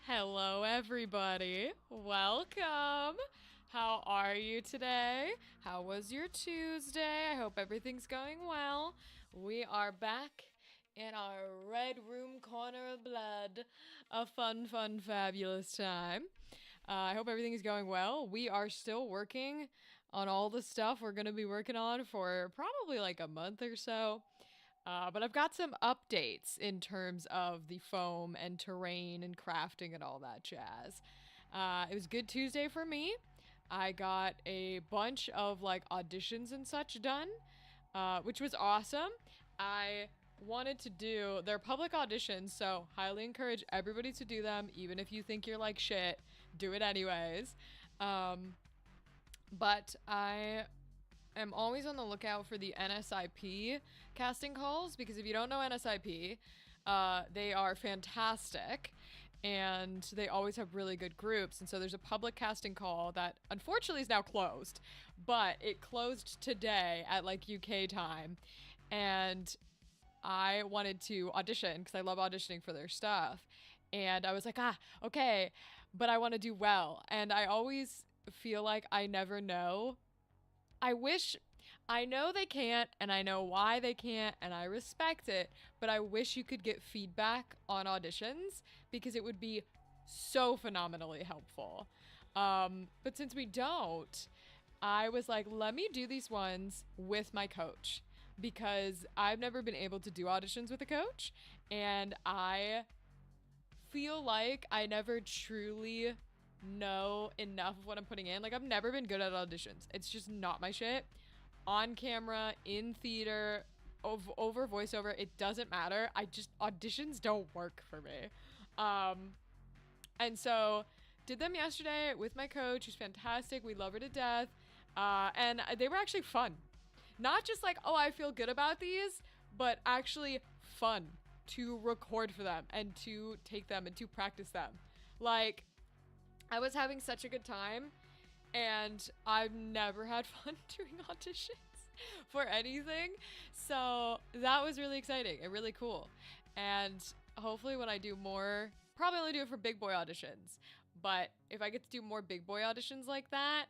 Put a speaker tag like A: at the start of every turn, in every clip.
A: Hello, everybody. Welcome. How are you today? How was your Tuesday? I hope everything's going well. We are back in our red room corner of blood. A fun, fabulous time. I hope everything is going well. We are still working on all the stuff we're going to be working on for probably like a month or so. But I've got some updates in terms of the foam and terrain and crafting and all that jazz. It was good Tuesday for me. I got a bunch of like auditions and such done, which was awesome. I wanted to do their public auditions, so highly encourage everybody to do them, even if you think you're like shit. Do it anyways. But I am always on the lookout for the NSIP casting calls because if you don't know NSIP, they are fantastic and they always have really good groups. And so there's a public casting call that unfortunately is now closed, but it closed today at like UK time. And I wanted to audition because I love auditioning for their stuff. And I was like, okay, but I want to do well. And I always feel like I never know. I know they can't, and I know why they can't, and I respect it, but I wish you could get feedback on auditions because it would be so phenomenally helpful. But since we don't, I was like, let me do these ones with my coach because I've never been able to do auditions with a coach, and I feel like I never truly know enough of what I'm putting in. Like, I've never been good at auditions. It's just not my shit. On camera, in theater, over voiceover, it doesn't matter. Auditions don't work for me. And so did them yesterday with my coach, who's fantastic. We love her to death. And they were actually fun. Not just like, oh, I feel good about these, but actually fun to record for them and to take them and to practice them. Like, I was having such a good time, and I've never had fun doing auditions for anything. So that was really exciting and really cool. And hopefully when I do more, probably only do it for big boy auditions. But if I get to do more big boy auditions like that,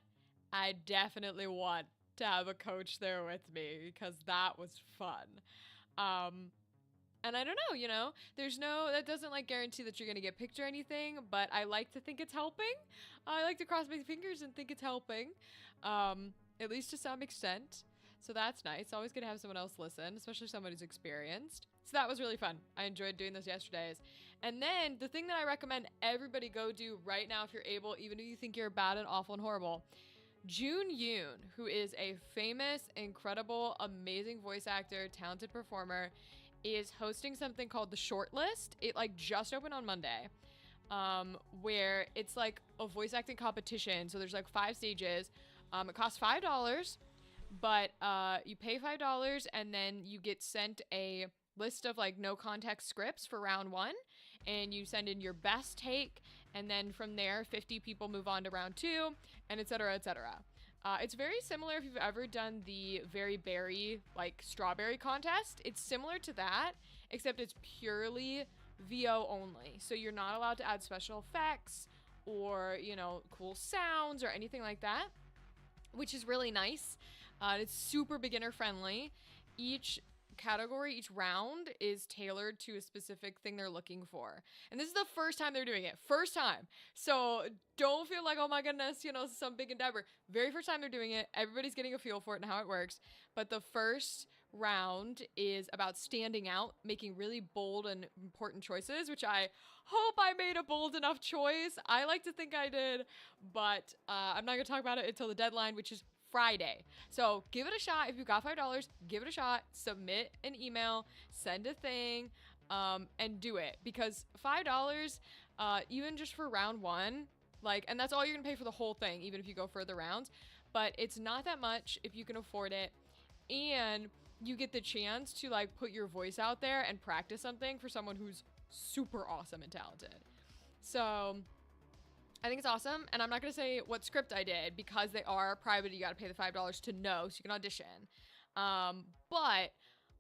A: I definitely want to have a coach there with me because that was fun. And I don't know, that doesn't like guarantee that you're going to get picked or anything, but I like to think it's helping. I like to cross my fingers and think it's helping, at least to some extent. So that's nice. Always good to have someone else listen, especially someone who's experienced. So that was really fun. I enjoyed doing those yesterdays. And then the thing that I recommend everybody go do right now if you're able, even if you think you're bad and awful and horrible, Jun Yoon, who is a famous, incredible, amazing voice actor, talented performer, is hosting something called The Shortlist. It like just opened on Monday, where it's like a voice acting competition. So there's like 5 stages. It costs $5, but you pay $5 and then you get sent a list of like no context scripts for round 1, and you send in your best take, and then from there 50 people move on to round 2, and etc, etc. It's very similar if you've ever done the Very Berry, like, strawberry contest. It's similar to that, except it's purely VO only. So you're not allowed to add special effects or, cool sounds or anything like that, which is really nice. It's super beginner friendly. Each category, each round is tailored to a specific thing they're looking for. And this is the first time they're doing it. First time. So don't feel like, oh my goodness, some big endeavor. Very first time they're doing it. Everybody's getting a feel for it and how it works. But the first round is about standing out, making really bold and important choices, which I hope I made a bold enough choice. I like to think I did, but I'm not going to talk about it until the deadline, which is Friday. So give it a shot. If you got $5, give it a shot. Submit an email, send a thing, and do it. Because $5, even just for round 1, and that's all you're gonna pay for the whole thing, even if you go further rounds. But it's not that much if you can afford it, and you get the chance to put your voice out there and practice something for someone who's super awesome and talented. So I think it's awesome, and I'm not going to say what script I did because they are private. You got to pay the $5 to know so you can audition. But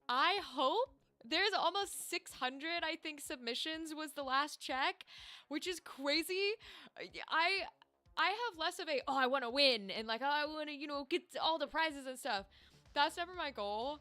A: I hope There's almost 600, I think, submissions was the last check, which is crazy. I I have less of a, oh, I want to win and like, oh, I want to, get all the prizes and stuff. That's never my goal.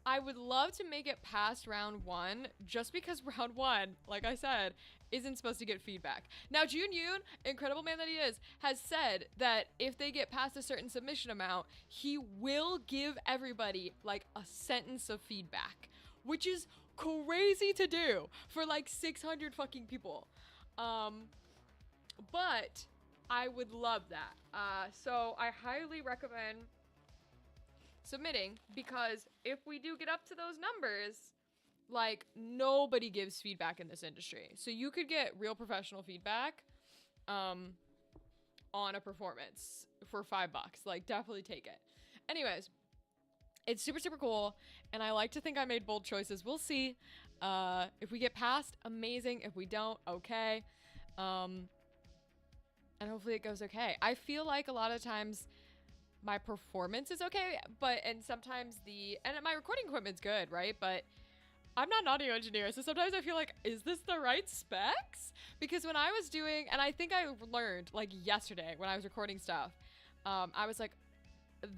A: I would love to make it past round 1 just because round 1, like I said, isn't supposed to get feedback. Now, Jun Yoon, incredible man that he is, has said that if they get past a certain submission amount, he will give everybody like a sentence of feedback, which is crazy to do for like 600 fucking people. But I would love that. So I highly recommend submitting, because if we do get up to those numbers, like, nobody gives feedback in this industry. So you could get real professional feedback on a performance for $5. Like, definitely take it. Anyways, it's super, super cool, and I like to think I made bold choices. We'll see. If we get past, amazing. If we don't, okay. And hopefully it goes okay. I feel like a lot of times my performance is okay, and sometimes and my recording equipment's good, right? But I'm not an audio engineer, so sometimes I feel like, is this the right specs? Because when I was doing, and I think I learned like yesterday when I was recording stuff, I was like,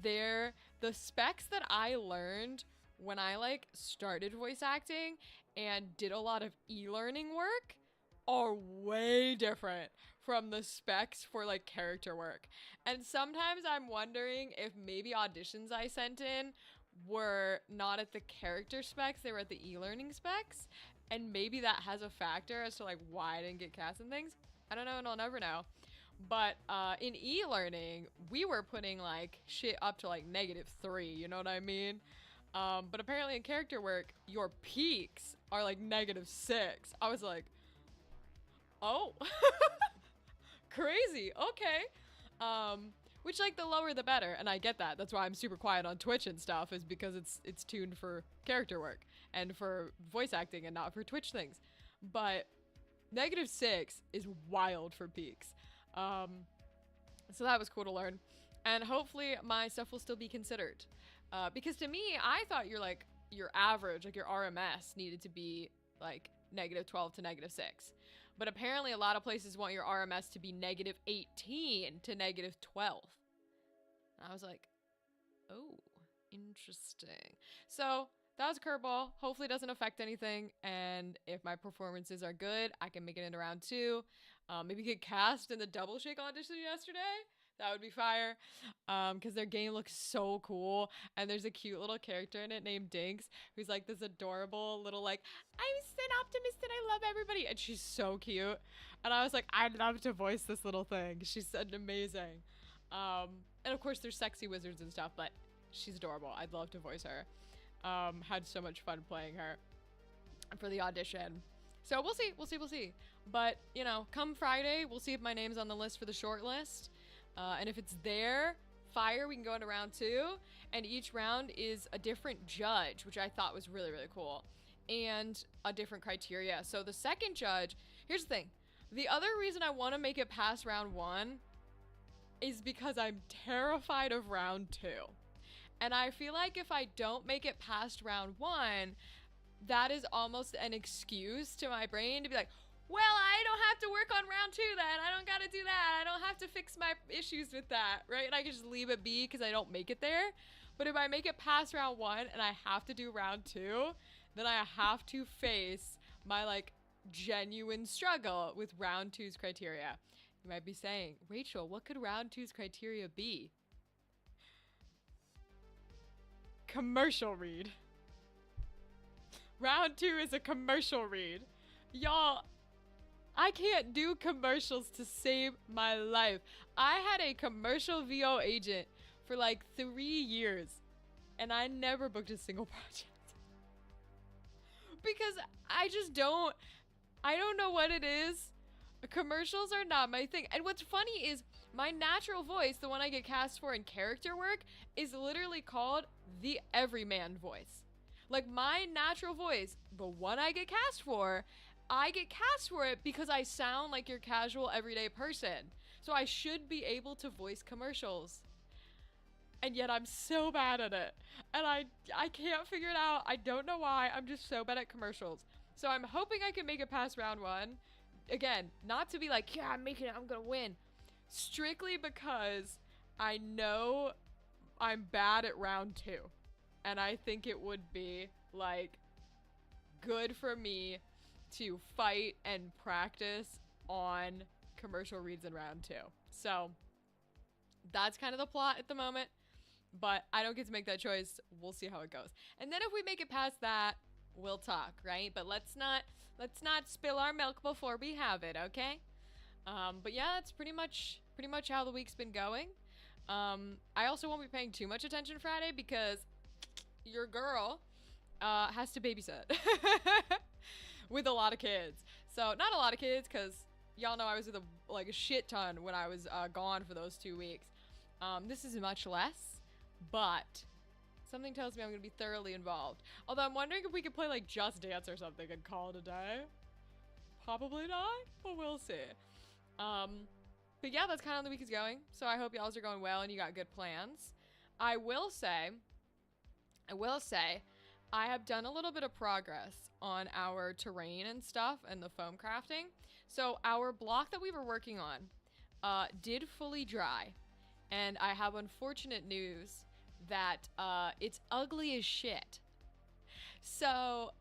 A: the specs that I learned when I like started voice acting and did a lot of e-learning work are way different from the specs for like character work. And sometimes I'm wondering if maybe auditions I sent in were not at the character specs, they were at the e-learning specs, and maybe that has a factor as to like why I didn't get cast and things. I don't know, and I'll never know. But in e-learning, we were putting like shit up to like -3, you know what I mean? But apparently in character work, your peaks are like -6. I was like, oh. Crazy. Okay. Which, like, the lower the better, and I get that. That's why I'm super quiet on Twitch and stuff, is because it's tuned for character work and for voice acting and not for Twitch things. But -6 is wild for peaks. So that was cool to learn, and hopefully my stuff will still be considered. Because to me, I thought your average, like your RMS, needed to be like -12 to -6. But apparently a lot of places want your RMS to be -18 to -12. And I was like, oh, interesting. So that was a curveball. Hopefully it doesn't affect anything. And if my performances are good, I can make it into round 2. Maybe get cast in the Double Shake audition yesterday. That would be fire. Because their game looks so cool. And there's a cute little character in it named Dinks, who's like this adorable little like, I'm an optimist and I love everybody. And she's so cute. And I was like, I'd love to voice this little thing. She's amazing. And of course there's sexy wizards and stuff, but she's adorable. I'd love to voice her. Had so much fun playing her for the audition. So we'll see. But, come Friday, we'll see if my name's on the list for the short list. And if it's there, fire, we can go into round 2. And each round is a different judge, which I thought was really, really cool. And a different criteria. So the second judge, here's the thing. The other reason I want to make it past round 1 is because I'm terrified of round 2. And I feel like if I don't make it past round 1, that is almost an excuse to my brain to be like, well, I don't have to work on round 2 then. I don't got to do that. I don't have to fix my issues with that, right? And I can just leave it be because I don't make it there. But if I make it past round 1 and I have to do round 2, then I have to face my, like, genuine struggle with round 2's criteria. You might be saying, Rachel, what could round 2's criteria be? Commercial read. Round 2 is a commercial read. Y'all, I can't do commercials to save my life. I had a commercial VO agent for like 3 years, and I never booked a single project. Because I don't know what it is. Commercials are not my thing. And what's funny is my natural voice, the one I get cast for in character work, is literally called the everyman voice. Like, my natural voice, the one I get cast for it because I sound like your casual everyday person. So I should be able to voice commercials. and yet I'm so bad at it. And I can't figure it out. I don't know why. I'm just so bad at commercials. So I'm hoping I can make it past round 1. Again, not to be like, yeah, I'm making it, I'm gonna win. Strictly because I know I'm bad at round 2. And I think it would be, like, good for me to fight and practice on commercial reads in round 2. So that's kind of the plot at the moment, but I don't get to make that choice. We'll see how it goes. And then if we make it past that, we'll talk, right? But let's not spill our milk before we have it, okay? But yeah, that's pretty much how the week's been going. I also won't be paying too much attention Friday because your girl has to babysit with a lot of kids. So not a lot of kids, because y'all know I was with a shit ton when I was gone for those 2 weeks. This is much less, but something tells me I'm gonna be thoroughly involved. Although I'm wondering if we could play like Just Dance or something and call it a day. Probably not, but we'll see. But yeah, that's kind of how the week is going. So I hope y'all's are going well and you got good plans. I will say, I have done a little bit of progress on our terrain and stuff and the foam crafting. So our block that we were working on did fully dry. And I have unfortunate news that it's ugly as shit. So,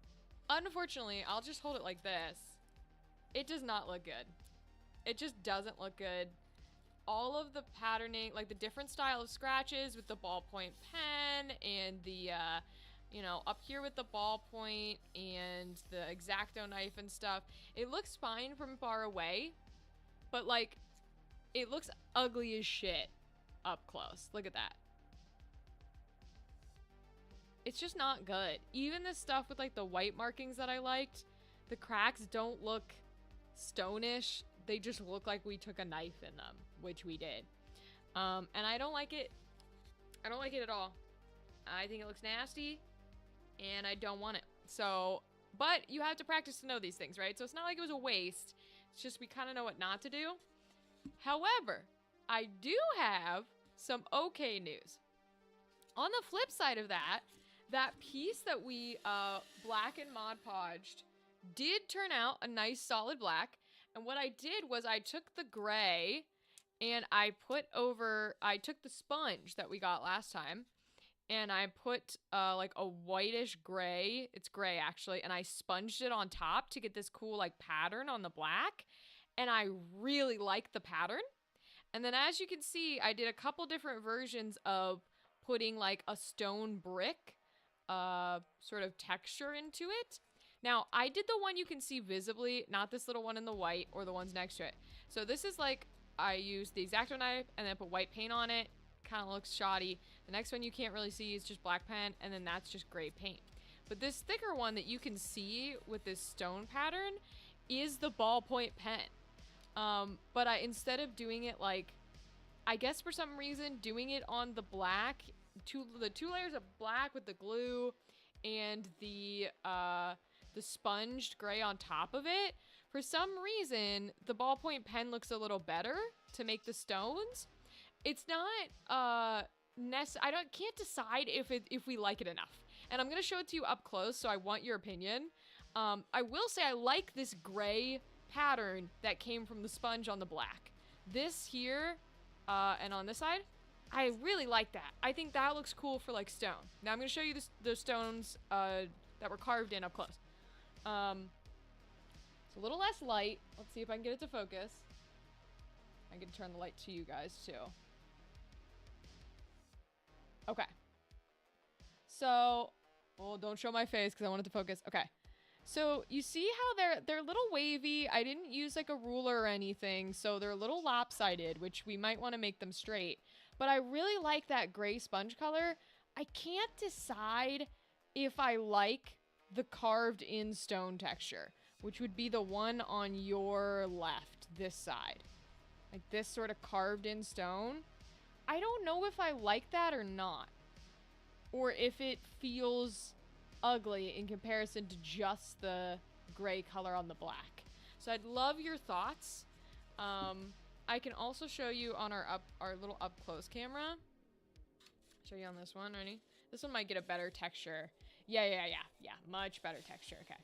A: unfortunately, I'll just hold it like this. It does not look good. It just doesn't look good. All of the patterning, like the different style of scratches with the ballpoint pen and the, you know, up here with the ballpoint and the X-Acto knife and stuff, it looks fine from far away, but like, it looks ugly as shit up close. Look at that. It's just not good. Even the stuff with like the white markings that I liked, the cracks don't look stonish. They just look like we took a knife in them, which we did. And I don't like it. I don't like it at all. I think it looks nasty and I don't want it. So, but you have to practice to know these things, right? So it's not like it was a waste. It's just we kind of know what not to do. However, I do have some okay news. On the flip side of that, that piece that we black and Mod Podged did turn out a nice solid black. And what I did was I took the gray and I took the sponge that we got last time and I put like a whitish gray, it's gray actually, and I sponged it on top to get this cool like pattern on the black. And I really like the pattern. And then as you can see, I did a couple different versions of putting like a stone brick sort of texture into it. Now, I did the one you can see visibly, not this little one in the white or the ones next to it. So this is like, I used the X-Acto knife and then put white paint on it. Kind of looks shoddy. The next one you can't really see is just black pen, and then that's just gray paint. But this thicker one that you can see with this stone pattern is the ballpoint pen. But instead of doing it like, I guess for some reason, doing it on the black, the two layers of black with the glue and the sponged gray on top of it, for some reason, the ballpoint pen looks a little better to make the stones. It's not, can't decide if we like it enough. And I'm gonna show it to you up close, so I want your opinion. I will say I like this gray pattern that came from the sponge on the black. This here, and on this side, I really like that. I think that looks cool for like stone. Now I'm gonna show you the stones that were carved in up close. It's a little less light. Let's see if I can get it to focus. I can turn the light to you guys too. Okay. So, well, don't show my face because I want it to focus. Okay. So you see how they're a little wavy. I didn't use like a ruler or anything, so they're a little lopsided, which we might want to make them straight. But I really like that gray sponge color. I can't decide if I like the carved in stone texture, which would be the one on your left, this side. Like this sort of carved in stone. I don't know if I like that or not. Or if it feels ugly in comparison to just the gray color on the black. So I'd love your thoughts. I can also show you on our little up close camera. Show you on this one, ready? This one might get a better texture. Yeah, much better texture, okay.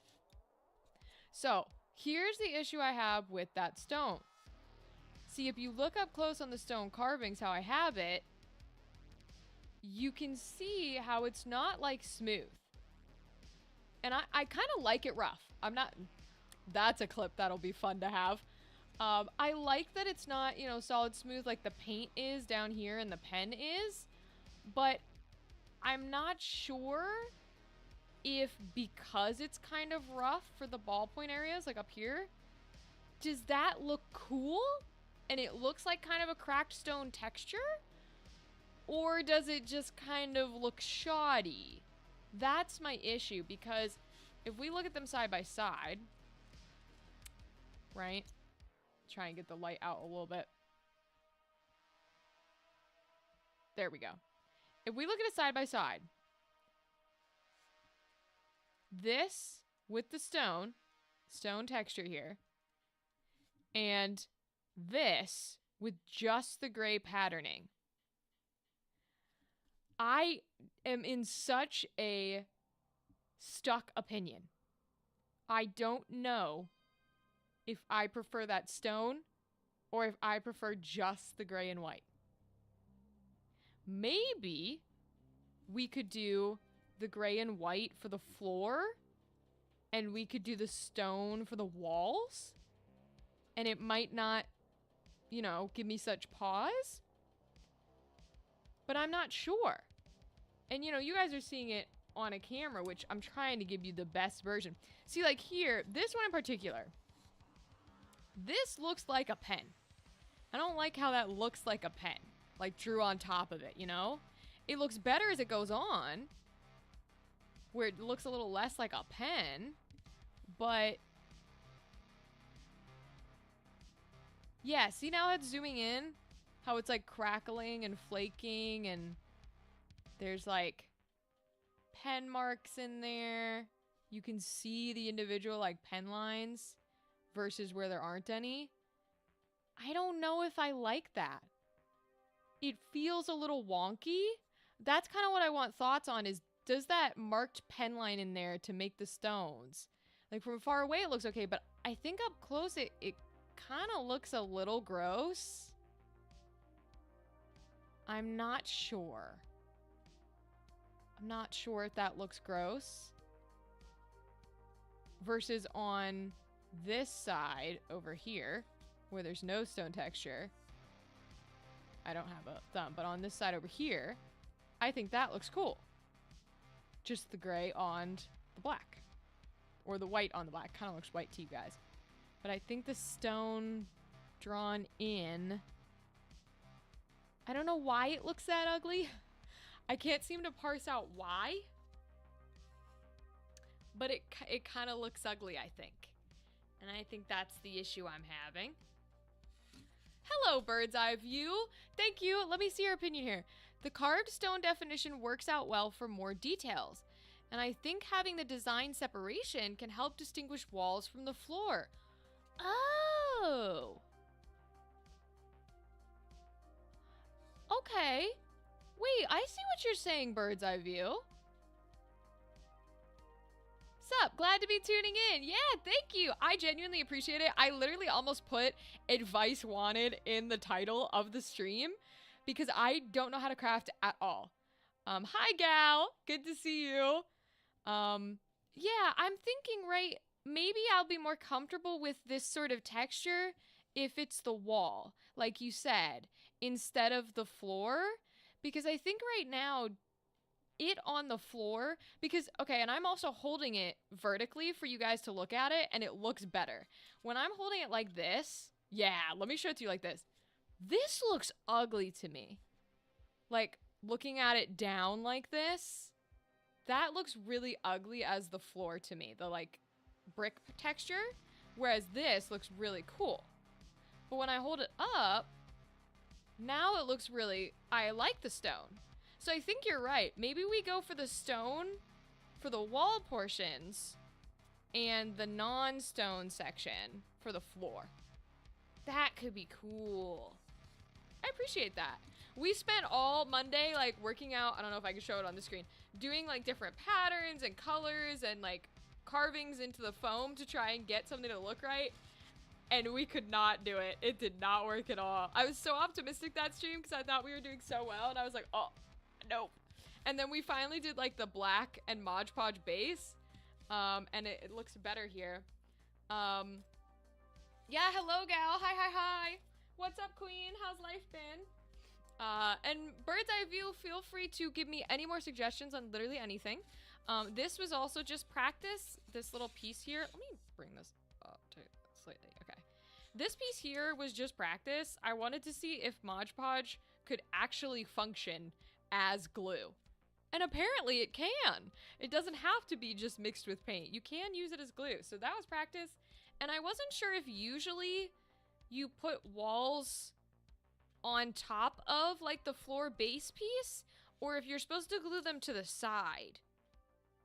A: So, here's the issue I have with that stone. See, if you look up close on the stone carvings, how I have it, you can see how it's not, like, smooth. And I kind of like it rough. I'm not... That's a clip that'll be fun to have. I like that it's not, you know, solid smooth like the paint is down here and the pen is. But I'm not sure if because it's kind of rough for the ballpoint areas, like up here, does that look cool? And it looks like kind of a cracked stone texture? Or does it just kind of look shoddy? That's my issue, because if we look at them side by side, right? Try and get the light out a little bit. There we go. If we look at it side by side, this with the stone texture here, and this with just the gray patterning, I am in such a stuck opinion. I don't know if I prefer that stone or if I prefer just the gray and white. Maybe we could do the gray and white for the floor and we could do the stone for the walls, and it might not, you know, give me such pause. But I'm not sure. And, you know, you guys are seeing it on a camera, which I'm trying to give you the best version. See, like here, this one in particular, this looks like a pen. I don't like how that looks like a pen, like drew on top of it, you know? It looks better as it goes on, where it looks a little less like a pen, but yeah, see now it's zooming in, how it's like crackling and flaking, and there's like pen marks in there. You can see the individual like pen lines versus where there aren't any. I don't know if I like that. It feels a little wonky. That's kind of what I want thoughts on, is does that marked pen line in there to make the stones? Like from far away it looks okay, but I think up close it kind of looks a little gross. I'm not sure. I'm not sure if that looks gross. Versus on this side over here, where there's no stone texture. I don't have a thumb, but on this side over here, I think that looks cool. Just the gray on the black. Or the white on the black. Kind of looks white to you guys. But I think the stone drawn in, I don't know why it looks that ugly. I can't seem to parse out why. But it kind of looks ugly, I think. And I think that's the issue I'm having. Hello, bird's eye view. Thank you. Let me see your opinion here. The carved stone definition works out well for more details. And I think having the design separation can help distinguish walls from the floor. Oh. Okay. Wait, I see what you're saying, bird's eye view. Sup? Glad to be tuning in. Yeah, thank you. I genuinely appreciate it. I literally almost put advice wanted in the title of the stream because I don't know how to craft at all. Hi, gal. Good to see you. Yeah, I'm thinking, right, maybe I'll be more comfortable with this sort of texture if it's the wall, like you said, instead of the floor, because I think right now it on the floor, because, okay, and I'm also holding it vertically for you guys to look at it, and it looks better. When I'm holding it like this, yeah, let me show it to you like this. This looks ugly to me. Like, looking at it down like this, that looks really ugly as the floor to me, the, like, brick texture, whereas this looks really cool. But when I hold it up, now it looks really, I like the stone. So I think you're right. Maybe we go for the stone for the wall portions and the non-stone section for the floor. That could be cool. I appreciate that. We spent all Monday like working out. I don't know if I can show it on the screen. Doing like different patterns and colors and like carvings into the foam to try and get something to look right. And we could not do it. It did not work at all. I was so optimistic that stream because I thought we were doing so well. And I was like, oh, nope. And then we finally did like the black and Mod Podge base. And it looks better here. Yeah, hello, gal. Hi, hi, hi. What's up, queen? How's life been? And Bird's Eye View, feel free to give me any more suggestions on literally anything. This was also just practice. This little piece here. Let me bring this up to slightly. Okay. This piece here was just practice. I wanted to see if Mod Podge could actually function as glue. And apparently it can. It doesn't have to be just mixed with paint. You can use it as glue. So that was practice. And I wasn't sure if usually you put walls on top of like the floor base piece or if you're supposed to glue them to the side.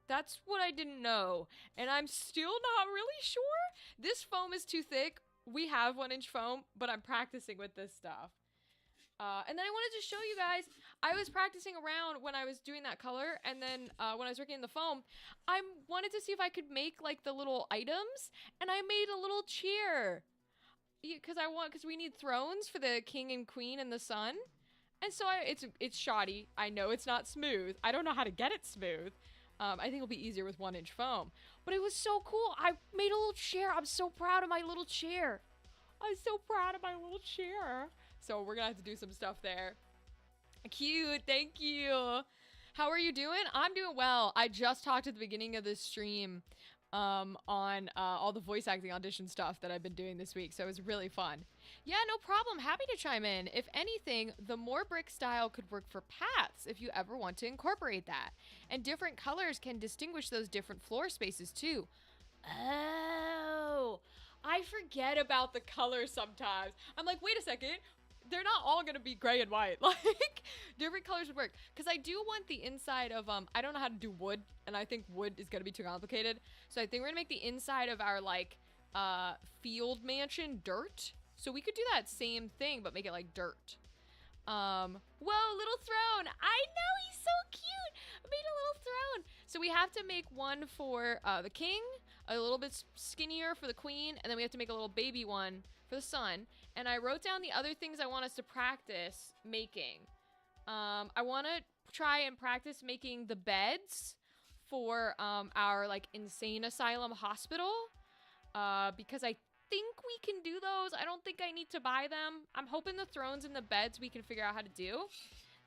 A: That's what I didn't know. And I'm still not really sure. This foam is too thick. We have 1-inch foam, but I'm practicing with this stuff. And then I wanted to show you guys, I was practicing around when I was doing that color, and then when I was working in the foam, I wanted to see if I could make like the little items, and I made a little chair. Because we need thrones for the king and queen and the sun. And so it's shoddy. I know it's not smooth. I don't know how to get it smooth. I think it'll be easier with 1-inch foam. But it was so cool. I made a little chair. I'm so proud of my little chair. I'm so proud of my little chair. So we're gonna have to do some stuff there. Cute, thank you. How are you doing? I'm doing well. I just talked at the beginning of this stream on all the voice acting audition stuff that I've been doing this week, so it was really fun. Yeah, no problem. Happy to chime in. If anything, the more brick style could work for paths if you ever want to incorporate that. And different colors can distinguish those different floor spaces too. Oh, I forget about the colors sometimes. I'm like, wait a second. They're not all gonna be gray and white. Like, different colors would work. Because I do want the inside of, I don't know how to do wood, and I think wood is gonna be too complicated. So I think we're gonna make the inside of our, like, field mansion dirt. So we could do that same thing, but make it, like, dirt. Whoa, little throne. I know, he's so cute. I made a little throne. So we have to make one for the king, a little bit skinnier for the queen, and then we have to make a little baby one for the sun. And I wrote down the other things I want us to practice making. I want to try and practice making the beds for our like insane asylum hospital because I think we can do those. I don't think I need to buy them. I'm hoping the thrones and the beds we can figure out how to do.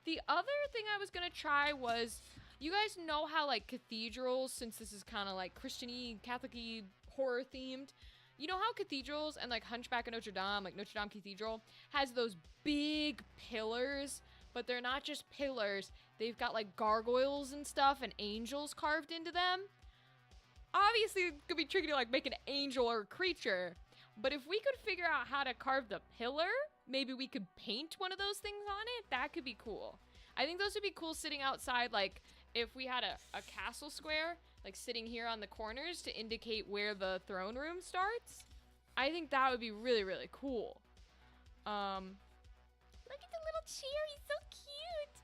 A: The other thing I was gonna try was, you guys know how like cathedrals, since this is kind of like Christian-y, Catholic-y, horror themed, you know how cathedrals and like Hunchback of Notre Dame, like Notre Dame Cathedral, has those big pillars, but they're not just pillars. They've got like gargoyles and stuff and angels carved into them. Obviously, it could be tricky to like make an angel or a creature, but if we could figure out how to carve the pillar, maybe we could paint one of those things on it. That could be cool. I think those would be cool sitting outside, like if we had a castle square, like sitting here on the corners to indicate where the throne room starts. I think that would be really, really cool. Look at the little chair, he's so cute.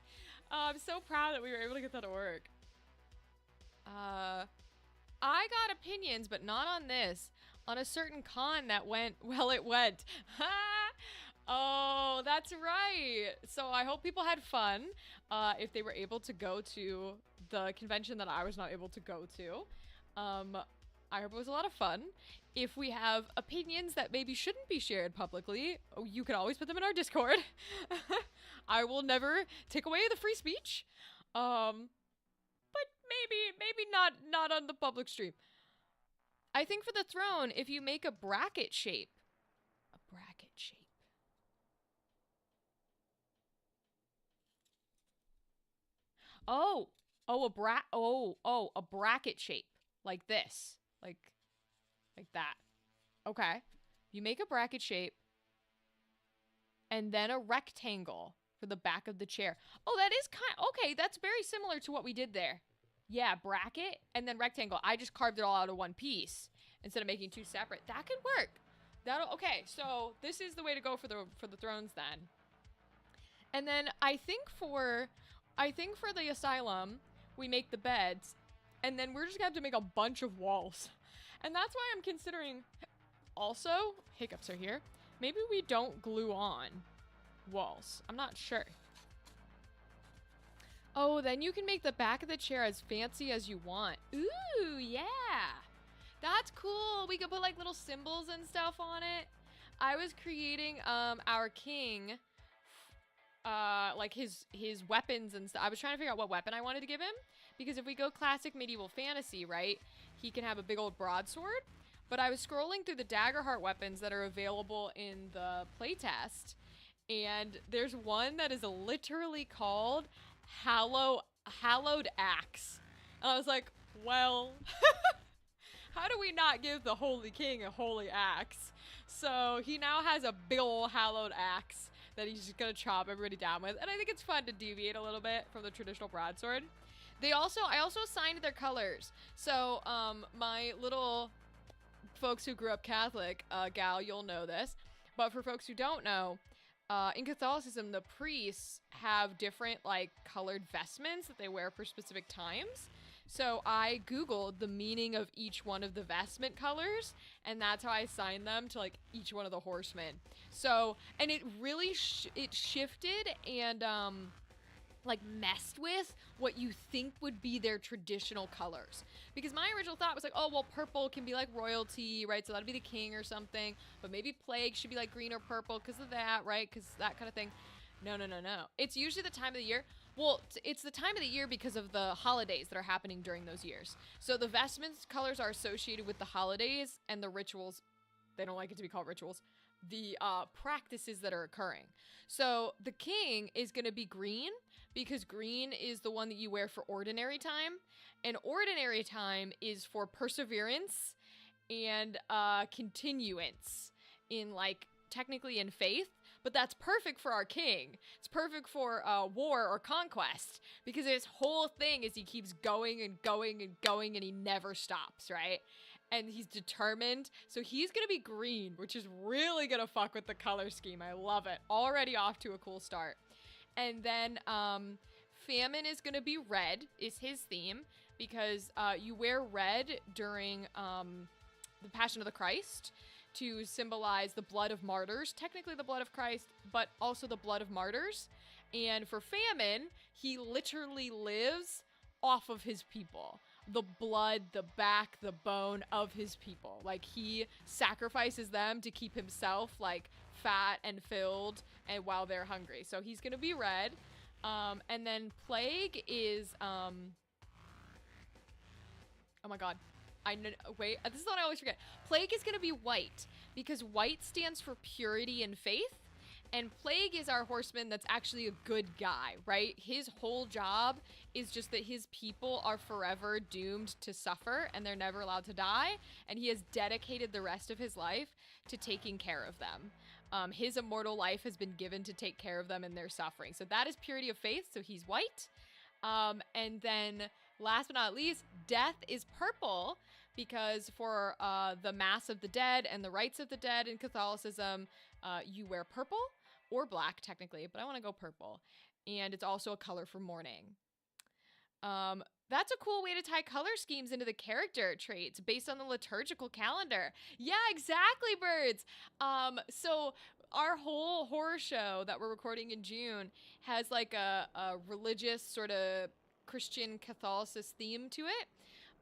A: I'm so proud that we were able to get that to work. I got opinions, but not on this. On a certain con that went, well, it went. Oh, that's right. So I hope people had fun if they were able to go to the convention that I was not able to go to. I hope it was a lot of fun. If we have opinions that maybe shouldn't be shared publicly, you can always put them in our Discord. I will never take away the free speech. But maybe not on the public stream. I think for the throne, if you make a bracket shape. A bracket shape. A bracket shape. Like this. Like that. Okay. You make a bracket shape. And then a rectangle for the back of the chair. Oh, that is okay, that's very similar to what we did there. Yeah, bracket and then rectangle. I just carved it all out of one piece instead of making two separate. That could work. Okay, so this is the way to go for the thrones then. And then I think for the asylum, we make the beds, and then we're just gonna have to make a bunch of walls. And that's why I'm considering, also, hiccups are here, maybe we don't glue on walls. I'm not sure. Oh, then you can make the back of the chair as fancy as you want. Ooh, yeah. That's cool. We could put like little symbols and stuff on it. I was creating our king, like his weapons and stuff. I was trying to figure out what weapon I wanted to give him, because if we go classic medieval fantasy, right, he can have a big old broadsword. But I was scrolling through the Daggerheart weapons that are available in the playtest, and there's one that is literally called Hallowed Axe. And I was like, well, how do we not give the Holy King a holy axe? So he now has a big ol' hallowed axe that he's just gonna chop everybody down with. And I think it's fun to deviate a little bit from the traditional broadsword. I also assigned their colors. So my little folks who grew up Catholic, gal, you'll know this. But for folks who don't know, in Catholicism, the priests have different like colored vestments that they wear for specific times. So I Googled the meaning of each one of the vestment colors, and that's how I assigned them to like each one of the horsemen. So, and it really it shifted and like messed with what you think would be their traditional colors. Because my original thought was like, oh, well, purple can be like royalty, right? So that'd be the king or something. But maybe plague should be like green or purple because of that, right? Because that kind of thing. No. It's usually the time of the year. Well, it's the time of the year because of the holidays that are happening during those years. So the vestments colors are associated with the holidays and the rituals. They don't like it to be called rituals. The practices that are occurring. So the king is going to be green because green is the one that you wear for ordinary time. And ordinary time is for perseverance and continuance in like technically in faith. But that's perfect for our king. It's perfect for war or conquest because his whole thing is he keeps going and going and going and he never stops, right? And he's determined. So he's going to be green, which is really going to fuck with the color scheme. I love it. Already off to a cool start. And then famine is going to be red is his theme because you wear red during the Passion of the Christ to symbolize the blood of martyrs, technically the blood of Christ, but also the blood of martyrs. And for famine, he literally lives off of his people. The blood, the back, the bone of his people. Like he sacrifices them to keep himself like fat and filled and while they're hungry. So he's gonna be red. And then plague is oh my god. Wait, this is what I always forget. Plague is going to be white because white stands for purity and faith. And plague is our horseman that's actually a good guy, right? His whole job is just that his people are forever doomed to suffer and they're never allowed to die. And he has dedicated the rest of his life to taking care of them. His immortal life has been given to take care of them in their suffering. So that is purity of faith. So he's white. And then last but not least, death is purple because for the Mass of the Dead and the Rites of the Dead in Catholicism, you wear purple or black technically, but I want to go purple. And it's also a color for mourning. That's a cool way to tie color schemes into the character traits based on the liturgical calendar. Yeah, exactly, birds. So our whole horror show that we're recording in June has like a religious sort of Christian Catholicist theme to it.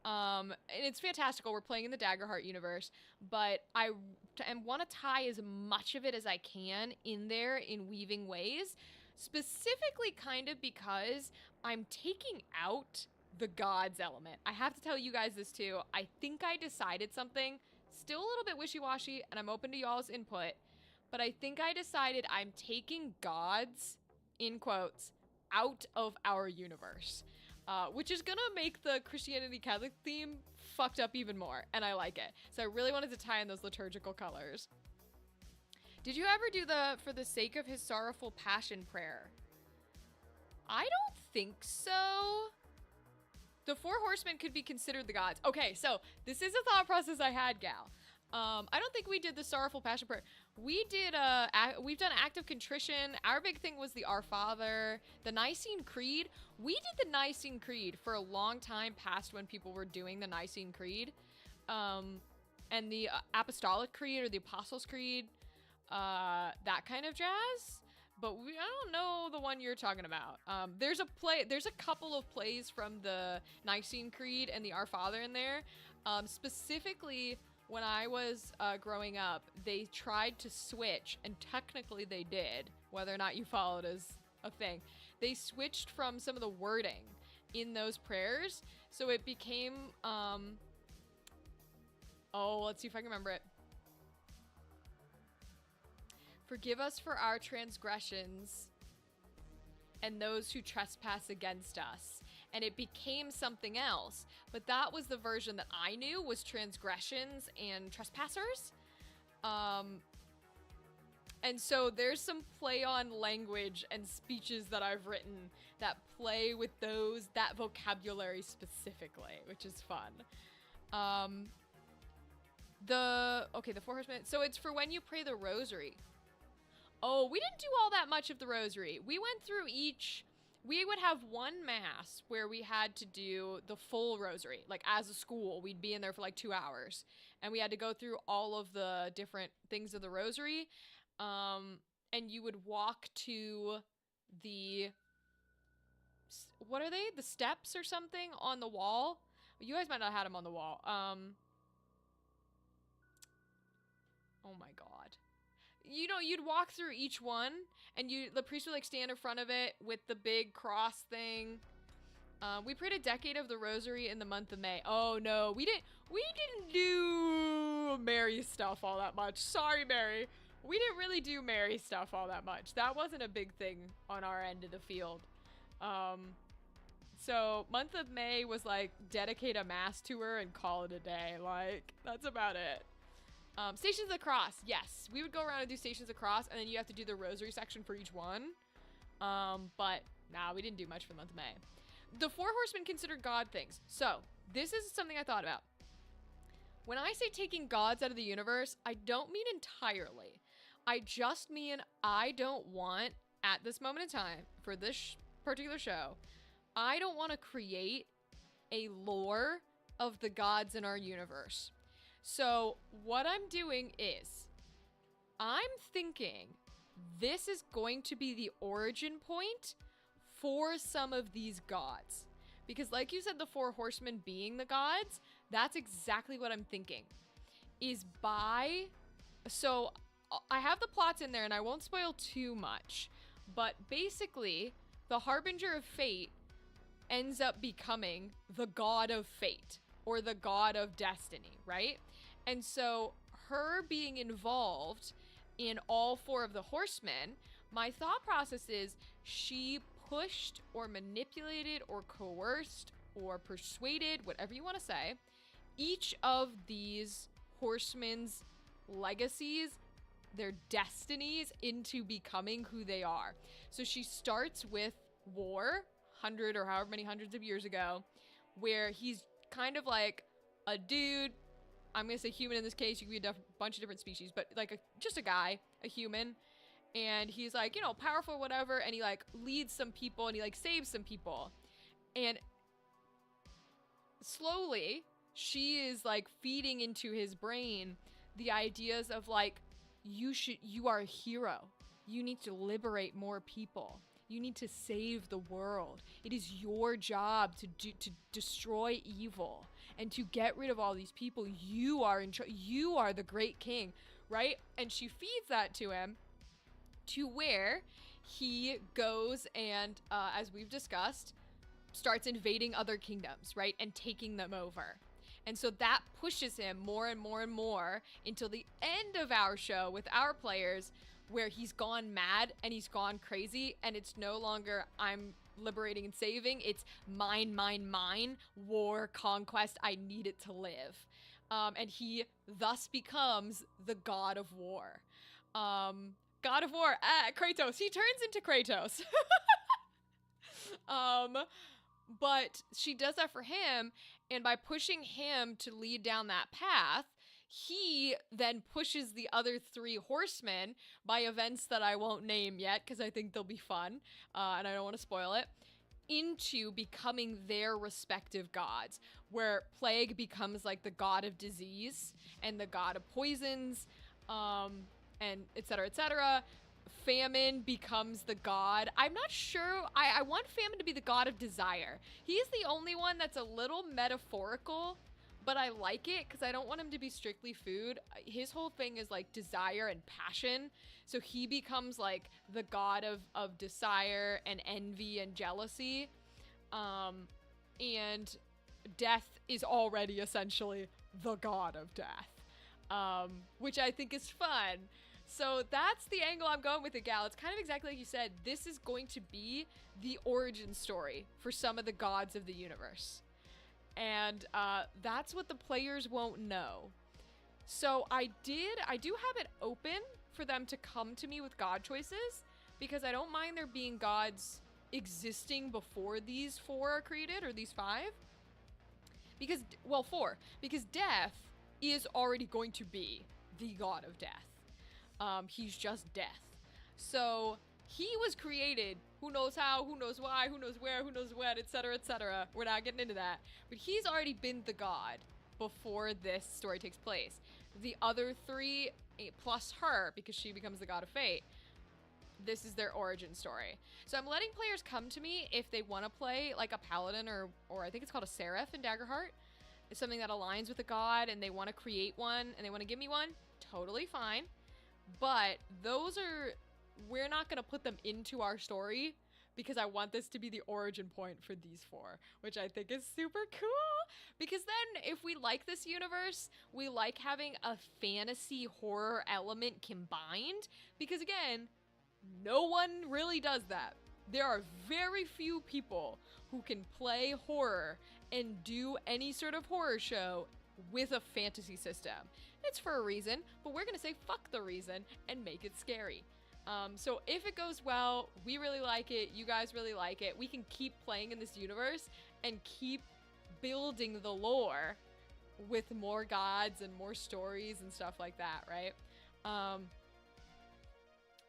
A: And it's fantastical. We're playing in the Daggerheart universe, but I want to tie as much of it as I can in there in weaving ways, specifically kind of because I'm taking out the gods element. I have to tell you guys this too. I think I decided something, still a little bit wishy-washy, and I'm open to y'all's input, but I think I decided I'm taking gods, in quotes, out of our universe. Which is gonna make the Christianity Catholic theme fucked up even more, and I like it. So I really wanted to tie in those liturgical colors. Did you ever do the For the Sake of His Sorrowful Passion prayer? I don't think so. The four horsemen could be considered the gods. Okay, so this is a thought process I had, gal. I don't think we did the sorrowful passion prayer. We've done act of contrition. Our big thing was the Our Father, the Nicene Creed. We did the Nicene Creed for a long time past when people were doing the Nicene Creed. And the Apostolic Creed or the Apostles' Creed, that kind of jazz. But I don't know the one you're talking about. There's a couple of plays from the Nicene Creed and the Our Father in there. Specifically, when I was growing up, they tried to switch, and technically they did, whether or not you follow it as a thing. They switched from some of the wording in those prayers, so it became, let's see if I can remember it. Forgive us for our transgressions and those who trespass against us. And it became something else. But that was the version that I knew was transgressions and trespassers. And so there's some play on language and speeches that I've written that play with that vocabulary specifically, which is fun. The Four Horsemen. So it's for when you pray the rosary. Oh, we didn't do all that much of the rosary. We went through we would have one mass where we had to do the full rosary. Like as a school, we'd be in there for like 2 hours and we had to go through all of the different things of the rosary. And you would walk to what are they? The steps or something on the wall. You guys might not have had them on the wall. Oh my God. You'd walk through each one, and the priest would like stand in front of it with the big cross thing. We prayed a decade of the rosary in the month of May. Oh no, we didn't do Mary stuff all that much. Sorry, Mary. We didn't really do Mary stuff all that much. That wasn't a big thing on our end of the field. So month of May was like dedicate a mass to her and call it a day. Like that's about it. Stations of the Cross, yes. We would go around and do Stations of the Cross, and then you have to do the rosary section for each one. But nah, we didn't do much for the month of May. The Four Horsemen considered God things. So, this is something I thought about. When I say taking gods out of the universe, I don't mean entirely. I just mean I don't want, at this moment in time, for this particular show, I don't want to create a lore of the gods in our universe. So what I'm doing is I'm thinking this is going to be the origin point for some of these gods. Because like you said, the Four Horsemen being the gods, that's exactly what I'm thinking. So I have the plots in there and I won't spoil too much. But basically, the Harbinger of Fate ends up becoming the god of fate or the god of destiny, right? And so her being involved in all four of the horsemen, my thought process is she pushed or manipulated or coerced or persuaded, whatever you want to say, each of these horsemen's legacies, their destinies into becoming who they are. So she starts with War, 100 or however many hundreds of years ago, where he's kind of like a dude. I'm going to say human in this case. You could be a bunch of different species, but like just a guy, a human. And he's like, powerful, whatever. And he like leads some people and he like saves some people. And slowly she is like feeding into his brain the ideas of like, you are a hero. You need to liberate more people. You need to save the world. It is your job to destroy evil and to get rid of all these people. You are you are the great king, right? And she feeds that to him to where he goes and, as we've discussed, starts invading other kingdoms, right? And taking them over. And so that pushes him more and more and more until the end of our show with our players, where he's gone mad and he's gone crazy, and it's no longer I'm liberating and saving, it's mine, war, conquest, I need it to live. And he thus becomes the god of war. God of war, Kratos, he turns into Kratos. But she does that for him, and by pushing him to lead down that path, he then pushes the other three horsemen by events that I won't name yet because I think they'll be fun, and I don't want to spoil it, into becoming their respective gods, where Plague becomes like the god of disease and the god of poisons, and etc. etc. Famine becomes the god. I'm not sure. I want Famine to be the god of desire. He's the only one that's a little metaphorical, but I like it because I don't want him to be strictly food. His whole thing is like desire and passion. So he becomes like the god of desire and envy and jealousy. And Death is already essentially the god of death, which I think is fun. So that's the angle I'm going with it, Gal. It's kind of exactly like you said. This is going to be the origin story for some of the gods of the universe. And that's what the players won't know. So I do have it open for them to come to me with god choices, because I don't mind there being gods existing before these 4 are created, or these 5. Because, well, 4. Because Death is already going to be the god of death. He's just death. So he was created, who knows how, who knows why, who knows where, who knows when, etc., etc. We're not getting into that. But he's already been the god before this story takes place. The other 3, plus her, because she becomes the god of fate, this is their origin story. So I'm letting players come to me if they want to play like a paladin, or I think it's called a seraph in Daggerheart. It's something that aligns with a god and they want to create one and they want to give me one. Totally fine. But we're not going to put them into our story, because I want this to be the origin point for these 4, which I think is super cool. Because then if we like this universe, we like having a fantasy horror element combined, because again, no one really does that. There are very few people who can play horror and do any sort of horror show with a fantasy system. It's for a reason, but we're gonna say fuck the reason and make it scary. So if it goes well, we really like it, you guys really like it, we can keep playing in this universe and keep building the lore with more gods and more stories and stuff like that, right?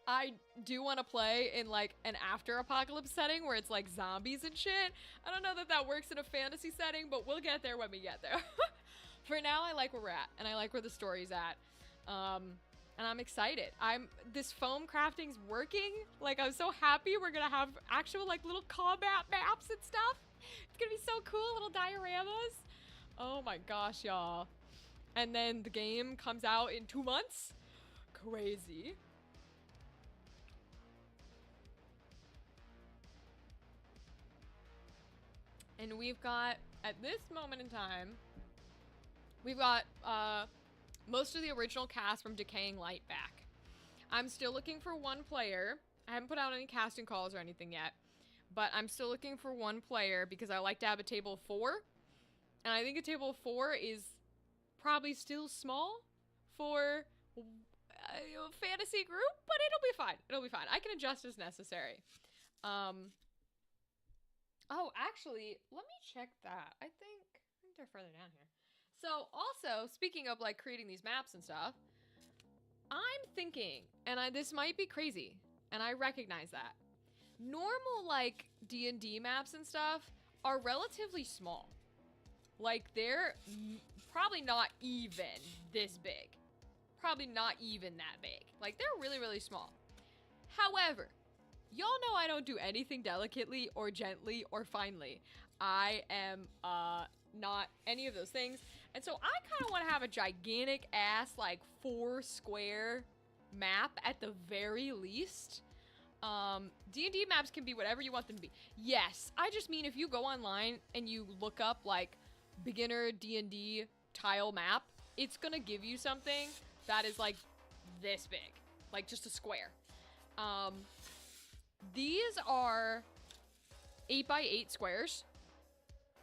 A: I do want to play in like an after-apocalypse setting where it's like zombies and shit. I don't know that that works in a fantasy setting, but we'll get there when we get there. For now, I like where we're at, and I like where the story's at. And I'm excited. This foam crafting's working. Like, I'm so happy we're gonna have actual like little combat maps and stuff. It's gonna be so cool, little dioramas. Oh my gosh, y'all. And then the game comes out in 2 months. Crazy. And we've got, at this moment in time, we've got most of the original cast from Decaying Light back. I'm still looking for 1 player. I haven't put out any casting calls or anything yet, but I'm still looking for 1 player because I like to have a table of 4. And I think a table of 4 is probably still small for a fantasy group, but it'll be fine. It'll be fine. I can adjust as necessary. Oh, actually, let me check that. I think they're further down here. So, also, speaking of, like, creating these maps and stuff, I'm thinking, and this might be crazy, and I recognize that, normal, like, D&D maps and stuff are relatively small. Like, they're probably not even this big. Probably not even that big. Like, they're really, really small. However, y'all know I don't do anything delicately or gently or finely. I am not any of those things. And so I kind of want to have a gigantic ass, like 4 square map at the very least. D&D maps can be whatever you want them to be. Yes, I just mean if you go online and you look up like beginner D&D tile map, it's gonna give you something that is like this big, like just a square. These are 8x8 squares.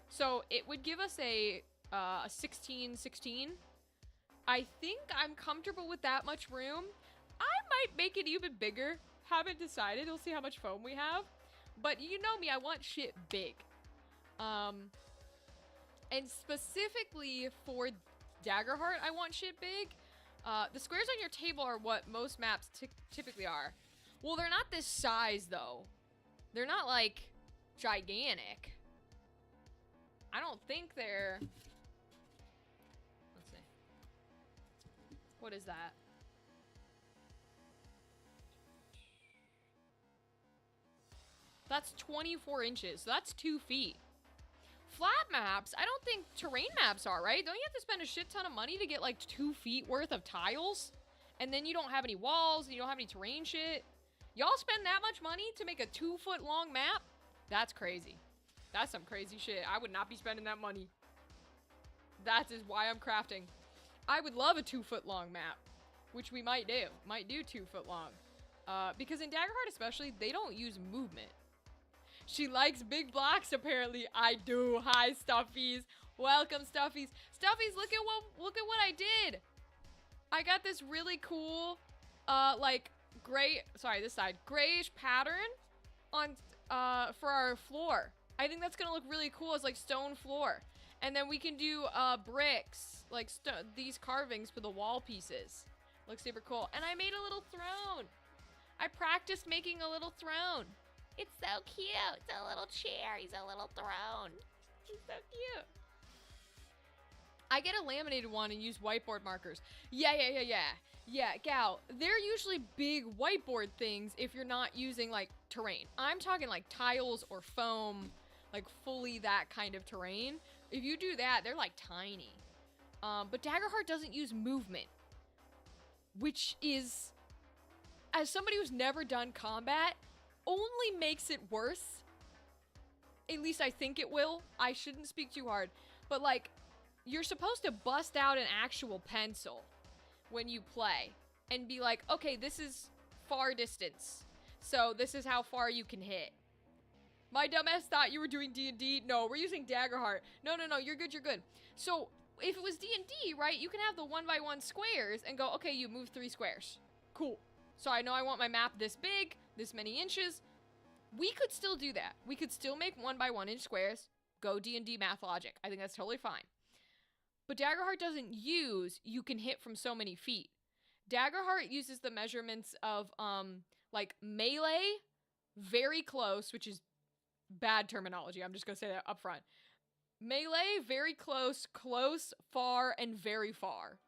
A: So it would give us a 16x16. I think I'm comfortable with that much room. I might make it even bigger. Haven't decided. We'll see how much foam we have. But you know me, I want shit big. And specifically for Daggerheart, I want shit big. The squares on your table are what most maps typically are. Well, they're not this size, though. They're not, like, gigantic. I don't think they're... Let's see. What is that? That's 24 inches, so that's 2 feet. Flat maps, I don't think terrain maps are, right? Don't you have to spend a shit ton of money to get like 2 feet worth of tiles? And then you don't have any walls, and you don't have any terrain shit? Y'all spend that much money to make a 2-foot long map? That's crazy. That's some crazy shit. I would not be spending that money. That is why I'm crafting. I would love a 2-foot long map, which we might do. Might do 2-foot long. Because in Daggerheart especially, they don't use movement. She likes big blocks, apparently. I do. Hi, Stuffies. Welcome, Stuffies. Stuffies, look at what I did. I got this really cool, like, this side, grayish pattern on, for our floor. I think that's gonna look really cool as, like, stone floor. And then we can do, bricks, like, these carvings for the wall pieces. Looks super cool. And I made a little throne. I practiced making a little throne. It's so cute. It's a little chair. He's a little throne. He's so cute. I get a laminated one and use whiteboard markers. Yeah, Gal. They're usually big whiteboard things if you're not using, like, terrain. I'm talking, like, tiles or foam, like, fully that kind of terrain. If you do that, they're, like, tiny. But Daggerheart doesn't use movement, which is, as somebody who's never done combat, only makes it worse. At least I think it will. I shouldn't speak too hard. But, like, you're supposed to bust out an actual pencil when you play and be like, okay, this is far distance, so this is how far you can hit. My dumbass thought you were doing D&D. No, we're using Daggerheart. No, you're good. So, if it was D&D, right, you can have the 1x1 squares and go, okay, you move 3 squares. Cool. So I know I want my map this big, this many inches. We could still do that. We could still make 1x1 inch squares, go D&D math logic. I think that's totally fine. But Daggerheart doesn't use you can hit from so many feet. Daggerheart uses the measurements of, like, melee, very close, which is bad terminology. I'm just gonna say that up front. Melee, very close, close, far, and very far.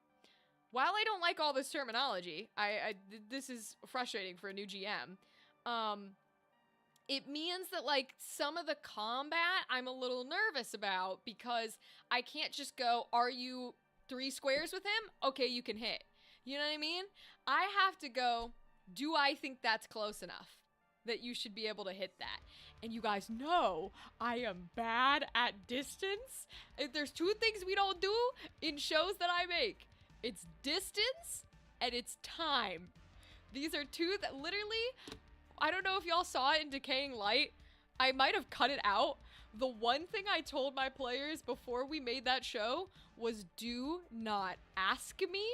A: While I don't like all this terminology, this is frustrating for a new GM. It means that, like, some of the combat I'm a little nervous about because I can't just go, are you 3 squares with him? Okay, you can hit. You know what I mean? I have to go, do I think that's close enough that you should be able to hit that? And you guys know I am bad at distance. If there's 2 things we don't do in shows that I make, it's distance and it's time. These are 2 that literally, I don't know if y'all saw it in Decaying Light. I might have cut it out. The one thing I told my players before we made that show was, do not ask me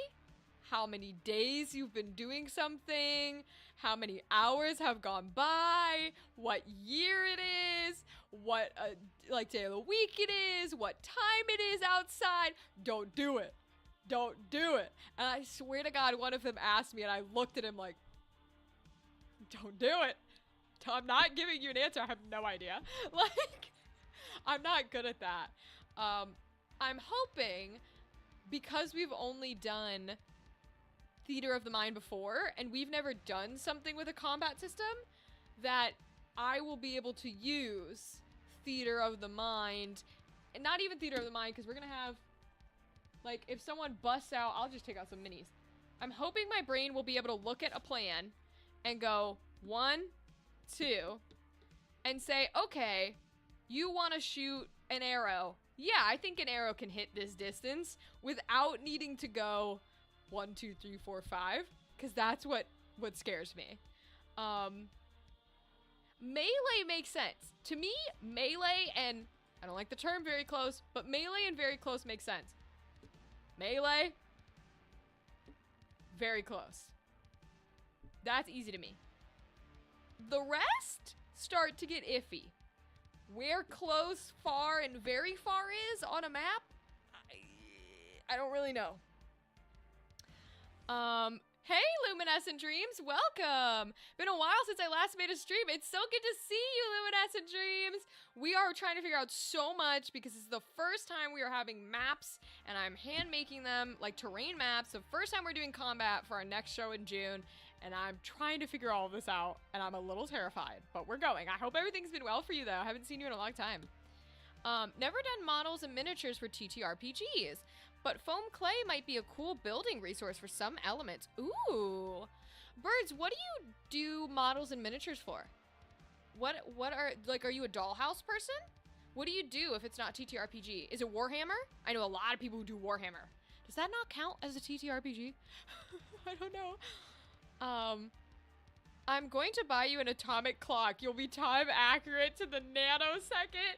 A: how many days you've been doing something, how many hours have gone by, what year it is, what like day of the week it is, what time it is outside. Don't do it. Don't do it. And I swear to God, one of them asked me and I looked at him like, don't do it. I'm not giving you an answer. I have no idea. Like, I'm not good at that. I'm hoping, because we've only done Theater of the Mind before, and we've never done something with a combat system, that I will be able to use Theater of the Mind, and not even Theater of the Mind, because we're gonna have, like, if someone busts out, I'll just take out some minis. I'm hoping my brain will be able to look at a plan and go 1, 2, and say, okay, you want to shoot an arrow. Yeah, I think an arrow can hit this distance without needing to go 1, 2, 3, 4, 5, because that's what scares me. Melee makes sense. To me, melee and, I don't like the term very close, but melee and very close makes sense. Melee, very close. That's easy to me. The rest start to get iffy. Where close, far, and very far is on a map, I don't really know. Hey, Luminescent Dreams, welcome! Been a while since I last made a stream. It's so good to see you, Luminescent Dreams! We are trying to figure out so much because this is the first time we are having maps, and I'm hand making them, like terrain maps. The first time we're doing combat for our next show in June, and I'm trying to figure all of this out, and I'm a little terrified, but we're going. I hope everything's been well for you, though. I haven't seen you in a long time. Never done models and miniatures for TTRPGs. But foam clay might be a cool building resource for some elements. Ooh. Birds, what do you do models and miniatures for? What are, like, are you a dollhouse person? What do you do if it's not TTRPG? Is it Warhammer? I know a lot of people who do Warhammer. Does that not count as a TTRPG? I don't know. I'm going to buy you an atomic clock. You'll be time accurate to the nanosecond.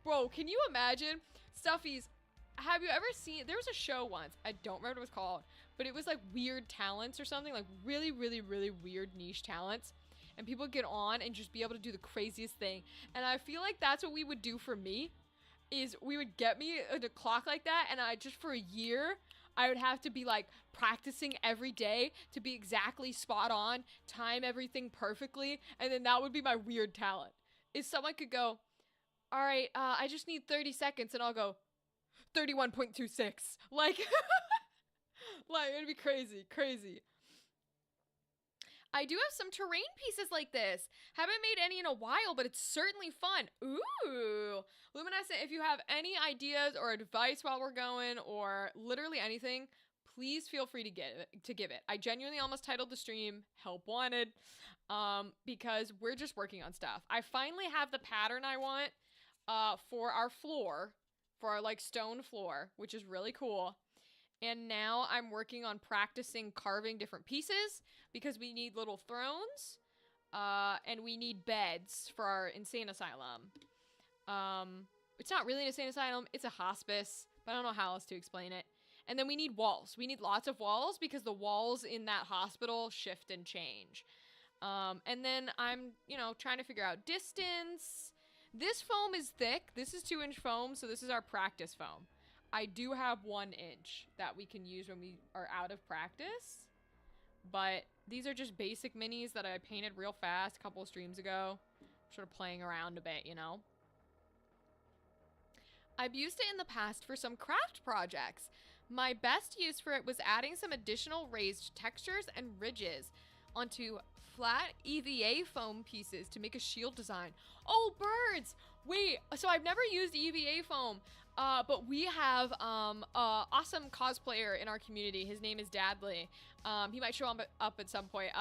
A: Bro, can you imagine? Stuffies, have you ever seen, there was a show once, I don't remember what it was called, but it was like weird talents or something, like really, really, really weird niche talents. And people would get on and just be able to do the craziest thing. And I feel like that's what we would do for me, is we would get me a clock like that, and I just for a year, I would have to be like practicing every day to be exactly spot on, time everything perfectly, and then that would be my weird talent. Is someone could go, all right, I just need 30 seconds, and I'll go, 31.26. Like, like, it'd be crazy, crazy. I do have some terrain pieces like this. Haven't made any in a while, but it's certainly fun. Ooh. Luminescent, if you have any ideas or advice while we're going, or literally anything, please feel free to give it. I genuinely almost titled the stream Help Wanted, because we're just working on stuff. I finally have the pattern I want for our floor, for our like stone floor, which is really cool. And now I'm working on practicing carving different pieces because we need little thrones, and we need beds for our insane asylum. It's not really an insane asylum, it's a hospice, but I don't know how else to explain it. And then we need walls. We need lots of walls because the walls in that hospital shift and change. And then I'm, you know, trying to figure out distance. This foam is thick. This is 2-inch foam, so this is our practice foam. I do have 1 inch that we can use when we are out of practice. But these are just basic minis that I painted real fast a couple of streams ago. Sort of playing around a bit, you know? I've used it in the past for some craft projects. My best use for it was adding some additional raised textures and ridges onto flat EVA foam pieces to make a shield design. Oh, birds! Wait, so I've never used EVA foam, but we have a awesome cosplayer in our community. His name is Dadley. He might show up at some point.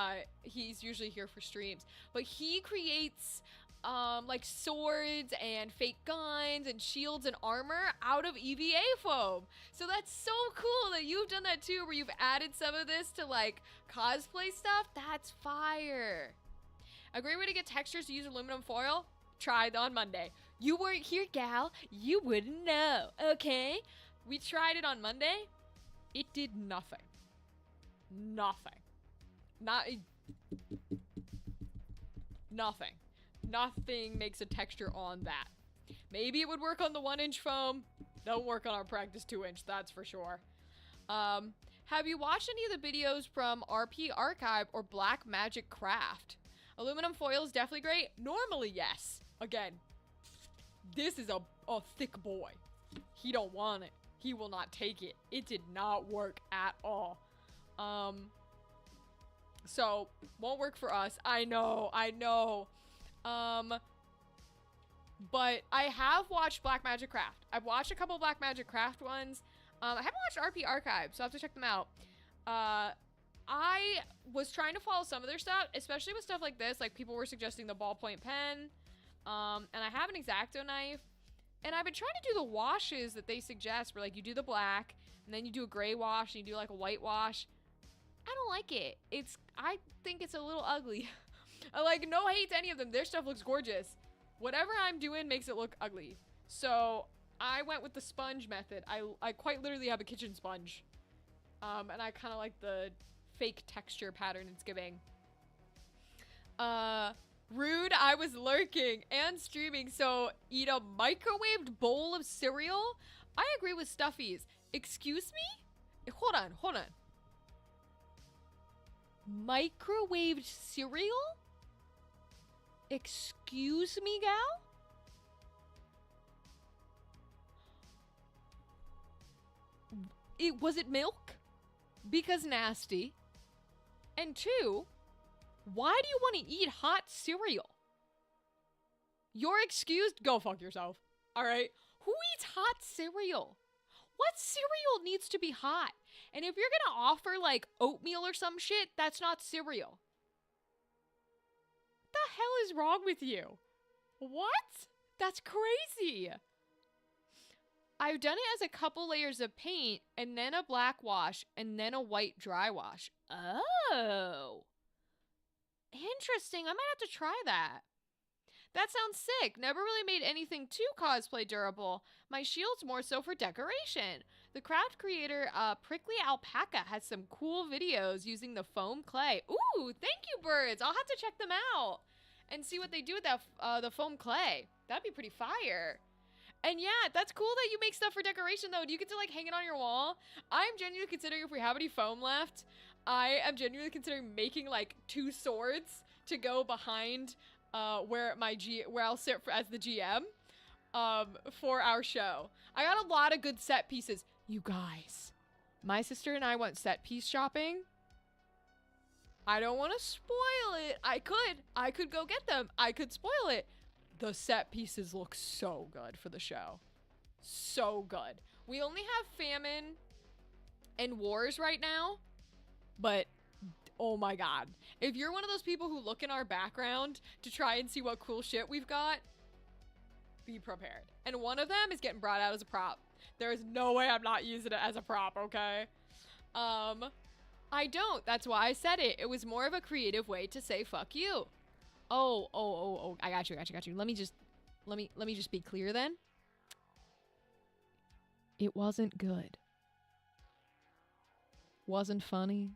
A: He's usually here for streams, but he creates like swords and fake guns and shields and armor out of EVA foam. So that's so cool that you've done that too, where you've added some of this to like cosplay stuff. That's fire. A great way to get textures to use aluminum foil? Tried on Monday. You weren't here, gal. You wouldn't know, okay? We tried it on Monday. It did nothing. Nothing. Nothing. Nothing makes a texture on that. Maybe it would work on the 1-inch foam. Don't work on our practice 2-inch, that's for sure. Have you watched any of the videos from RP Archive or Black Magic Craft? Aluminum foil is definitely great. Normally, yes. Again, this is a thick boy. He don't want it. He will not take it. It did not work at all. So, won't work for us. I know. But I have watched Black Magic Craft. I've watched a couple of Black Magic Craft ones. I haven't watched RP Archive, so I have to check them out. I was trying to follow some of their stuff, especially with stuff like this. Like, people were suggesting the ballpoint pen. And I have an X-Acto knife. And I've been trying to do the washes that they suggest, where, like, you do the black, and then you do a gray wash, and you do, like, a white wash. I don't like it. I think it's a little ugly. Like, no hate to any of them. Their stuff looks gorgeous. Whatever I'm doing makes it look ugly. So, I went with the sponge method. I quite literally have a kitchen sponge. And I kind of like the fake texture pattern it's giving. Rude, I was lurking and streaming, so eat a microwaved bowl of cereal? I agree with Stuffies. Excuse me? Hold on, hold on. Microwaved cereal? Excuse me, gal? Was it milk? Because nasty. And 2, why do you want to eat hot cereal? You're excused. Go fuck yourself. All right? Who eats hot cereal? What cereal needs to be hot? And if you're gonna offer like oatmeal or some shit, that's not cereal. What the hell is wrong with you? What? That's crazy. I've done it as a couple layers of paint and then a black wash and then a white dry wash. Oh. Interesting. I might have to try that. That sounds sick. Never really made anything too cosplay durable. My shield's more so for decoration. The craft creator, Prickly Alpaca, has some cool videos using the foam clay. Ooh, thank you, birds. I'll have to check them out and see what they do with that the foam clay. That'd be pretty fire. And yeah, that's cool that you make stuff for decoration, though. Do you get to, like, hang it on your wall? I'm genuinely considering, if we have any foam left, I am genuinely considering making, like, 2 swords to go behind where I'll sit as the GM for our show. I got a lot of good set pieces. You guys, my sister and I went set piece shopping. I don't want to spoil it. I could go get them. I could spoil it. The set pieces look so good for the show. So good. We only have famine and wars right now, but oh my god. If you're one of those people who look in our background to try and see what cool shit we've got, be prepared. And one of them is getting brought out as a prop. There is no way I'm not using it as a prop, okay? I don't. That's why I said it. It was more of a creative way to say fuck you. Oh. I got you. Let me just be clear then. It wasn't good. Wasn't funny.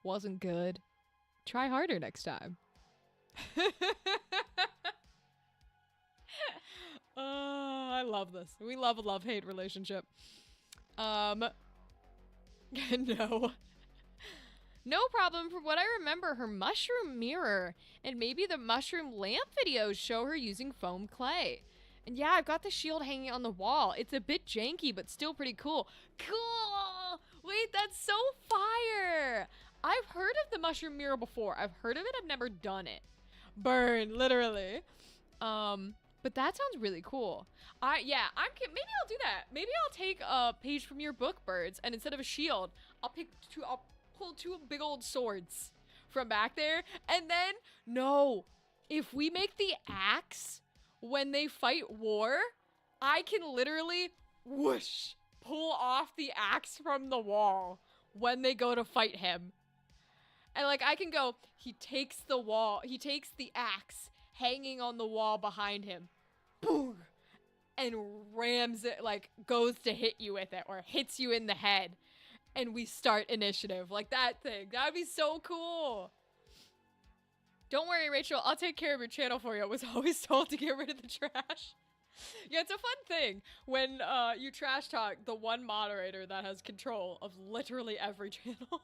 A: Wasn't good. Try harder next time. I love this. We love a love-hate relationship. No. No problem. From what I remember, her mushroom mirror and maybe the mushroom lamp videos show her using foam clay. And yeah, I've got the shield hanging on the wall. It's a bit janky, but still pretty cool. Cool! Wait, that's so fire! I've heard of the mushroom mirror before. I've heard of it. I've never done it. Burn, literally. But that sounds really cool. Maybe I'll do that. Maybe I'll take a page from your book, Birds, and instead of a shield, I'll pull 2 big old swords from back there. And then, no, if we make the axe when they fight war, I can literally whoosh, pull off the axe from the wall when they go to fight him. And like, I can go, he takes the axe hanging on the wall behind him, boom, and rams it, like, goes to hit you with it, or hits you in the head, and we start initiative. Like, that thing. That would be so cool. Don't worry, Rachel, I'll take care of your channel for you. I was always told to get rid of the trash. Yeah, it's a fun thing when you trash talk the one moderator that has control of literally every channel.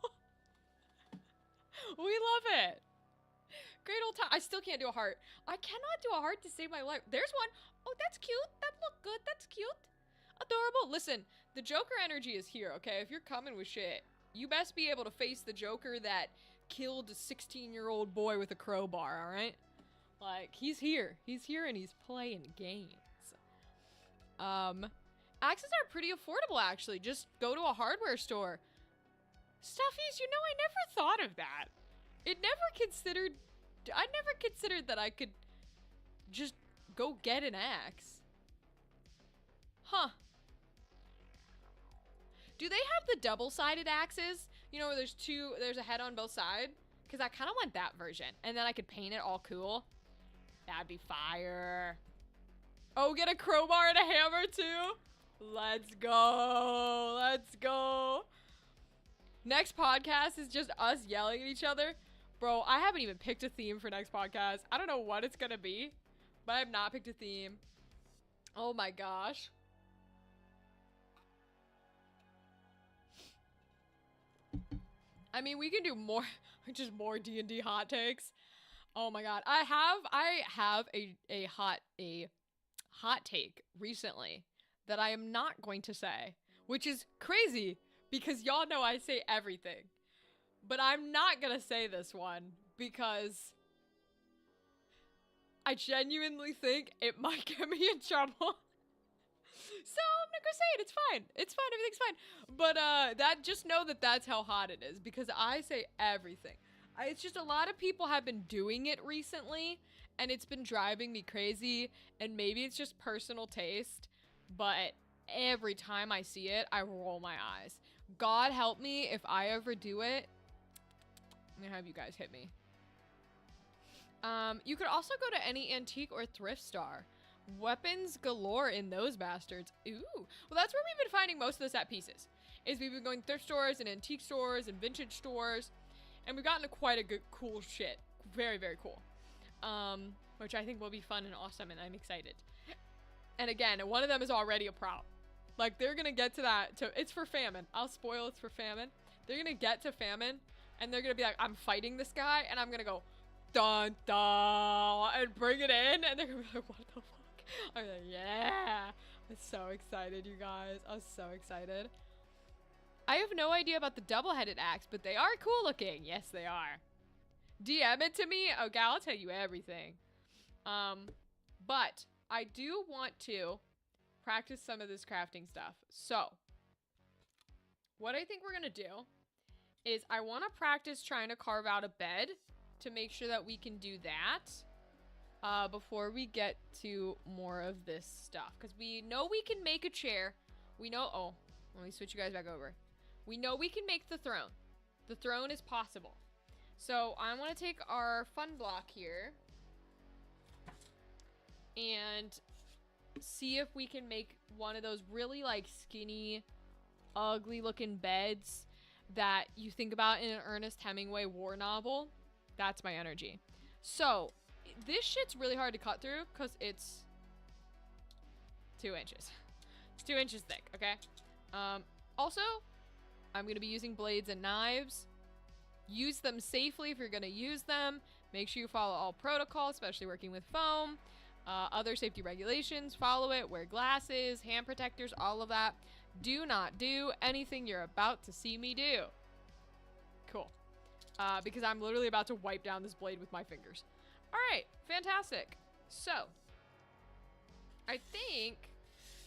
A: We love it. Great old time. I still can't do a heart. I cannot do a heart to save my life. There's one. Oh, that's cute. That look good. That's cute. Adorable. Listen, the Joker energy is here, okay? If you're coming with shit, you best be able to face the Joker that killed a 16-year-old boy with a crowbar, all right? Like, he's here. He's here and he's playing games. Axes are pretty affordable, actually. Just go to a hardware store. Stuffies, you know, I never thought of that. I never considered that I could just go get an axe. Huh. Do they have the double-sided axes? You know, where there's a head on both sides? Because I kind of want that version. And then I could paint it all cool. That'd be fire. Oh, get a crowbar and a hammer too? Let's go. Let's go. Next podcast is just us yelling at each other. Bro, I haven't even picked a theme for next podcast. I don't know what it's gonna be, but I have not picked a theme. Oh my gosh. I mean, we can do more, just more D&D hot takes. Oh my god, I have a hot take recently that I am not going to say, which is crazy because y'all know I say everything. But I'm not gonna say this one because I genuinely think it might get me in trouble. So I'm not gonna say it. It's fine. It's fine. Everything's fine. But just know that that's how hot it is because I say everything. It's just a lot of people have been doing it recently, and it's been driving me crazy. And maybe it's just personal taste, but every time I see it, I roll my eyes. God help me if I ever do it. I'm gonna have you guys hit me. You could also go to any antique or thrift store. Weapons galore in those bastards. Ooh. Well, that's where we've been finding most of the set pieces. Is we've been going thrift stores and antique stores and vintage stores. And we've gotten to quite a good, cool shit. Very, very cool. Which I think will be fun and awesome, and I'm excited. And again, one of them is already a prop. Like, they're gonna get to that. It's for famine. I'll spoil it's for famine. They're gonna get to famine, and they're gonna be like, I'm fighting this guy, and I'm gonna go, dun dun, and bring it in, and they're gonna be like, what the fuck? I'm like, yeah. I'm so excited, you guys. I'm so excited. I have no idea about the double-headed axe, but they are cool looking. Yes, they are. DM it to me. Okay, I'll tell you everything. But I do want to practice some of this crafting stuff. So, what I think we're gonna do is I want to practice trying to carve out a bed to make sure that we can do that before we get to more of this stuff. Because we know we can make a chair. We know, oh, let me switch you guys back over. We know we can make the throne. The throne is possible. So I want to take our fun block here and see if we can make one of those really like skinny, ugly looking beds that you think about in an Ernest Hemingway war novel. That's my energy. So this shit's really hard to cut through because it's 2 inches. It's 2 inches thick, okay? Also, I'm going to be using blades and knives. Use them safely if you're going to use them. Make sure you follow all protocols, especially working with foam. Other safety regulations, follow it. Wear glasses, hand protectors, all of that. Do not do anything you're about to see me do. Cool. Because I'm literally about to wipe down this blade with my fingers. All right, fantastic. So, I think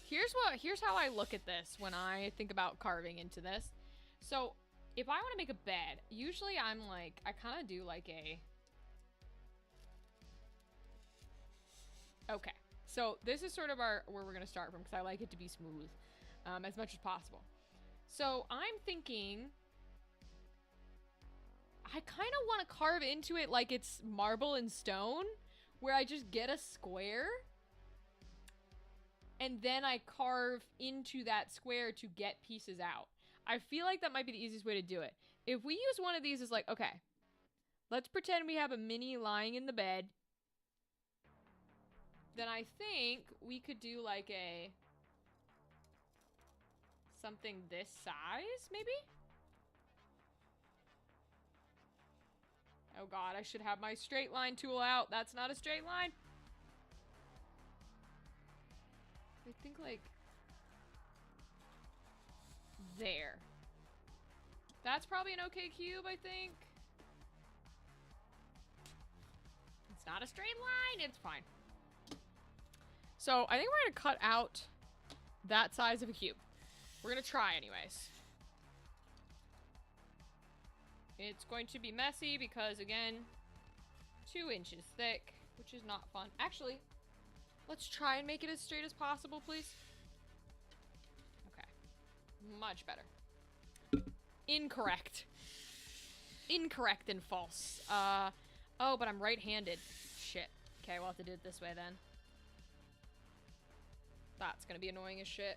A: here's how I look at this when I think about carving into this. So, if I want to make a bed, usually I'm like, I kind of do like a... Okay, so this is sort of where we're going to start from because I like it to be smooth as much as possible. So, I'm thinking... I kind of want to carve into it like it's marble and stone, where I just get a square and then I carve into that square to get pieces out. I feel like that might be the easiest way to do it. If we use one of these as like, okay, let's pretend we have a mini lying in the bed. Then I think we could do like something this size, maybe? Oh god, I should have my straight line tool out. That's not a straight line. I think like there. That's probably an okay cube, I think. It's not a straight line. It's fine. So I think we're gonna cut out that size of a cube. We're gonna try anyways. It's going to be messy because, again, 2 inches thick, which is not fun. Actually, let's try and make it as straight as possible, please. Okay. Much better. Incorrect. Incorrect and false. Oh, but I'm right-handed. Shit. Okay, we'll have to do it this way then. That's gonna be annoying as shit.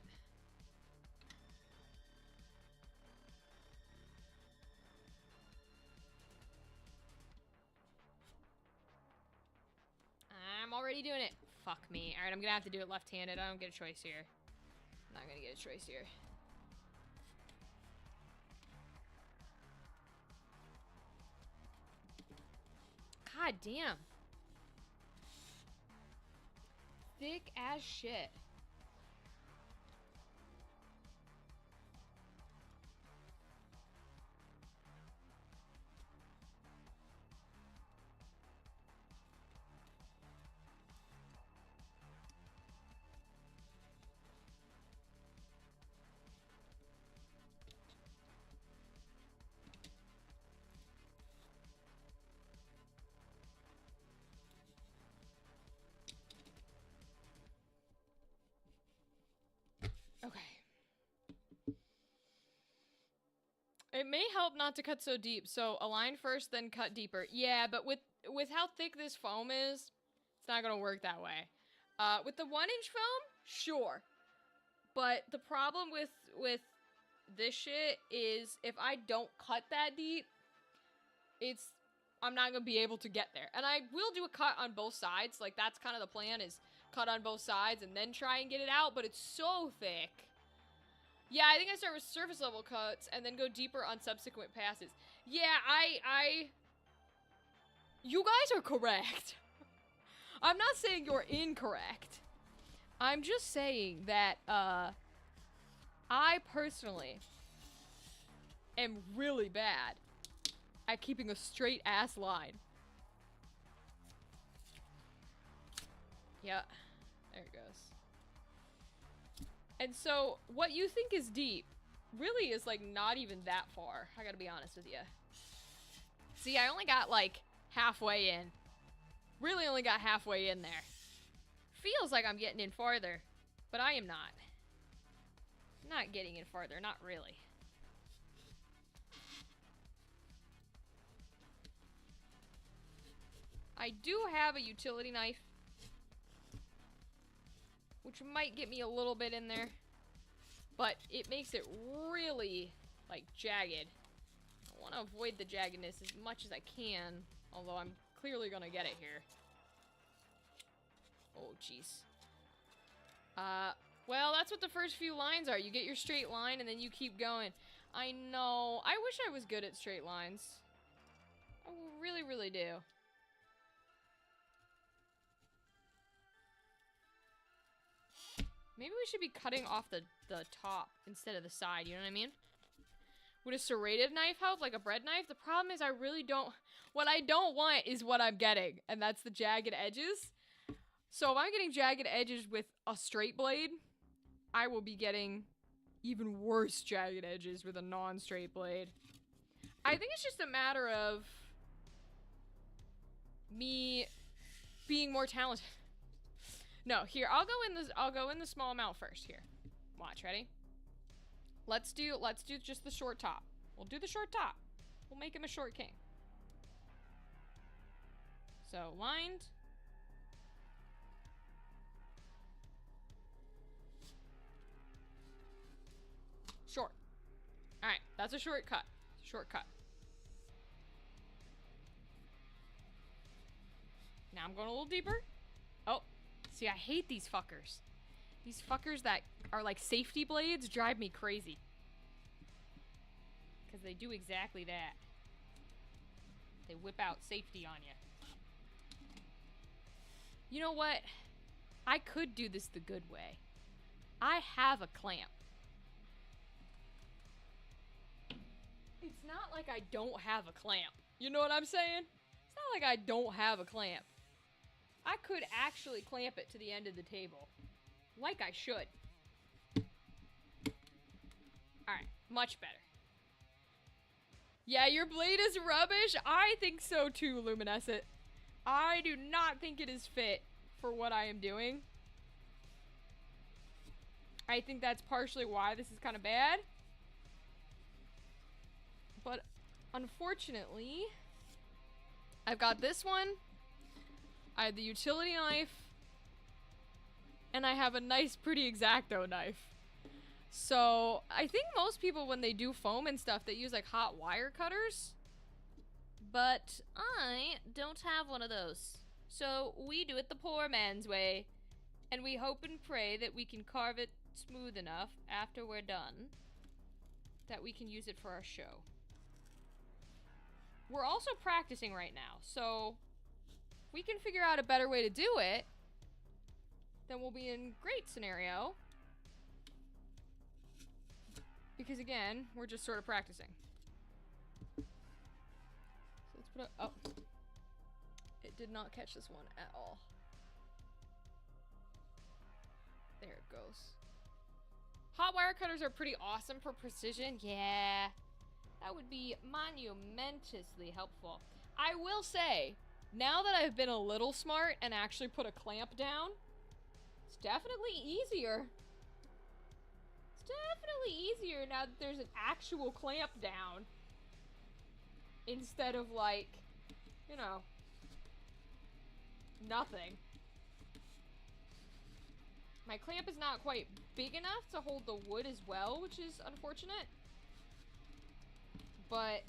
A: I'm already doing it. Fuck me. Alright, I'm gonna have to do it left-handed. I don't get a choice here. I'm not gonna get a choice here. God damn. Thick as shit. Okay. It may help not to cut so deep. So align first, then cut deeper. Yeah, but with how thick this foam is, it's not gonna work that way. With the 1-inch foam, sure. But the problem with this shit is if I don't cut that deep, I'm not gonna be able to get there. And I will do a cut on both sides. Like, that's kind of the plan, is cut on both sides and then try and get it out, but it's so thick. Yeah, I think I start with surface level cuts and then go deeper on subsequent passes. Yeah, you guys are correct. I'm not saying you're incorrect. I'm just saying that, I personally am really bad at keeping a straight ass line. Yeah, there it goes. And so, what you think is deep really is, like, not even that far. I gotta be honest with you. See, I only got, like, halfway in. Really only got halfway in there. Feels like I'm getting in farther, but I am not. Not getting in farther, not really. I do have a utility knife, which might get me a little bit in there, but it makes it really, like, jagged. I want to avoid the jaggedness as much as I can, although I'm clearly gonna get it here. Oh, jeez. Well, that's what the first few lines are. You get your straight line, and then you keep going. I know. I wish I was good at straight lines. I really, really do. Maybe we should be cutting off the top instead of the side, you know what I mean? Would a serrated knife help, like a bread knife? The problem is I really don't... What I don't want is what I'm getting, and that's the jagged edges. So if I'm getting jagged edges with a straight blade, I will be getting even worse jagged edges with a non-straight blade. I think it's just a matter of me being more talented. No, here, I'll go in the small amount first here. Watch, ready? Let's do just the short top. We'll do the short top. We'll make him a short king. So, lined. Short. Alright, that's a shortcut. Shortcut. Now I'm going a little deeper. Oh, see, I hate these fuckers. These fuckers that are like safety blades drive me crazy. Because they do exactly that. They whip out safety on you. You know what? I could do this the good way. I have a clamp. It's not like I don't have a clamp. You know what I'm saying? It's not like I don't have a clamp. I could actually clamp it to the end of the table. Like I should. Alright, much better. Yeah, your blade is rubbish? I think so too, Luminescent. I do not think it is fit for what I am doing. I think that's partially why this is kind of bad. But unfortunately, I've got this one. I have the utility knife. And I have a nice, pretty X-Acto knife. So, I think most people, when they do foam and stuff, they use, like, hot wire cutters. But I don't have one of those. So, we do it the poor man's way. And we hope and pray that we can carve it smooth enough after we're done that we can use it for our show. We're also practicing right now, so we can figure out a better way to do it, then we'll be in great scenario. Because again, we're just sort of practicing. So let's put a, oh. It did not catch this one at all. There it goes. Hot wire cutters are pretty awesome for precision. Yeah, that would be monumentously helpful. I will say, now that I've been a little smart and actually put a clamp down, it's definitely easier. It's definitely easier now that there's an actual clamp down. Instead of like, you know, nothing. My clamp is not quite big enough to hold the wood as well, which is unfortunate. But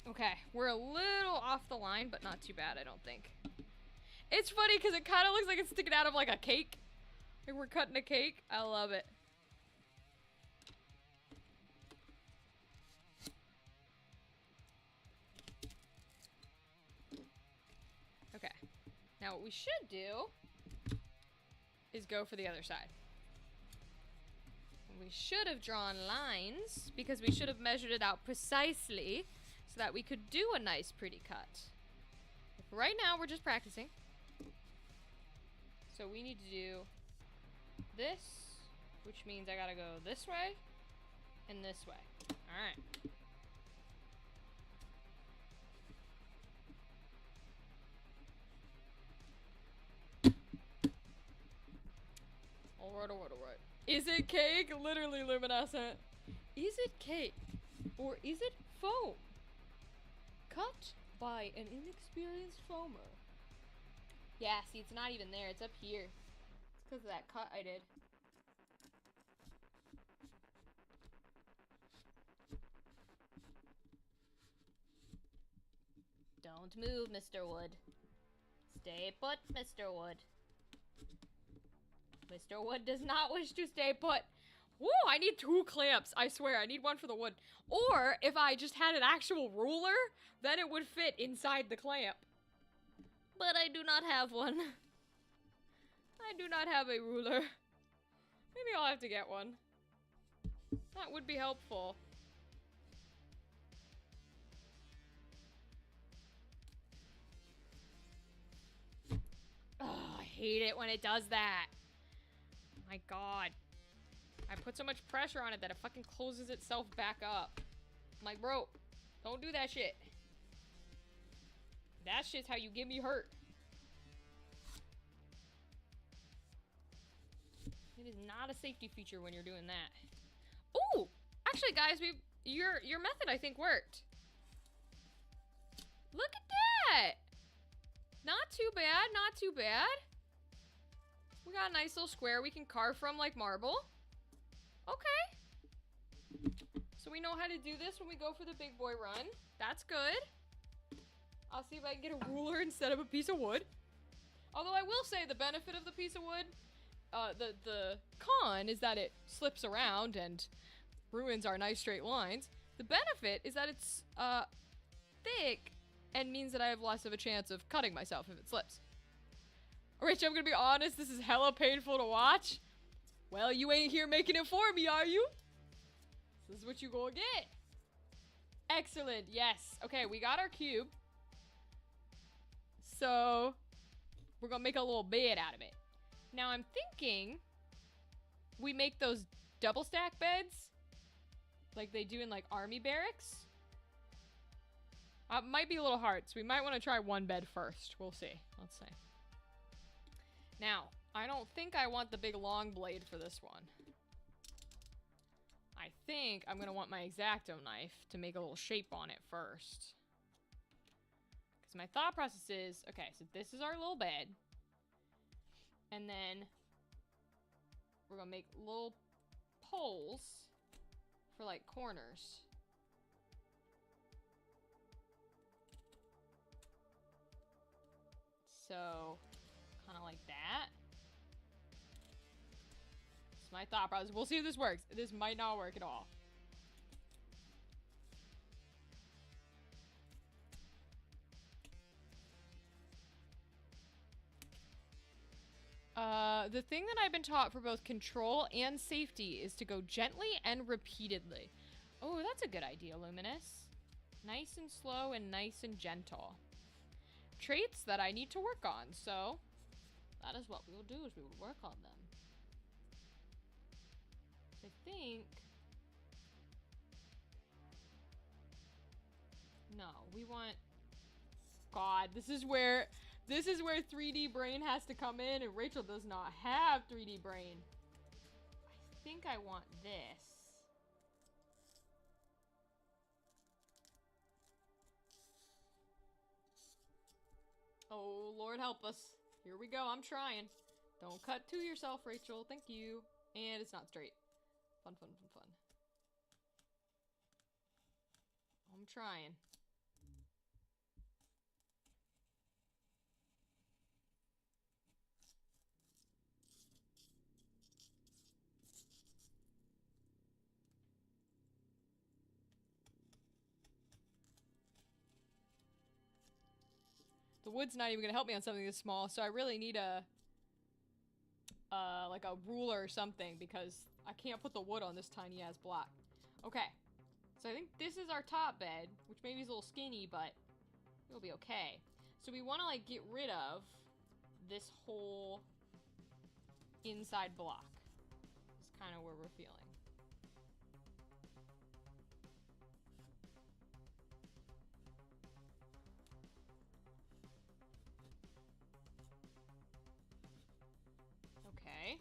A: okay, we're a little off the line, but not too bad, I don't think. It's funny because it kind of looks like it's sticking out of like a cake. Like we're cutting a cake. I love it. Okay. Now what we should do is go for the other side. We should have drawn lines because we should have measured it out precisely so that we could do a nice pretty cut. Right now we're just practicing. So we need to do this, which means I gotta go this way and this way. Alright. Alright. Is it cake? Literally luminescent. Is it cake? Or is it foam? Cut by an inexperienced foamer. Yeah, see, it's not even there. It's up here. It's because of that cut I did. Don't move, Mr. Wood. Stay put, Mr. Wood. Mr. Wood does not wish to stay put. Woo, I need 2 clamps. I swear, I need one for the wood. Or, if I just had an actual ruler, then it would fit inside the clamp. But I do not have one. I do not have a ruler. Maybe I'll have to get one. That would be helpful. Oh, I hate it when it does that. My god. I put so much pressure on it that it fucking closes itself back up. I'm like, bro, don't do that shit. That shit's how you get me hurt. It is not a safety feature when you're doing that. Ooh! Actually, guys, your method, I think, worked. Look at that! Not too bad, not too bad. We got a nice little square we can carve from like marble. Okay. So we know how to do this when we go for the big boy run. That's good. I'll see if I can get a ruler instead of a piece of wood. Although I will say the benefit of the piece of wood, the con is that it slips around and ruins our nice straight lines. The benefit is that it's thick and means that I have less of a chance of cutting myself if it slips. Rich, I'm gonna be honest, this is hella painful to watch. Well, you ain't here making it for me, are you? This is what you gonna get. Excellent, yes. Okay, we got our cube. So, we're gonna make a little bed out of it. Now, I'm thinking we make those double stack beds like they do in like army barracks. Might be a little hard, so we might want to try one bed first. We'll see. Let's see. Now, I don't think I want the big long blade for this one. I think I'm gonna want my X-Acto knife to make a little shape on it first. Because my thought process is, okay, so this is our little bed. And then we're gonna make little poles for like corners. So, kind of like that. It's my thought process. We'll see if this works. This might not work at all. The thing that I've been taught for both control and safety is to go gently and repeatedly. Oh, that's a good idea, Luminous. Nice and slow and nice and gentle. Traits that I need to work on, so that is what we will do, is we will work on them. I think... No, we want... God, this is where 3D brain has to come in, and Rachel does not have 3D brain. I think I want this. Oh, Lord help us. Here we go, I'm trying. Don't cut to yourself, Rachel, thank you. And it's not straight. Fun, fun, fun, fun. I'm trying. The wood's not even gonna help me on something this small, so I really need a like a ruler or something, because I can't put the wood on this tiny ass block. Okay, so I think this is our top bed, which maybe is a little skinny, but it'll be okay. So we want to like get rid of this whole inside block. It's kind of where we're feeling. Okay.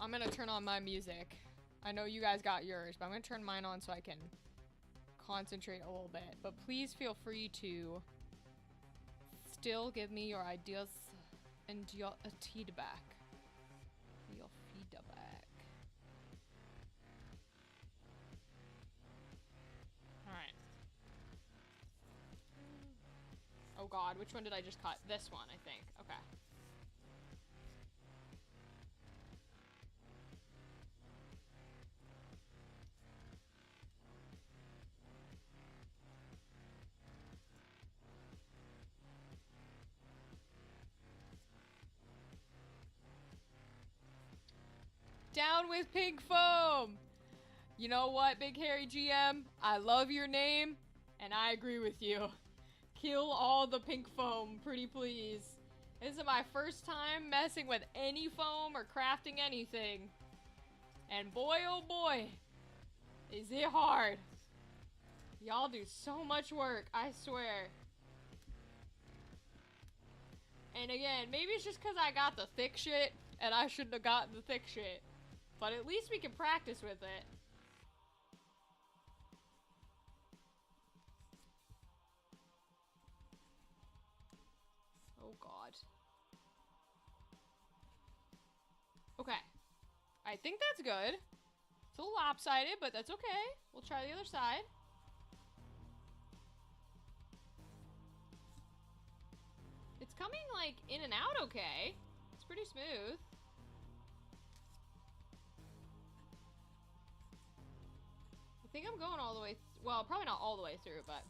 A: I'm gonna turn on my music. I know you guys got yours, but I'm gonna turn mine on so I can concentrate a little bit. But please feel free to still give me your ideas and your feedback. Your feedback. Alright. Oh god, which one did I just cut? This one, I think. Okay. Down with pink foam! You know what, Big Hairy GM? I love your name, and I agree with you. Kill all the pink foam, pretty please. This is my first time messing with any foam or crafting anything. And boy, oh boy, is it hard. Y'all do so much work, I swear. And again, maybe it's just because I got the thick shit, and I shouldn't have gotten the thick shit. But at least we can practice with it. Oh god. Okay. I think that's good. It's a little lopsided, but that's okay. We'll try the other side. It's coming, like, in and out okay. It's pretty smooth. I think I'm going all the way, well, probably not all the way through, but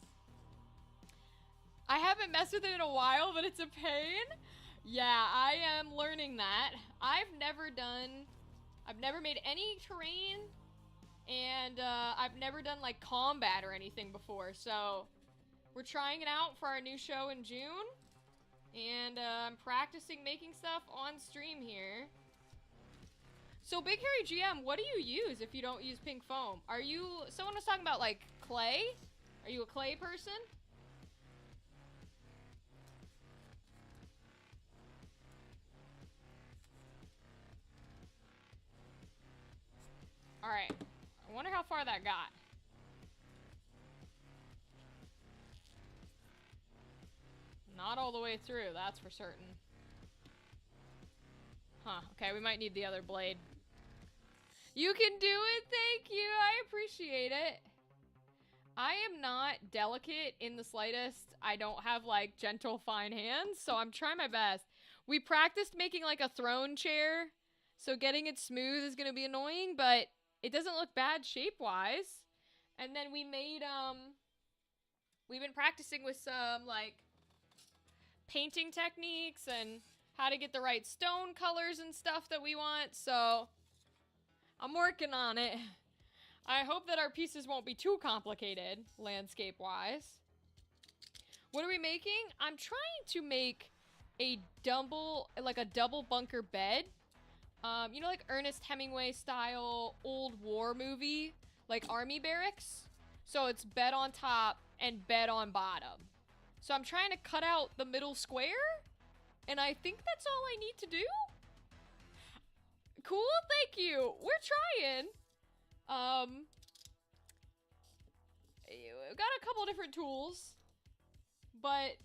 A: I haven't messed with it in a while, but it's a pain. Yeah, I am learning that. I've never made any terrain, and I've never done like combat or anything before, so we're trying it out for our new show in June, and I'm practicing making stuff on stream here. So, Big Hairy GM, what do you use if you don't use pink foam? Are you... Someone was talking about, like, clay? Are you a clay person? Alright. I wonder how far that got. Not all the way through, that's for certain. Huh, okay, we might need the other blade. You can do it, thank you, I appreciate it. I am not delicate in the slightest. I don't have, like, gentle, fine hands, so I'm trying my best. We practiced making, like, a throne chair, so getting it smooth is gonna be annoying, but it doesn't look bad shape-wise. And then we made, we've been practicing with some, like, painting techniques and how to get the right stone colors and stuff that we want, so I'm working on it. I hope that our pieces won't be too complicated, landscape-wise. What are we making? I'm trying to make a double bunker bed. You know, like Ernest Hemingway style old war movie, like army barracks. So it's bed on top and bed on bottom. So I'm trying to cut out the middle square, and I think that's all I need to do. Cool, thank you. We're trying. We've got a couple different tools, but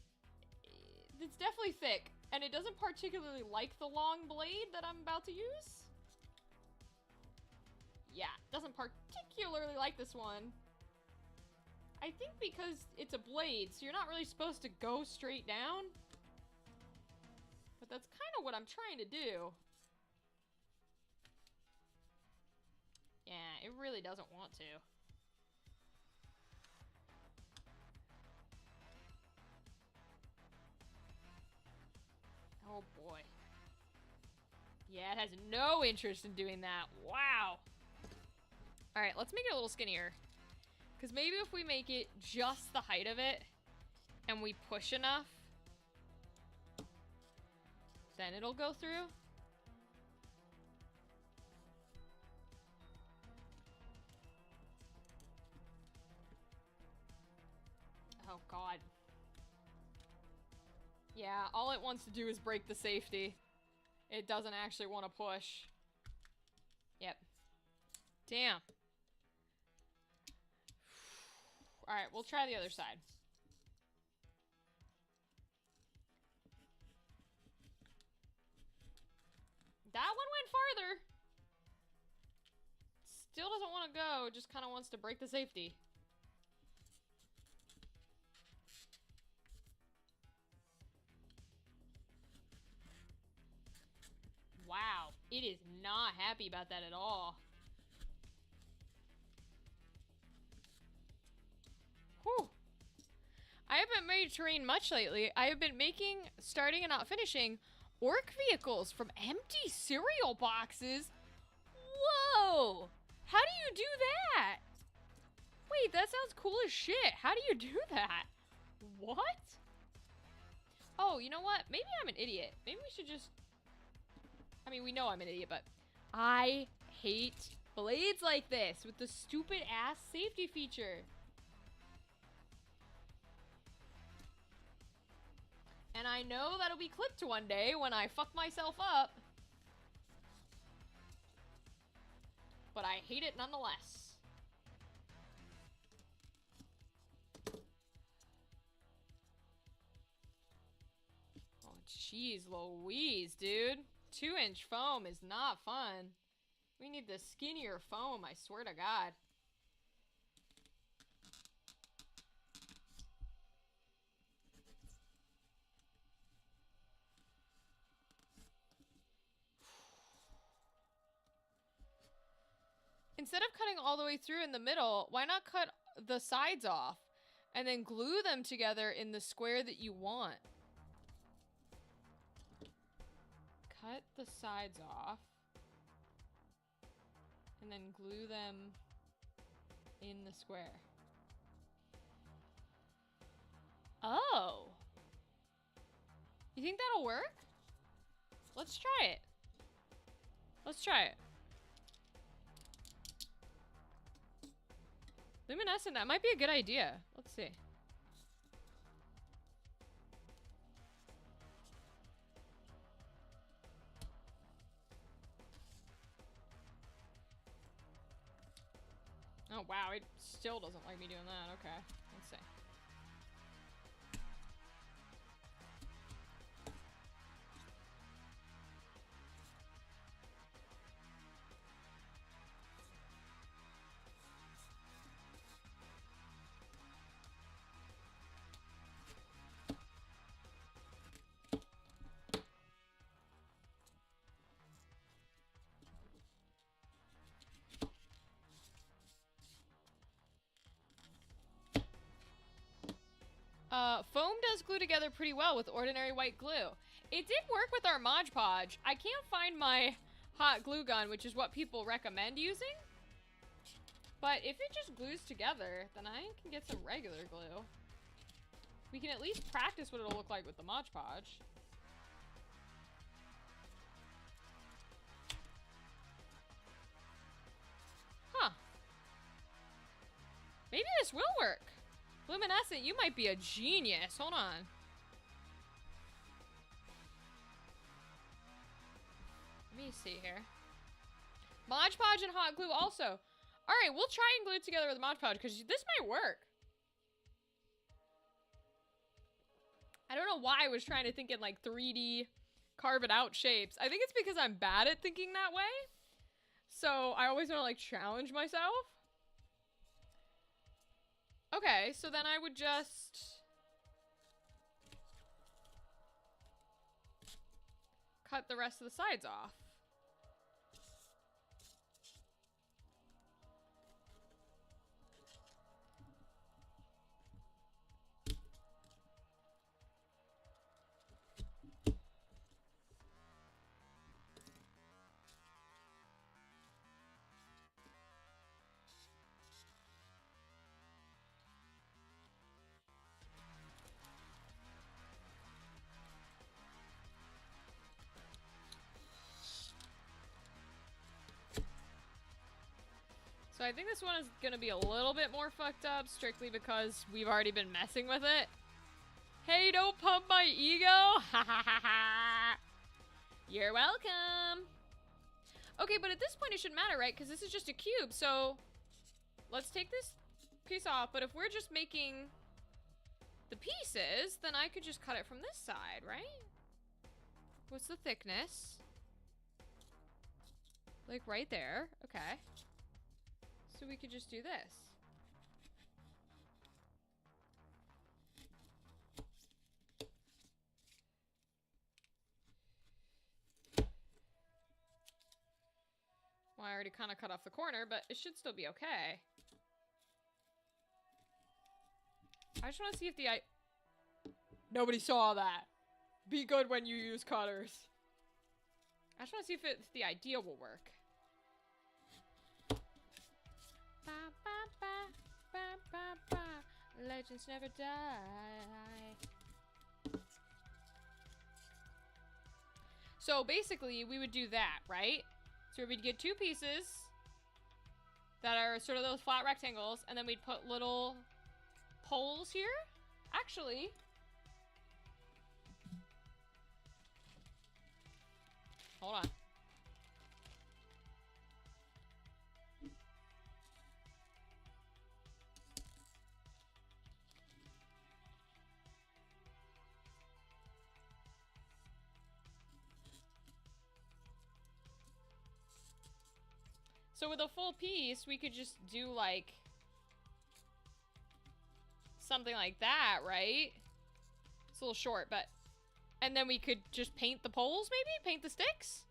A: it's definitely thick, and it doesn't particularly like the long blade that I'm about to use. Yeah, it doesn't particularly like this one. I think because it's a blade, so you're not really supposed to go straight down. But that's kind of what I'm trying to do. Yeah, it really doesn't want to. Oh boy. Yeah, it has no interest in doing that. Wow. Alright, let's make it a little skinnier. Because maybe if we make it just the height of it, and we push enough, then it'll go through. Oh god. Yeah, all it wants to do is break the safety. It doesn't actually want to push. Yep. Damn. Alright, we'll try the other side. That one went farther. Still doesn't want to go, just kind of wants to break the safety. Wow, it is not happy about that at all. Whew. I haven't made terrain much lately. I have been making, starting and not finishing, orc vehicles from empty cereal boxes. Whoa! How do you do that? Wait, that sounds cool as shit. How do you do that? What? Oh, you know what? Maybe I'm an idiot. Maybe we should just... I mean, we know I'm an idiot, but I hate blades like this with the stupid ass safety feature. And I know that'll be clipped one day when I fuck myself up. But I hate it nonetheless. Oh, jeez Louise, dude. 2-inch foam is not fun. We need the skinnier foam, I swear to God. Instead of cutting all the way through in the middle, why not cut the sides off and then glue them together in the square that you want? Cut the sides off and then glue them in the square. Oh. You think that'll work? Let's try it. Let's try it. Luminescent, that might be a good idea. Let's see. Oh wow, it still doesn't like me doing that. Okay, let's see. Foam does glue together pretty well with ordinary white glue. It did work with our Mod Podge. I can't find my hot glue gun, which is what people recommend using. But if it just glues together, then I can get some regular glue. We can at least practice what it'll look like with the Mod Podge. Huh. Maybe this will work. Luminescent, you might be a genius. Hold on. Let me see here. Mod Podge and hot glue also. Alright, we'll try and glue it together with Mod Podge because this might work. I don't know why I was trying to think in like 3D carve it out shapes. I think it's because I'm bad at thinking that way. So I always want to like challenge myself. Okay, so then I would just cut the rest of the sides off. So I think this one is gonna be a little bit more fucked up, strictly because we've already been messing with it. Hey, don't pump my ego! Ha ha ha ha! You're welcome! Okay, but at this point it shouldn't matter, right? Because this is just a cube, so... Let's take this piece off, but if we're just making the pieces, then I could just cut it from this side, right? What's the thickness? Like right there, okay. So we could just do this. Well, I already kind of cut off the corner, but it should still be okay. I just want to see if Nobody saw that. Be good when you use cutters. I just want to see if the idea will work. Ba, ba, ba, ba, ba, ba. Legends never die. So basically, we would do that, right? So we'd get two pieces that are sort of those flat rectangles, and then we'd put little poles here. Actually, hold on. So with a full piece, we could just do like something like that, right? It's a little short, but... And then we could just paint the poles, maybe? Paint the sticks?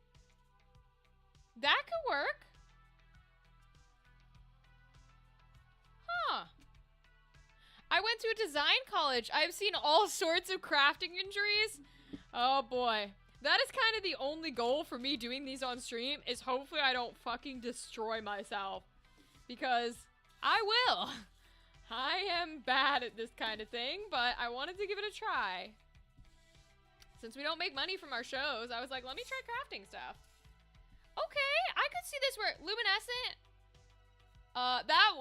A: That could work. Huh. I went to a design college. I've seen all sorts of crafting injuries. Oh boy. That is kind of the only goal for me doing these on stream, is hopefully I don't fucking destroy myself. Because I will. I am bad at this kind of thing, but I wanted to give it a try. Since we don't make money from our shows, I was like, let me try crafting stuff. Okay, I could see this work. Luminescent.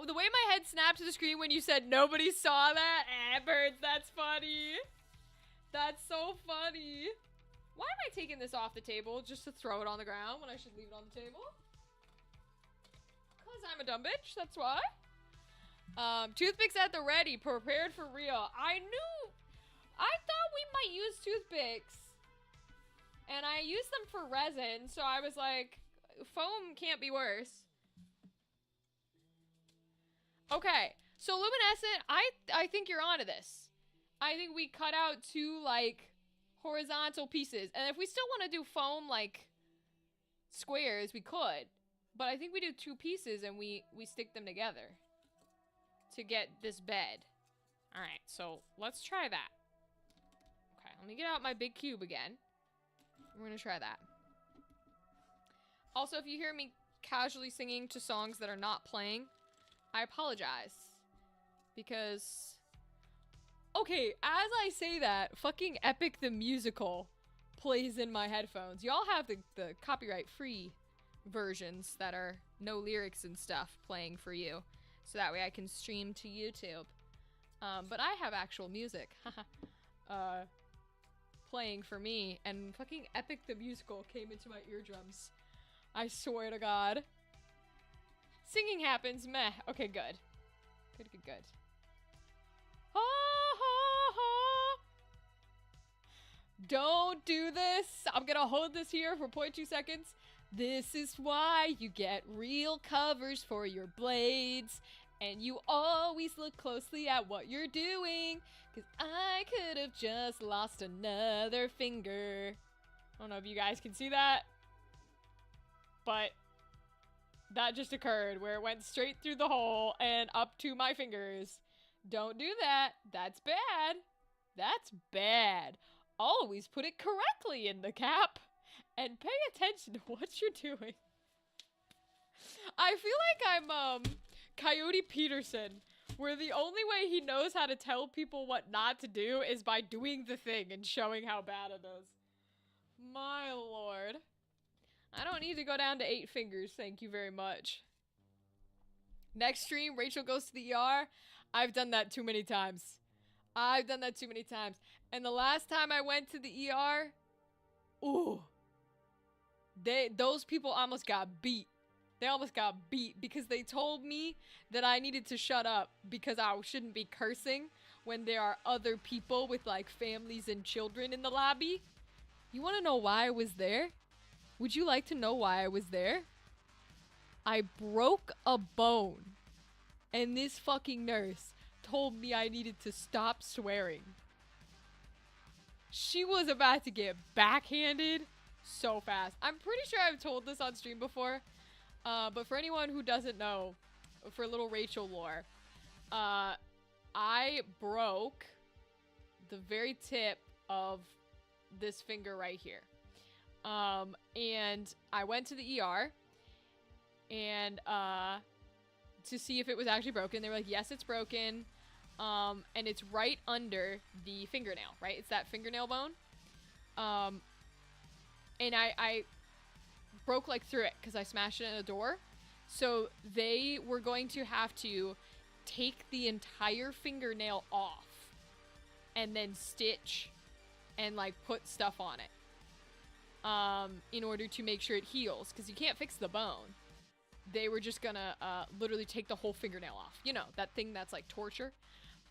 A: The way my head snapped to the screen when you said nobody saw that. Birds, that's funny. That's so funny. Why am I taking this off the table just to throw it on the ground when I should leave it on the table? Because I'm a dumb bitch, that's why. Toothpicks at the ready, prepared for real. I thought we might use toothpicks. And I used them for resin, so I was like, foam can't be worse. Okay, so Luminescent, I think you're onto this. I think we cut out two, like, horizontal pieces. And if we still want to do foam, like, squares, we could. But I think we do two pieces and we stick them together to get this bed. All right, so let's try that. Okay, let me get out my big cube again. We're gonna try that. Also, if you hear me casually singing to songs that are not playing, I apologize. Because... Okay, as I say that, fucking Epic the Musical plays in my headphones. Y'all have the copyright-free versions that are no lyrics and stuff playing for you. So that way I can stream to YouTube. But I have actual music. Playing for me, and fucking Epic the Musical came into my eardrums. I swear to God. Singing happens, meh. Okay, good. Good, good, good. Ha ha ha! Don't do this! I'm gonna hold this here for 0.2 seconds. This is why you get real covers for your blades. And you always look closely at what you're doing. Cause I could have just lost another finger. I don't know if you guys can see that. But that just occurred where it went straight through the hole and up to my fingers. Don't do that. That's bad. That's bad. Always put it correctly in the cap. And pay attention to what you're doing. I feel like I'm, Coyote Peterson, where the only way he knows how to tell people what not to do is by doing the thing and showing how bad it is. My lord. I don't need to go down to 8 fingers, thank you very much. Next stream, Rachel goes to the ER. I've done that too many times. I've done that too many times. And the last time I went to the ER, ooh. Those people almost got beat. They almost got beat because they told me that I needed to shut up because I shouldn't be cursing when there are other people with like families and children in the lobby. You want to know why I was there? Would you like to know why I was there? I broke a bone and this fucking nurse told me I needed to stop swearing. She was about to get backhanded so fast. I'm pretty sure I've told this on stream before. But for anyone who doesn't know, for little Rachel lore, I broke the very tip of this finger right here. And I went to the ER and, to see if it was actually broken. They were like, yes, it's broken. And it's right under the fingernail, right? It's that fingernail bone. And I broke like through it because I smashed it in a door. So they were going to have to take the entire fingernail off and then stitch and like put stuff on it in order to make sure it heals, because you can't fix the bone. They were just gonna literally take the whole fingernail off. You know, that thing that's like torture.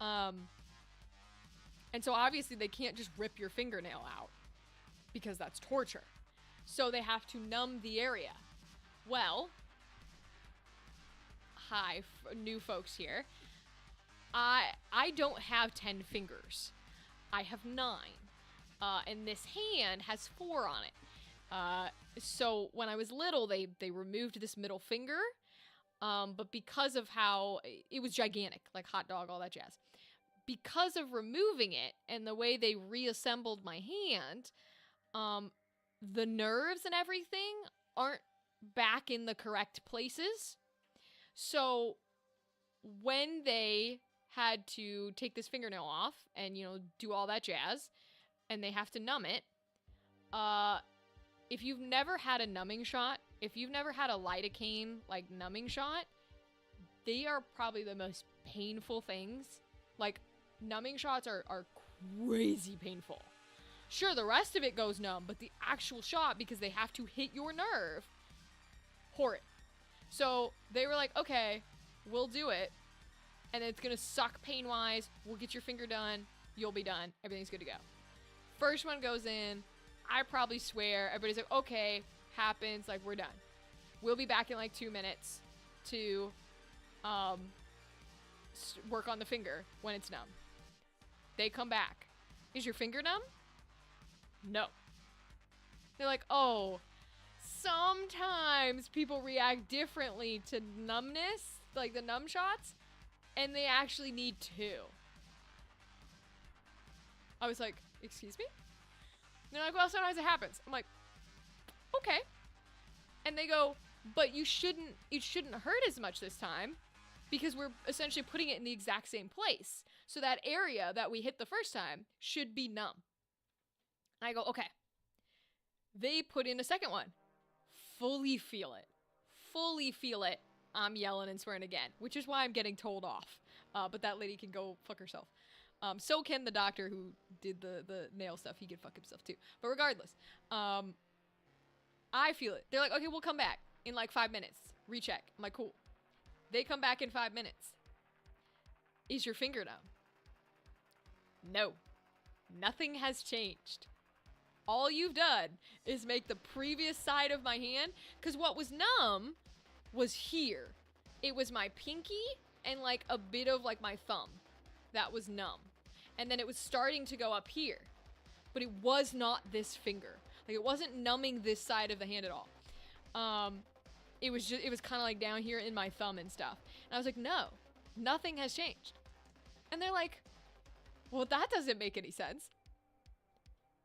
A: And so obviously they can't just rip your fingernail out because that's torture. So they have to numb the area. Well, hi, new folks here. I don't have 10 fingers. I have 9. And this hand has 4 on it. So when I was little, they removed this middle finger. But because of how it was gigantic, like hot dog, all that jazz. Because of removing it and the way they reassembled my hand, the nerves and everything aren't back in the correct places. So when they had to take this fingernail off and, you know, do all that jazz, and they have to numb it, if you've never had a numbing shot, if you've never had a lidocaine, like, numbing shot, they are probably the most painful things. Like, numbing shots are crazy painful. Sure, the rest of it goes numb, but the actual shot, because they have to hit your nerve, horrid. So they were like, okay, we'll do it, and it's gonna suck pain-wise. We'll get your finger done. You'll be done. Everything's good to go. First one goes in. I probably swear. Everybody's like, okay, happens. Like, we're done. We'll be back in like 2 minutes to work on the finger when it's numb. They come back. Is your finger numb? No. They're like, oh, sometimes people react differently to numbness, like the numb shots, and they actually need 2. I was like, excuse me? And they're like, well, sometimes it happens. I'm like, okay. And they go, but it shouldn't hurt as much this time because we're essentially putting it in the exact same place. So that area that we hit the first time should be numb. I go, okay. They put in a second one. Fully feel it. Fully feel it. I'm yelling and swearing again, which is why I'm getting told off. But that lady can go fuck herself. So can the doctor who did the nail stuff. He can fuck himself too. But regardless, I feel it. They're like, okay, we'll come back in like 5 minutes. Recheck. I'm like, cool. They come back in 5 minutes. Is your finger numb? No. Nothing has changed. All you've done is make the previous side of my hand, because what was numb was here. It was my pinky and like a bit of like my thumb. That was numb. And then it was starting to go up here. But it was not this finger. Like it wasn't numbing this side of the hand at all. It was kind of like down here in my thumb and stuff. And I was like, no, nothing has changed. And they're like, well, that doesn't make any sense.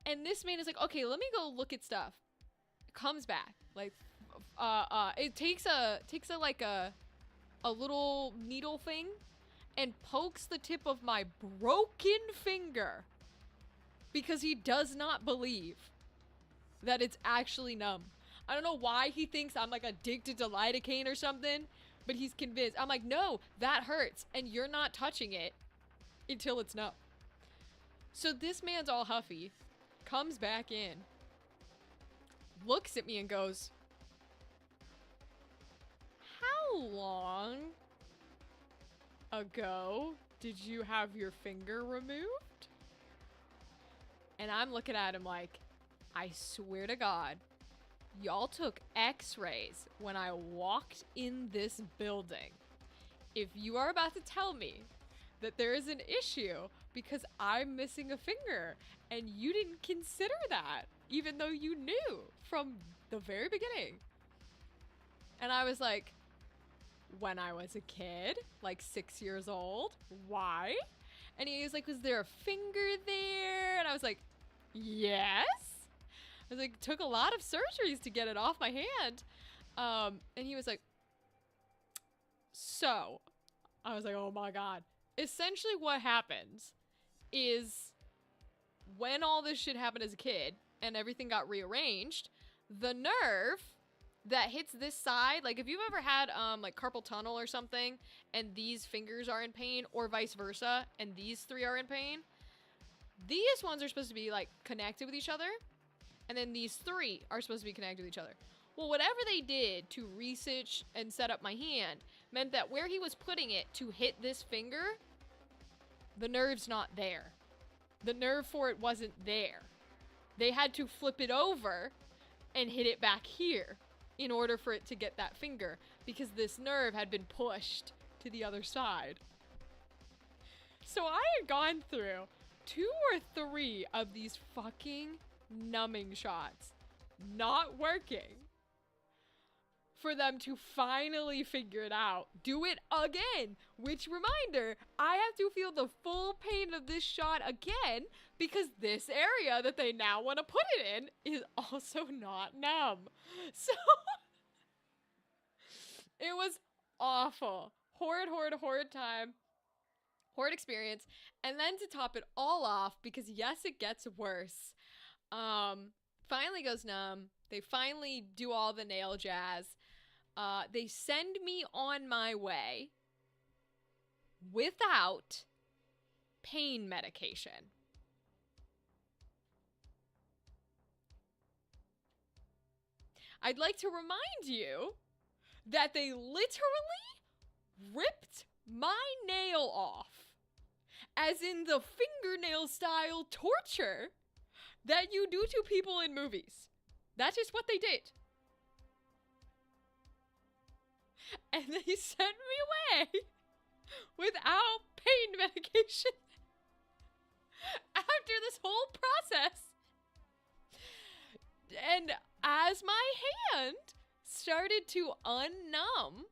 A: And this man is like, okay, let me go look at stuff. Comes back. Like, it takes a little needle thing and pokes the tip of my broken finger because he does not believe that it's actually numb. I don't know why he thinks I'm like addicted to lidocaine or something, but he's convinced. I'm like, no, that hurts and you're not touching it until it's numb. So this man's all huffy, comes back in, looks at me and goes, how long ago did you have your finger removed? And I'm looking at him like, I swear to God, y'all took x-rays when I walked in this building. If you are about to tell me that there is an issue because I'm missing a finger and you didn't consider that, even though you knew from the very beginning. And I was like, when I was a kid, like 6 years old, why? And he was like, was there a finger there? And I was like, yes. I was like, took a lot of surgeries to get it off my hand. And he was like, so I was like, oh my God. Essentially what happens is when all this shit happened as a kid and everything got rearranged, the nerve that hits this side, like if you've ever had like carpal tunnel or something and these fingers are in pain or vice versa and these three are in pain, these ones are supposed to be like connected with each other and then these three are supposed to be connected with each other. Well, whatever they did to research and set up my hand meant that where he was putting it to hit this finger, the nerve's not there. The nerve for it wasn't there. They had to flip it over and hit it back here in order for it to get that finger because this nerve had been pushed to the other side. So I had gone through 2 or 3 of these fucking numbing shots not working for them to finally figure it out. Do it again. Which, reminder, I have to feel the full pain of this shot again because this area that they now want to put it in is also not numb. So it was awful. Horrid time. Horrid experience. And then to top it all off, because yes, it gets worse, finally goes numb. They finally do all the nail jazz. They send me on my way without pain medication. I'd like to remind you that they literally ripped my nail off, as in the fingernail style torture that you do to people in movies. That's just what they did. And they sent me away without pain medication after this whole process. And as my hand started to unnumb,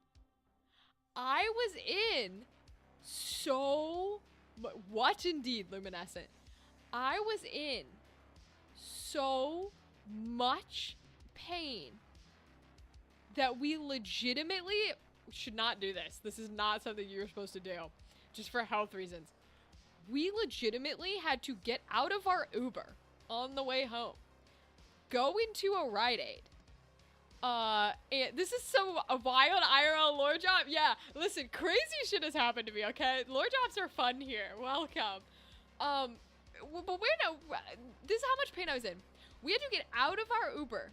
A: I was in so... What indeed, Luminescent? I was in so much pain that we legitimately should not do this. This is not something you're supposed to do, just for health reasons. We legitimately had to get out of our Uber on the way home, go into a Rite Aid. And this is a wild IRL lore drop. Yeah, listen, crazy shit has happened to me, okay? Lore drops are fun here. Welcome. But this is how much pain I was in. We had to get out of our Uber,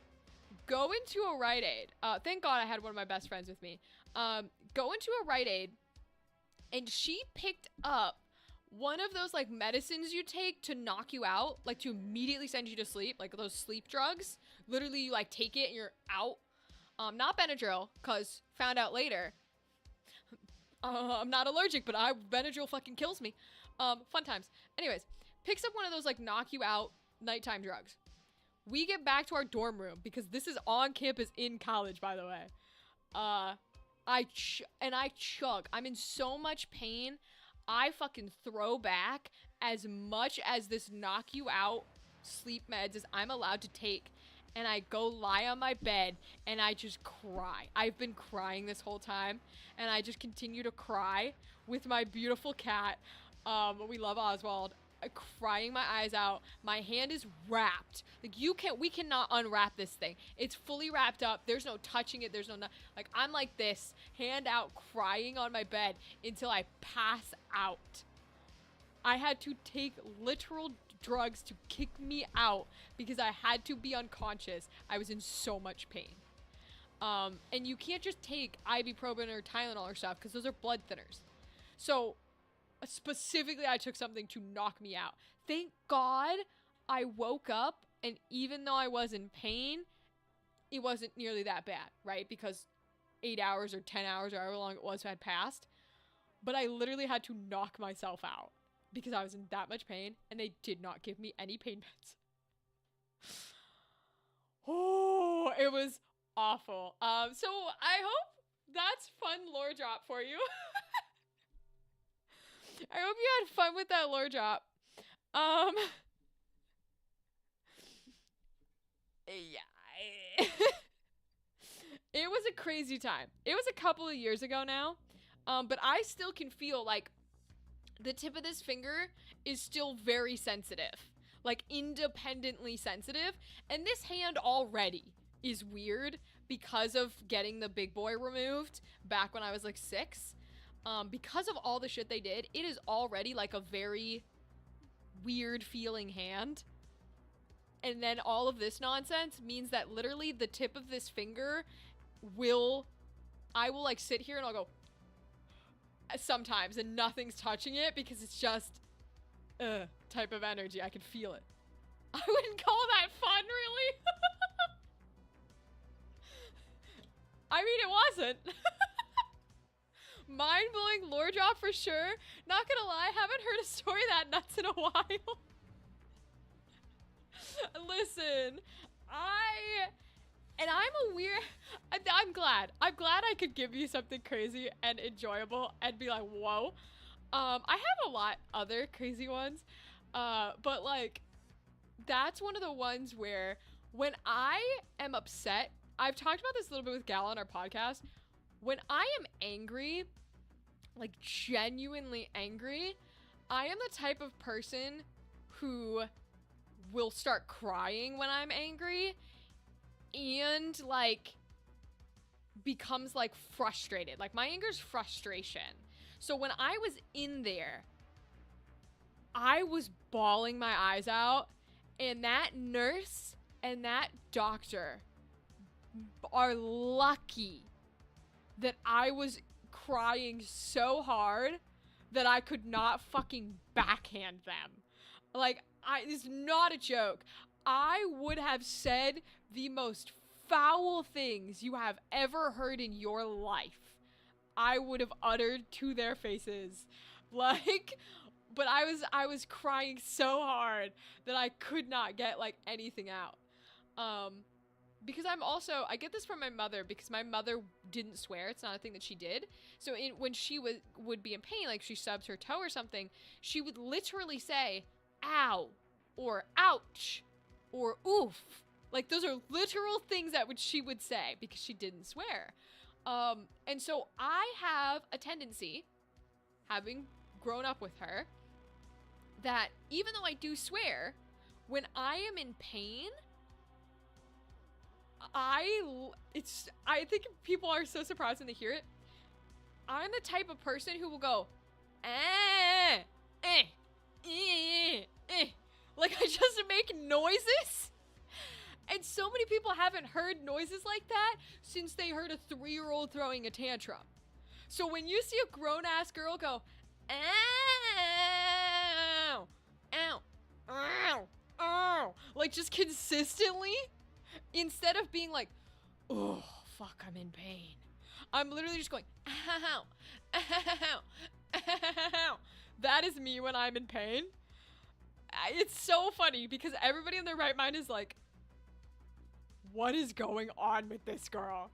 A: go into a Rite Aid. Thank God I had one of my best friends with me. Go into a Rite Aid, and she picked up one of those like medicines you take to knock you out, like to immediately send you to sleep, like those sleep drugs. Literally, you like take it and you're out. Not Benadryl, cause found out later. I'm not allergic, but Benadryl fucking kills me. Fun times. Anyways, picks up one of those like knock you out nighttime drugs. We get back to our dorm room because this is on campus in college, by the way. I chug. I'm in so much pain. I fucking throw back as much as this knock you out sleep meds as I'm allowed to take. And I go lie on my bed and I just cry. I've been crying this whole time. And I just continue to cry with my beautiful cat. We love Oswald. Crying my eyes out. My hand is wrapped. Like we cannot unwrap this thing. It's fully wrapped up. There's no touching it. There's no, like I'm like this, hand out, crying on my bed until I pass out. I had to take literal drugs to kick me out because I had to be unconscious. I was in so much pain. And you can't just take ibuprofen or Tylenol or stuff because those are blood thinners. So specifically, I took something to knock me out. Thank God I woke up, and even though I was in pain, it wasn't nearly that bad, right? Because 8 hours or 10 hours or however long it was had passed. But I literally had to knock myself out because I was in that much pain, and they did not give me any pain meds. Oh, it was awful. So I hope that's fun lore drop for you. I hope you had fun with that lore drop. Yeah. It was a crazy time. It was a couple of years ago now. But I still can feel like the tip of this finger is still very sensitive. Like independently sensitive. And this hand already is weird because of getting the big boy removed back when I was like 6. Because of all the shit they did, it is already like a very weird feeling hand. And then all of this nonsense means that literally the tip of this finger I will like sit here and I'll go sometimes and nothing's touching it because it's just type of energy. I can feel it. I wouldn't call that fun, really. I mean, it wasn't. Mind-blowing lore drop for sure. Not gonna lie, haven't heard a story that nuts in a while. Listen, I'm glad I could give you something crazy and enjoyable and be like, whoa. I have a lot other crazy ones, but like, that's one of the ones where when I am upset, I've talked about this a little bit with Gal on our podcast. When I am angry, like genuinely angry, I am the type of person who will start crying when I'm angry and like becomes like frustrated. Like my anger is frustration. So when I was in there, I was bawling my eyes out, and that nurse and that doctor are lucky that I was crying so hard that I could not fucking backhand them. Like, it's not a joke. I would have said the most foul things you have ever heard in your life. I would have uttered to their faces. Like, but I was crying so hard that I could not get like anything out. Because I get this from my mother because my mother didn't swear. It's not a thing that she did. So when she would be in pain, like she stubs her toe or something, she would literally say, ow, or ouch or oof. Like, those are literal things that she would say because she didn't swear. And so I have a tendency, having grown up with her, that even though I do swear, when I am in pain, I think people are so surprised when they hear it. I'm the type of person who will go, like, I just make noises. And so many people haven't heard noises like that since they heard a 3-year-old throwing a tantrum. So when you see a grown-ass girl go, ow, ow, ow, ow, like, just consistently, instead of being like, oh, fuck, I'm in pain, I'm literally just going, ow, ow, ow. That is me when I'm in pain. It's so funny because everybody in their right mind is like, what is going on with this girl?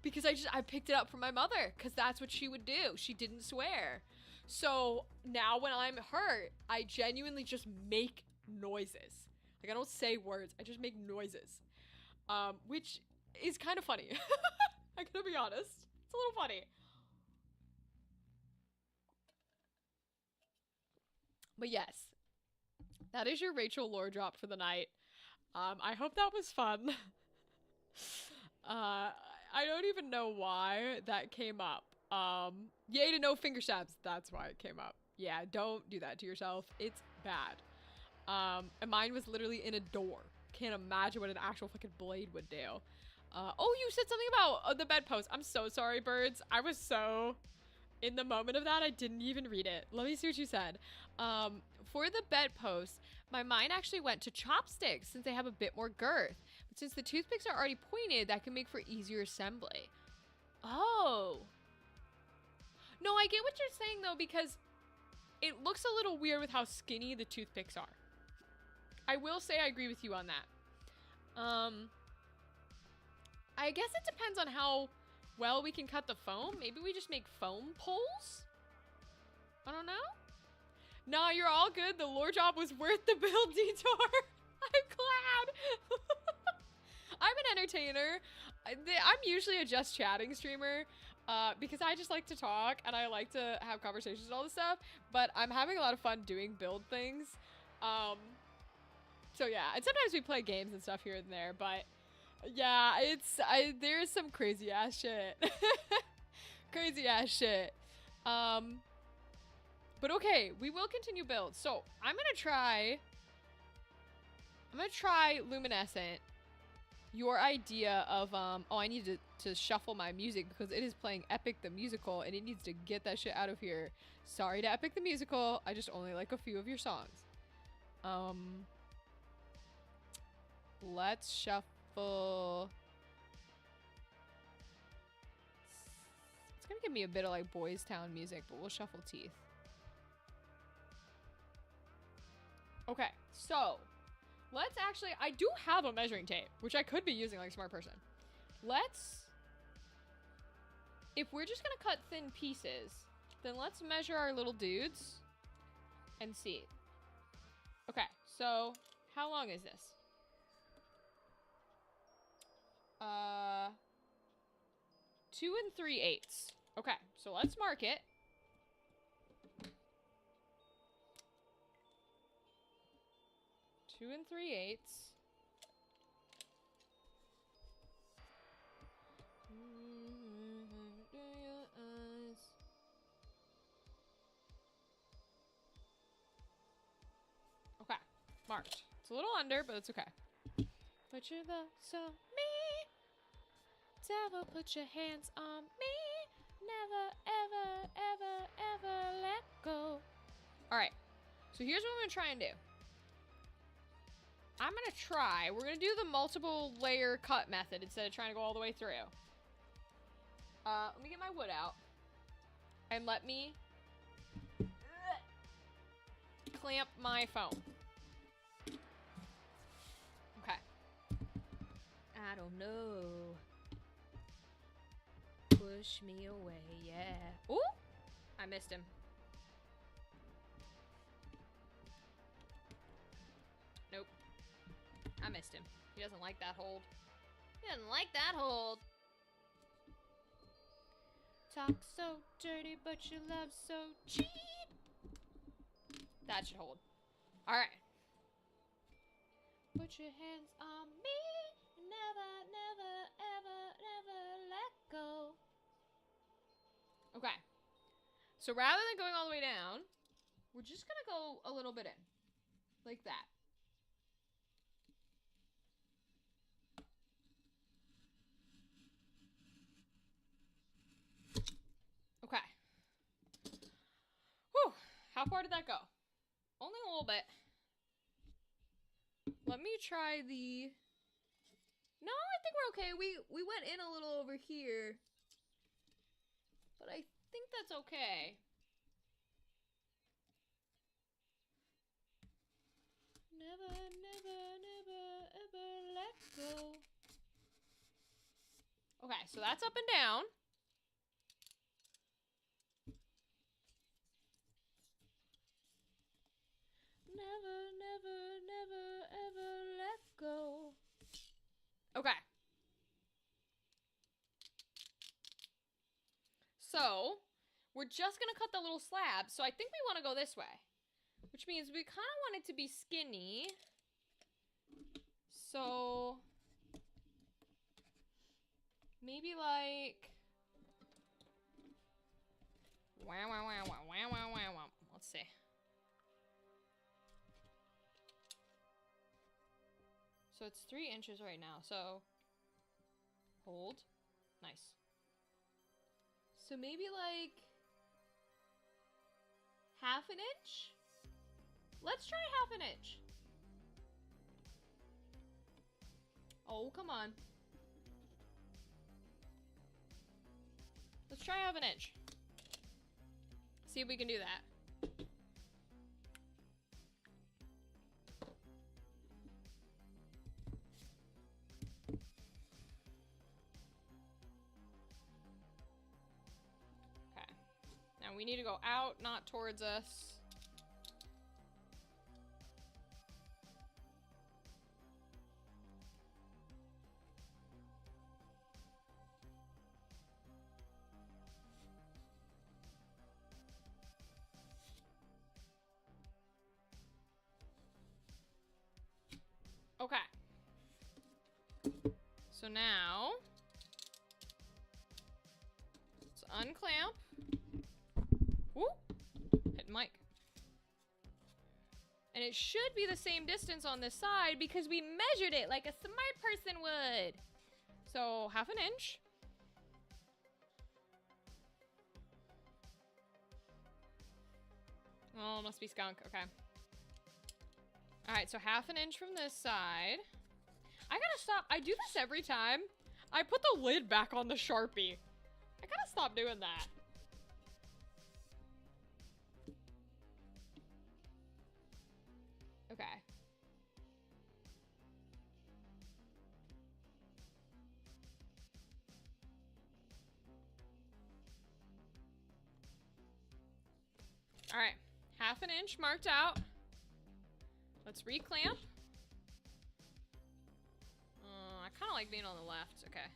A: Because I picked it up from my mother because that's what she would do. She didn't swear. So now when I'm hurt, I genuinely just make noises. Like, I don't say words, I just make noises. Which is kind of funny. I gotta be honest. It's a little funny. But yes, that is your Rachel lore drop for the night. I hope that was fun. I don't even know why that came up. Yay to no finger stabs. That's why it came up. Yeah, don't do that to yourself. It's bad. And mine was literally in a door. Can't imagine what an actual fucking blade would do. Oh, you said something about the bedpost. I'm so sorry, birds. I was so in the moment of that, I didn't even read it. Let me see what you said. For the bedpost, my mind actually went to chopsticks since they have a bit more girth. But since the toothpicks are already pointed, that can make for easier assembly. Oh. No, I get what you're saying though, because it looks a little weird with how skinny the toothpicks are. I will say I agree with you on that. I guess it depends on how well we can cut the foam. Maybe we just make foam poles? I don't know. Nah, you're all good. The lore job was worth the build detour. I'm glad. I'm an entertainer. I'm usually a just chatting streamer because I just like to talk and I like to have conversations and all this stuff. But I'm having a lot of fun doing build things. So yeah, and sometimes we play games and stuff here and there. But yeah, there's some crazy ass shit. Crazy ass shit. But okay, we will continue build. So I'm gonna try Luminescent. Your idea of oh, I need to shuffle my music because it is playing Epic the Musical and it needs to get that shit out of here. Sorry to Epic the Musical. I just only like a few of your songs. Let's shuffle. It's gonna give me a bit of like Boys Town music, but we'll shuffle Teeth. Okay, so let's actually, I do have a measuring tape, which I could be using like a smart person. If we're just gonna cut thin pieces, then let's measure our little dudes and see. Okay, so how long is this? 2 3/8. Okay, so let's mark it. 2 3/8. Okay, marked. It's a little under, but it's okay. Put your votes on me. Devil, put your hands on me. Never, ever, ever, ever let go. Alright, so here's what I'm gonna try and do. We're gonna do the multiple layer cut method instead of trying to go all the way through. Let me get my wood out. And let me clamp my foam. Okay. I don't know. Push me away, yeah. Ooh! I missed him.
B: I missed him. He doesn't like that hold. He doesn't like that hold. Talk so dirty, but your love so cheap. That should hold. Alright. Put your hands on me. Never, never, ever, never let go. Okay. So rather than going all the way down, we're just gonna go a little bit in. Like that. Okay. Whew. How far did that go? Only a little bit. Let me try the... No, I think we're okay. We went in a little over here. But I think that's okay. Never, never, never, ever let go. Okay, so that's up and down. Never, never, never, ever let go. Okay. So, we're just gonna cut the little slab. So I think we want to go this way. Which means we kind of want it to be skinny. So, maybe like... Wow, wow, wow, wow, wow, wow, wow, wow. Let's see. So it's 3 inches right now. So, hold. Nice. So maybe like... half an inch? Let's try half an inch. Oh, come on. Let's try half an inch. See if we can do that. Okay. Now we need to go out, not towards us. Okay. So now, let's unclamp. Woo! Hit mic. And it should be the same distance on this side because we measured it like a smart person would. So, half an inch. Oh, must be skunk. Okay. Alright, so half an inch from this side. I gotta stop. I do this every time. I put the lid back on the Sharpie. I gotta stop doing that. Okay. Alright. Half an inch marked out. Let's reclamp. I kind of like being on the left. Okay.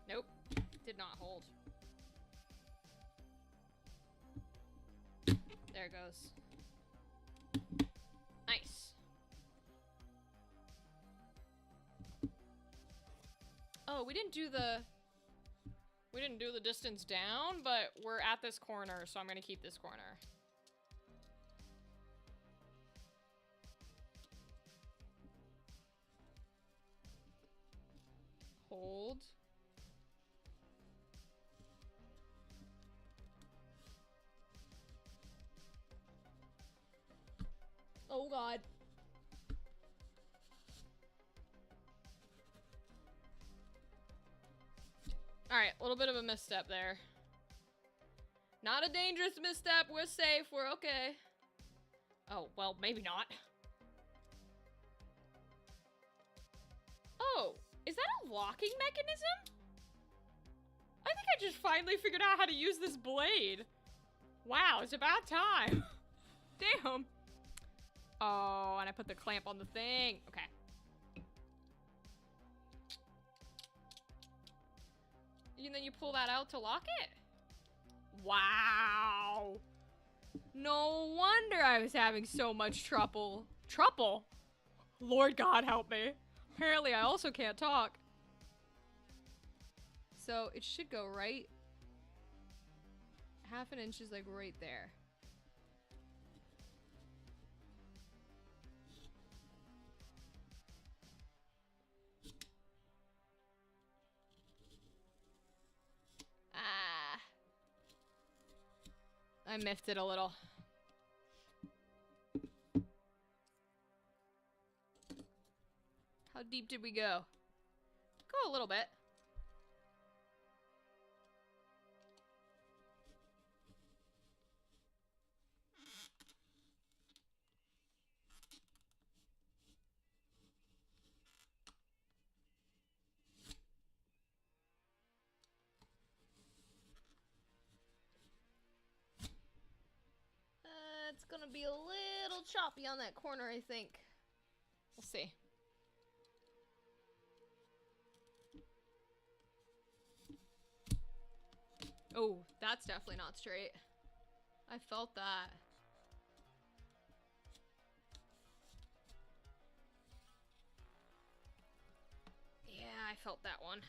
B: Nope. Did not hold. There it goes. Nice. Oh, we didn't do the distance down, but we're at this corner, so I'm gonna keep this corner. Hold. Oh God. Alright, a little bit of a misstep there. Not a dangerous misstep. We're safe. We're okay. Oh, well, maybe not. Oh, is that a locking mechanism? I think I just finally figured out how to use this blade. Wow, it's about time. Damn. Oh, and I put the clamp on the thing. Okay. And then you pull that out to lock it? Wow. No wonder I was having so much trouble. Trouble? Lord God help me. Apparently I also can't talk. So it should go right. Half an inch is like right there. Ah. I miffed it a little. How deep did we go? Go a little bit. It's gonna be a little choppy on that corner, I think. We'll see. Oh, that's definitely not straight. I felt that. Yeah, I felt that one.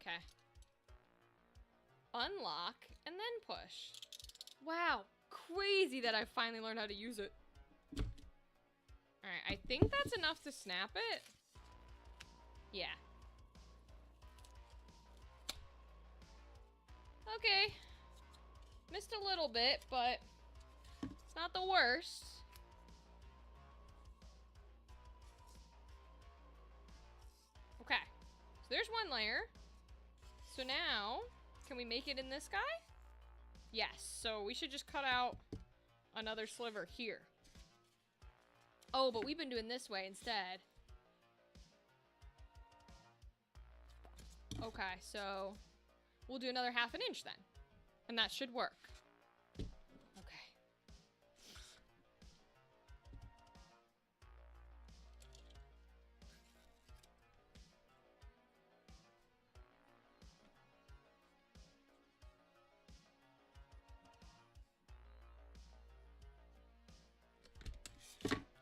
B: Okay. Unlock and then push. Wow, crazy that I finally learned how to use it. Alright, I think that's enough to snap it. Yeah. Okay. Missed a little bit, but it's not the worst. Okay. So there's one layer. So now, can we make it in this guy? Yes. So we should just cut out another sliver here. Oh, but we've been doing this way instead. Okay, so we'll do another half an inch then. And that should work. Okay.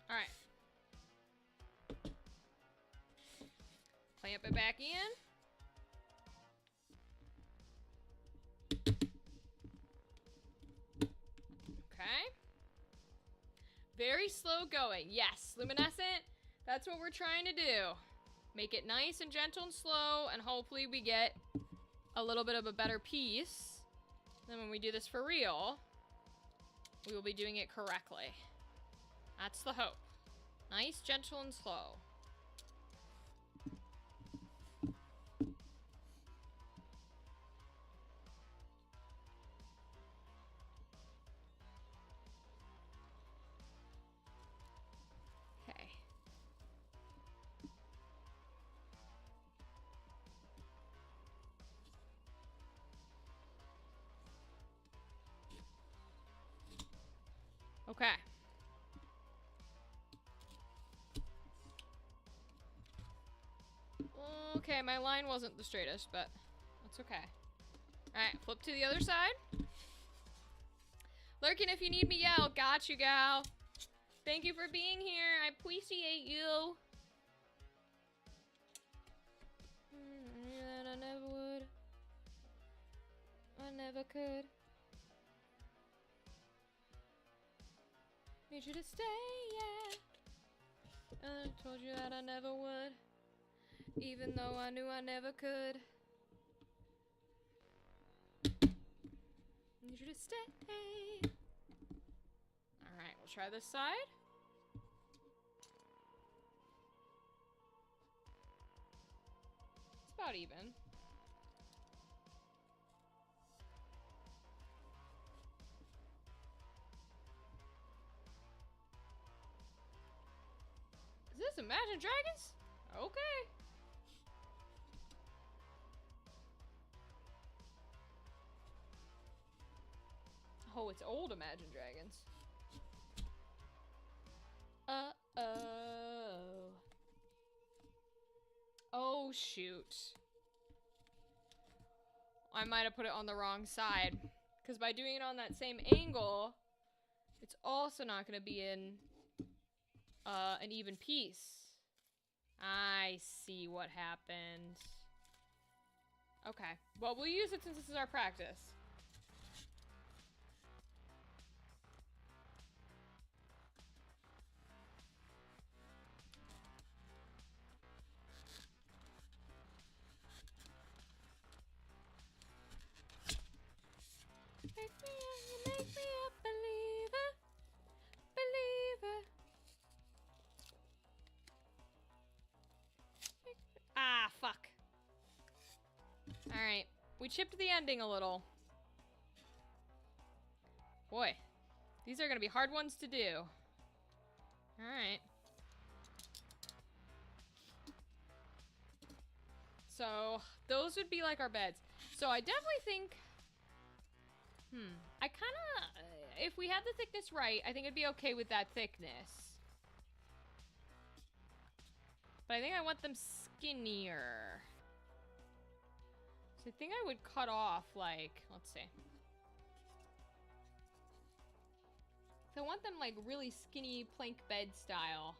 B: All right. Clamp it back in. Okay. Very slow going. Yes, luminescent. That's what we're trying to do. Make it nice and gentle and slow, and hopefully we get a little bit of a better piece. Then when we do this for real, we will be doing it correctly. That's the hope. Nice, gentle, and slow. Okay. Okay. Okay, my line wasn't the straightest, but that's okay. Alright, flip to the other side. Lurkin, if you need me, yell. Got you, gal. Thank you for being here. I appreciate you. I never would. I never could. Need you to stay, yeah. I told you that I never would. Even though I knew I never could. Need you to stay. Alright, we'll try this side. It's about even. Is this Imagine Dragons? Okay. Oh, it's old Imagine Dragons. shoot. I might have put it on the wrong side. Because by doing it on that same angle, it's also not going to be in an even piece. I see what happened. Okay. Well, we'll use it since this is our practice. Make me a believer. Believer. Ah, fuck. Alright. We chipped the ending a little. Boy. These are gonna be hard ones to do. Alright. So, those would be like our beds. So I definitely think... I kinda... if we had the thickness right, I think it'd be okay with that thickness. But I think I want them skinnier. So I think I would cut off, like... let's see. So I want them, like, really skinny plank bed style.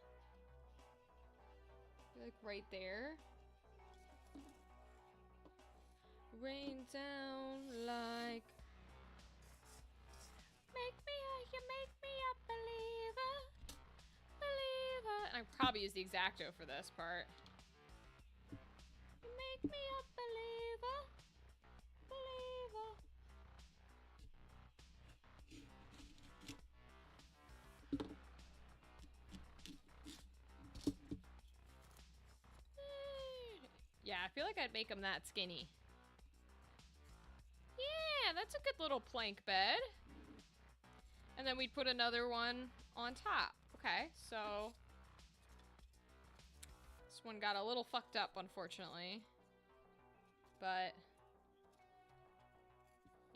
B: Like, right there. Rain down like... you make me a believer. Believer. And I probably use the X-Acto for this part. You make me a believer. Believer. Yeah, I feel like I'd make them that skinny. Yeah, that's a good little plank bed. And then we'd put another one on top. Okay, so... this one got a little fucked up, unfortunately. But...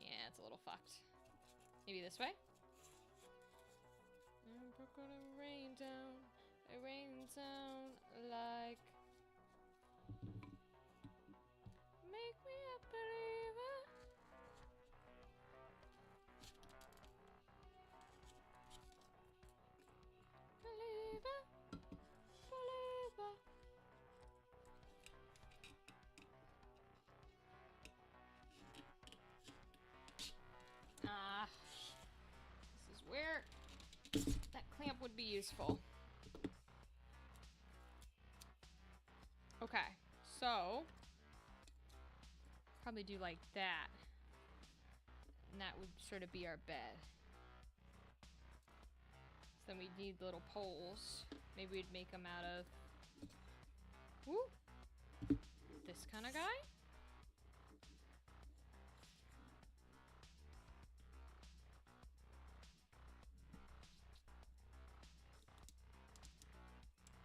B: yeah, it's a little fucked. Maybe this way? Rain down. It rains down like... make me a believer. Believer. Believer. Ah. This is where that clamp would be useful. Okay, so... probably do like that. And that would sort of be our bed. So then we'd need little poles. Maybe we'd make them out of... woo! This kind of guy?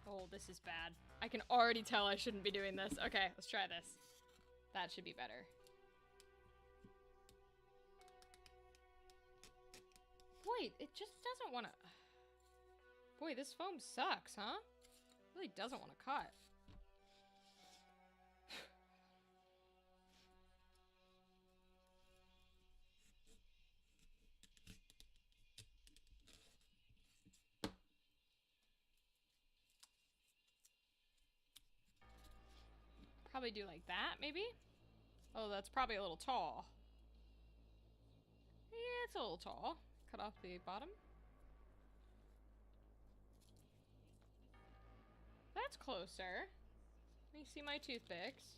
B: Oh, this is bad. I can already tell I shouldn't be doing this. Okay, let's try this. That should be better. Boy, it just doesn't want to... boy, this foam sucks, huh? It really doesn't want to cut. Probably do like that, maybe? Oh, that's probably a little tall. Yeah, it's a little tall. Cut off the bottom. That's closer. Let me see my toothpicks.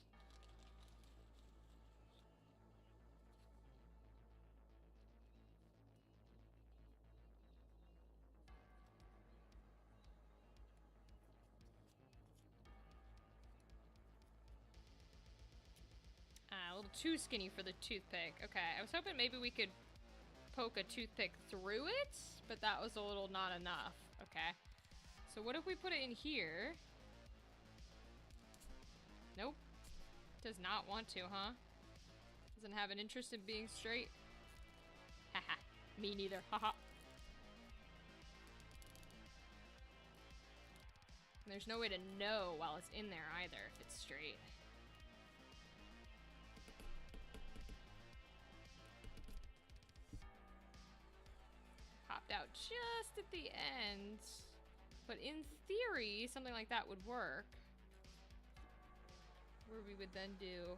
B: Ah, a little too skinny for the toothpick. Okay, I was hoping maybe we could poke a toothpick through it, but that was a little not enough. Okay. So what if we put it in here? Nope. Does not want to, huh? Doesn't have an interest in being straight. Haha. Me neither. Haha. There's no way to know while it's in there either if it's straight. popped out just at the end. But in theory, something like that would work. Where we would then do...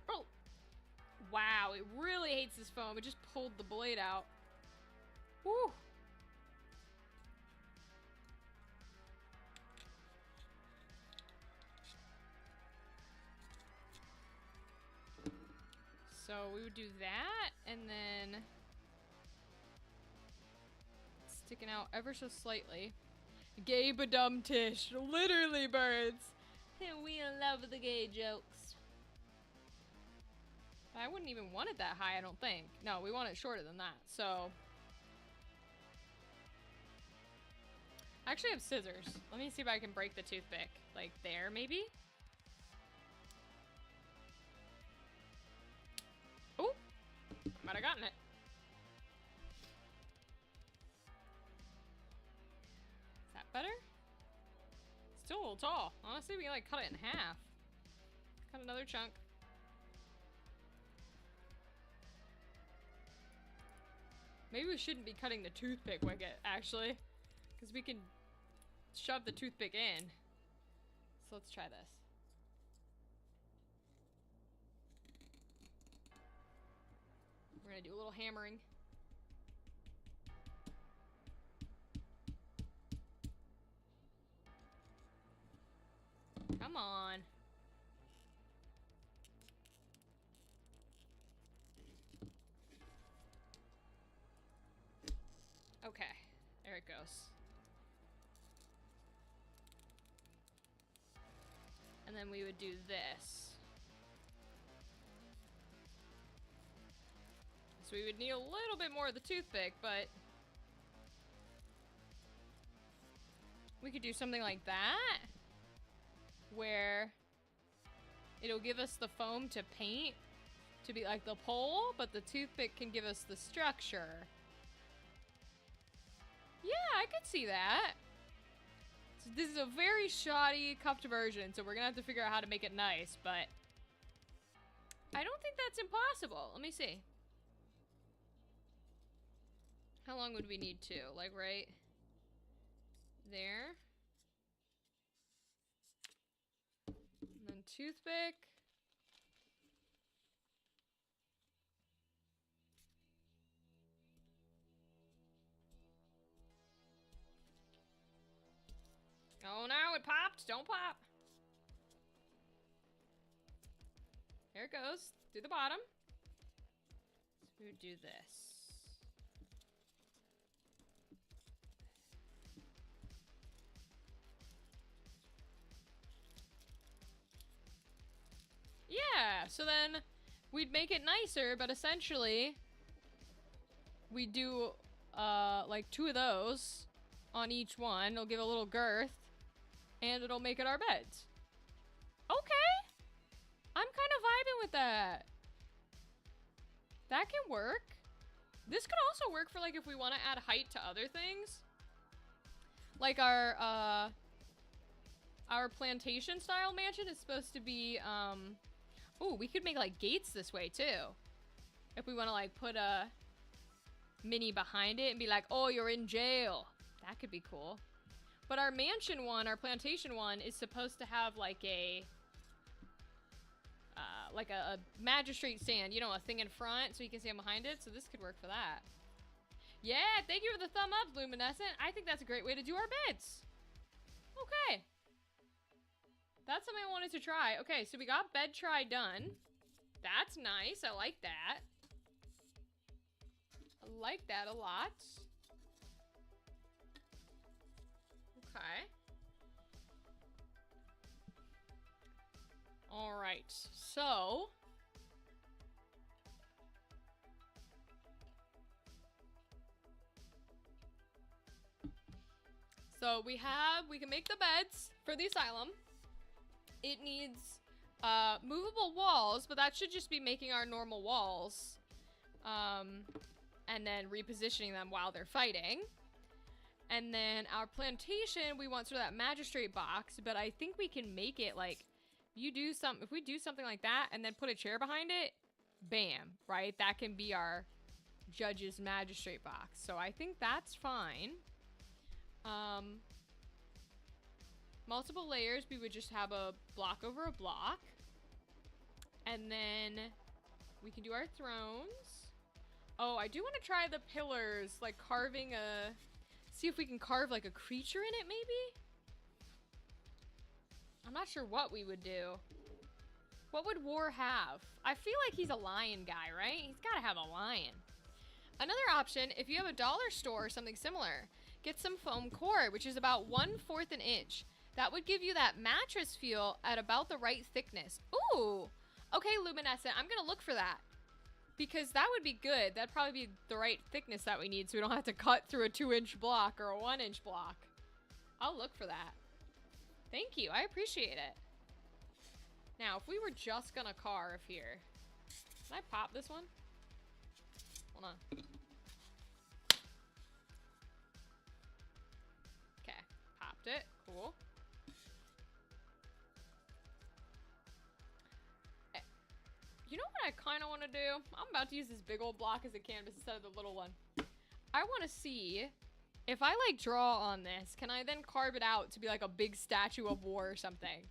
B: Oh! Wow, it really hates this foam. It just pulled the blade out. Woo! So we would do that, and then sticking out ever so slightly. Gay badum tish, literally birds. We in love with the gay jokes. I wouldn't even want it that high, I don't think. No, we want it shorter than that, so. I actually have scissors. Let me see if I can break the toothpick. Like there, maybe? Oh! Might have gotten it. Is that better? Still a little tall. Honestly, we can like cut it in half. Cut another chunk. Maybe we shouldn't be cutting the toothpick wicket, actually. Because we can shove the toothpick in. So let's try this. We're gonna do a little hammering. Come on. Okay, there it goes. And then we would do this. So we would need a little bit more of the toothpick, but we could do something like that, where it'll give us the foam to paint to be like the pole, but the toothpick can give us the structure. Yeah, I could see that. So this is a very shoddy cupped version, so we're gonna have to figure out how to make it nice, but I don't think that's impossible. Let me see. How long would we need to? Like right there. And then toothpick. Oh no, it popped! Don't pop! There it goes. Through the bottom. So we would do this. Yeah, so then we'd make it nicer, but essentially we do like 2 of those on each one. It'll give a little girth, and it'll make it our beds. Okay, I'm kind of vibing with that. That can work. This could also work for like if we want to add height to other things, like our plantation style mansion is supposed to be ooh, we could make like gates this way too. If we want to like put a mini behind it and be like, oh, you're in jail. That could be cool. But our mansion one, our plantation one, is supposed to have like a magistrate stand, you know, a thing in front so you can see them behind it. So this could work for that. Yeah, thank you for the thumb up, Luminescent. I think that's a great way to do our beds. Okay. That's something I wanted to try. Okay, so we got bed try done. That's nice. I like that. I like that a lot. Okay. All right. So we can make the beds for the asylum. It needs movable walls, but that should just be making our normal walls. And then repositioning them while they're fighting. And then our plantation, we want sort of that magistrate box, but I think we can make it like, if we do something like that and then put a chair behind it, bam, right? That can be our judge's magistrate box. So I think that's fine. Multiple layers, we would just have a block over a block. And then we can do our thrones. Oh, I do want to try the pillars, like carving a... See if we can carve like a creature in it, maybe? I'm not sure what we would do. What would War have? I feel like he's a lion guy, right? He's got to have a lion. Another option, if you have a dollar store or something similar, get some foam core, which is about 1/4 an inch. That would give you that mattress feel at about the right thickness. Ooh! Okay, Luminescent, I'm gonna look for that. Because that would be good. That'd probably be the right thickness that we need so we don't have to cut through a 2-inch block or a 1-inch block. I'll look for that. Thank you, I appreciate it. Now, if we were just gonna carve here, can I pop this one? Hold on. Okay, popped it. Cool. You know what I kind of want to do? I'm about to use this big old block as a canvas instead of the little one. I want to see if I like draw on this, can I then carve it out to be like a big statue of War or something?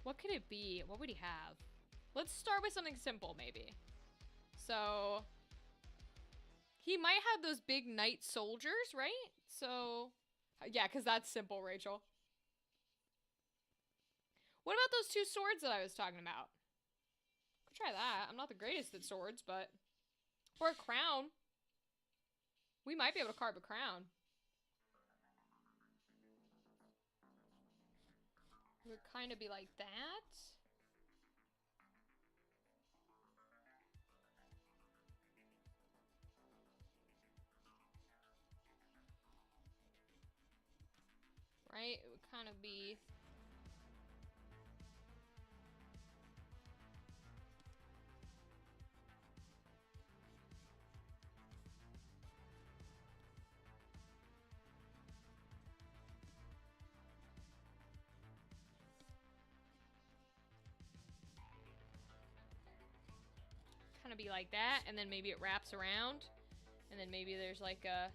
B: What could it be? What would he have? Let's start with something simple, maybe. So, he might have those big knight soldiers, right? So, yeah, because that's simple, Rachel. What about those 2 swords that I was talking about? Could try that. I'm not the greatest at swords, but... Or a crown. We might be able to carve a crown. It would kind of be like that. Right? It would kind of be... kind of be like that, and then maybe it wraps around, and then maybe there's like a...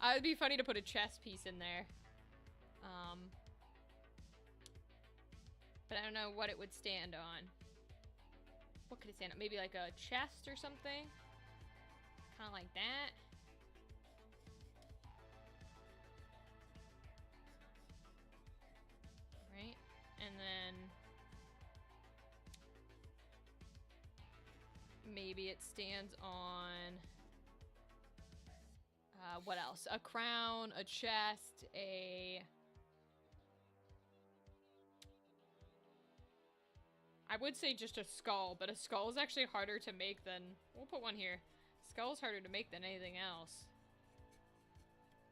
B: It would be funny to put a chess piece in there. But I don't know what it would stand on. What could it stand on? Maybe like a chest or something? Kind of like that. Right? And then... maybe it stands on... what else? A crown, a chest, a... I would say just a skull, but a skull is actually harder to make than... We'll put one here. Skull's harder to make than anything else.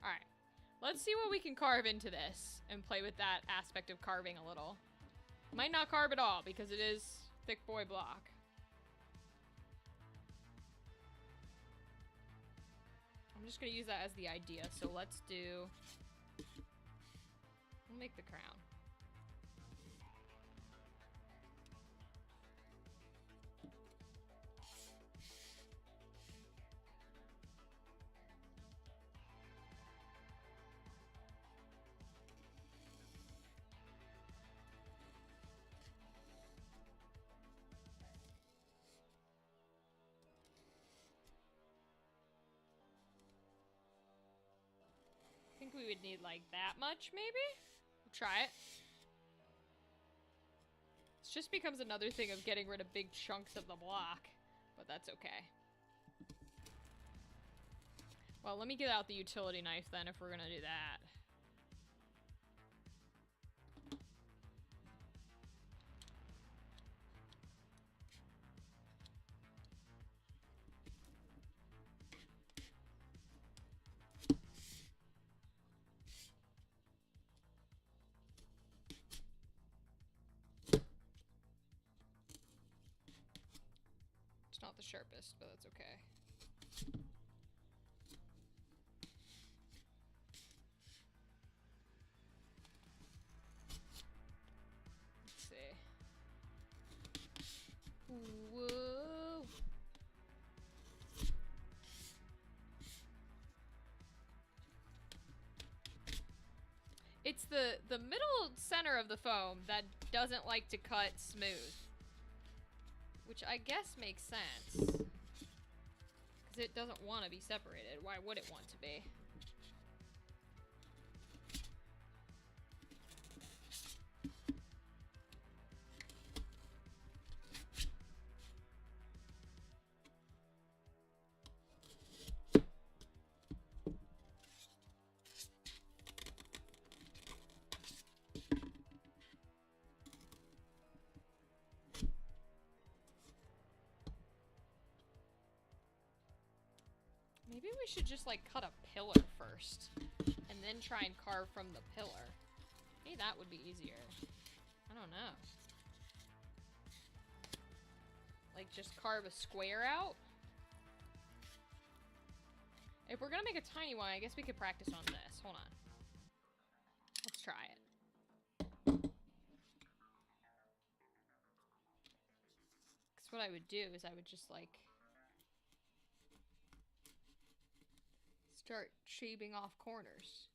B: Alright. Let's see what we can carve into this and play with that aspect of carving a little. Might not carve at all because it is thick boy block. I'm just gonna use that as the idea, so let's do... We'll make the crown. I think we would need like that much, maybe? We'll try it. It just becomes another thing of getting rid of big chunks of the block, but that's okay. Well, let me get out the utility knife then if we're gonna do that. Not the sharpest, but that's okay. Let's see. It's the middle center of the foam that doesn't like to cut smooth. Which I guess makes sense. Because it doesn't want to be separated. Why would it want to be? Maybe we should just, like, cut a pillar first. And then try and carve from the pillar. Maybe that would be easier. I don't know. Like, just carve a square out? If we're gonna make a tiny one, I guess we could practice on this. Hold on. Let's try it. Because what I would do is I would just, like... start shaving off corners.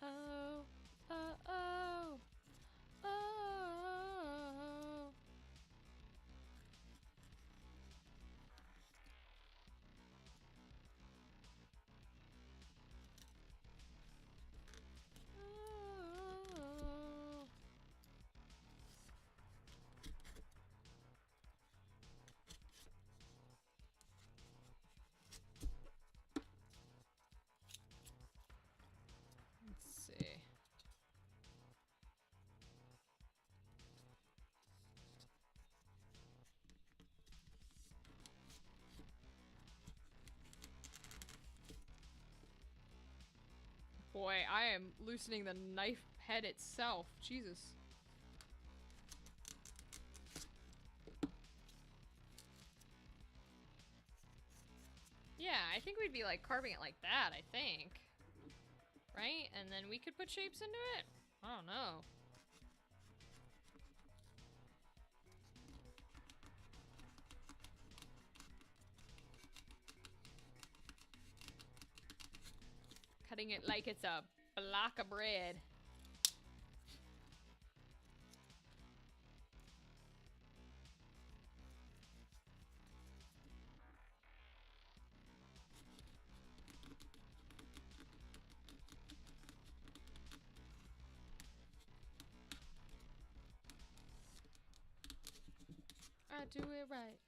B: Oh, oh, oh, oh. Let's see. Boy, I am loosening the knife head itself. Jesus. Yeah, I think we'd be like carving it like that, I think. Right? And then we could put shapes into it? I don't know. Cutting it like it's a block of bread. I do it right.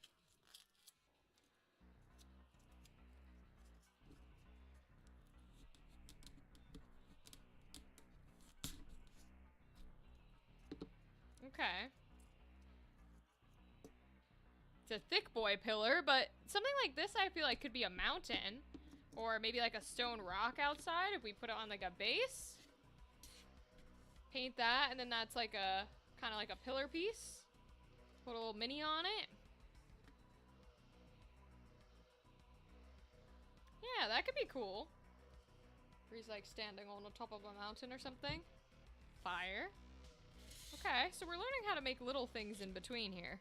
B: Okay. It's a thick boy pillar, but something like this I feel like could be a mountain. Or maybe like a stone rock outside if we put it on like a base. Paint that, and then that's like a, kind of like a pillar piece. Put a little mini on it. Yeah, that could be cool. Where he's like standing on the top of a mountain or something. Fire. Okay, so we're learning how to make little things in between here.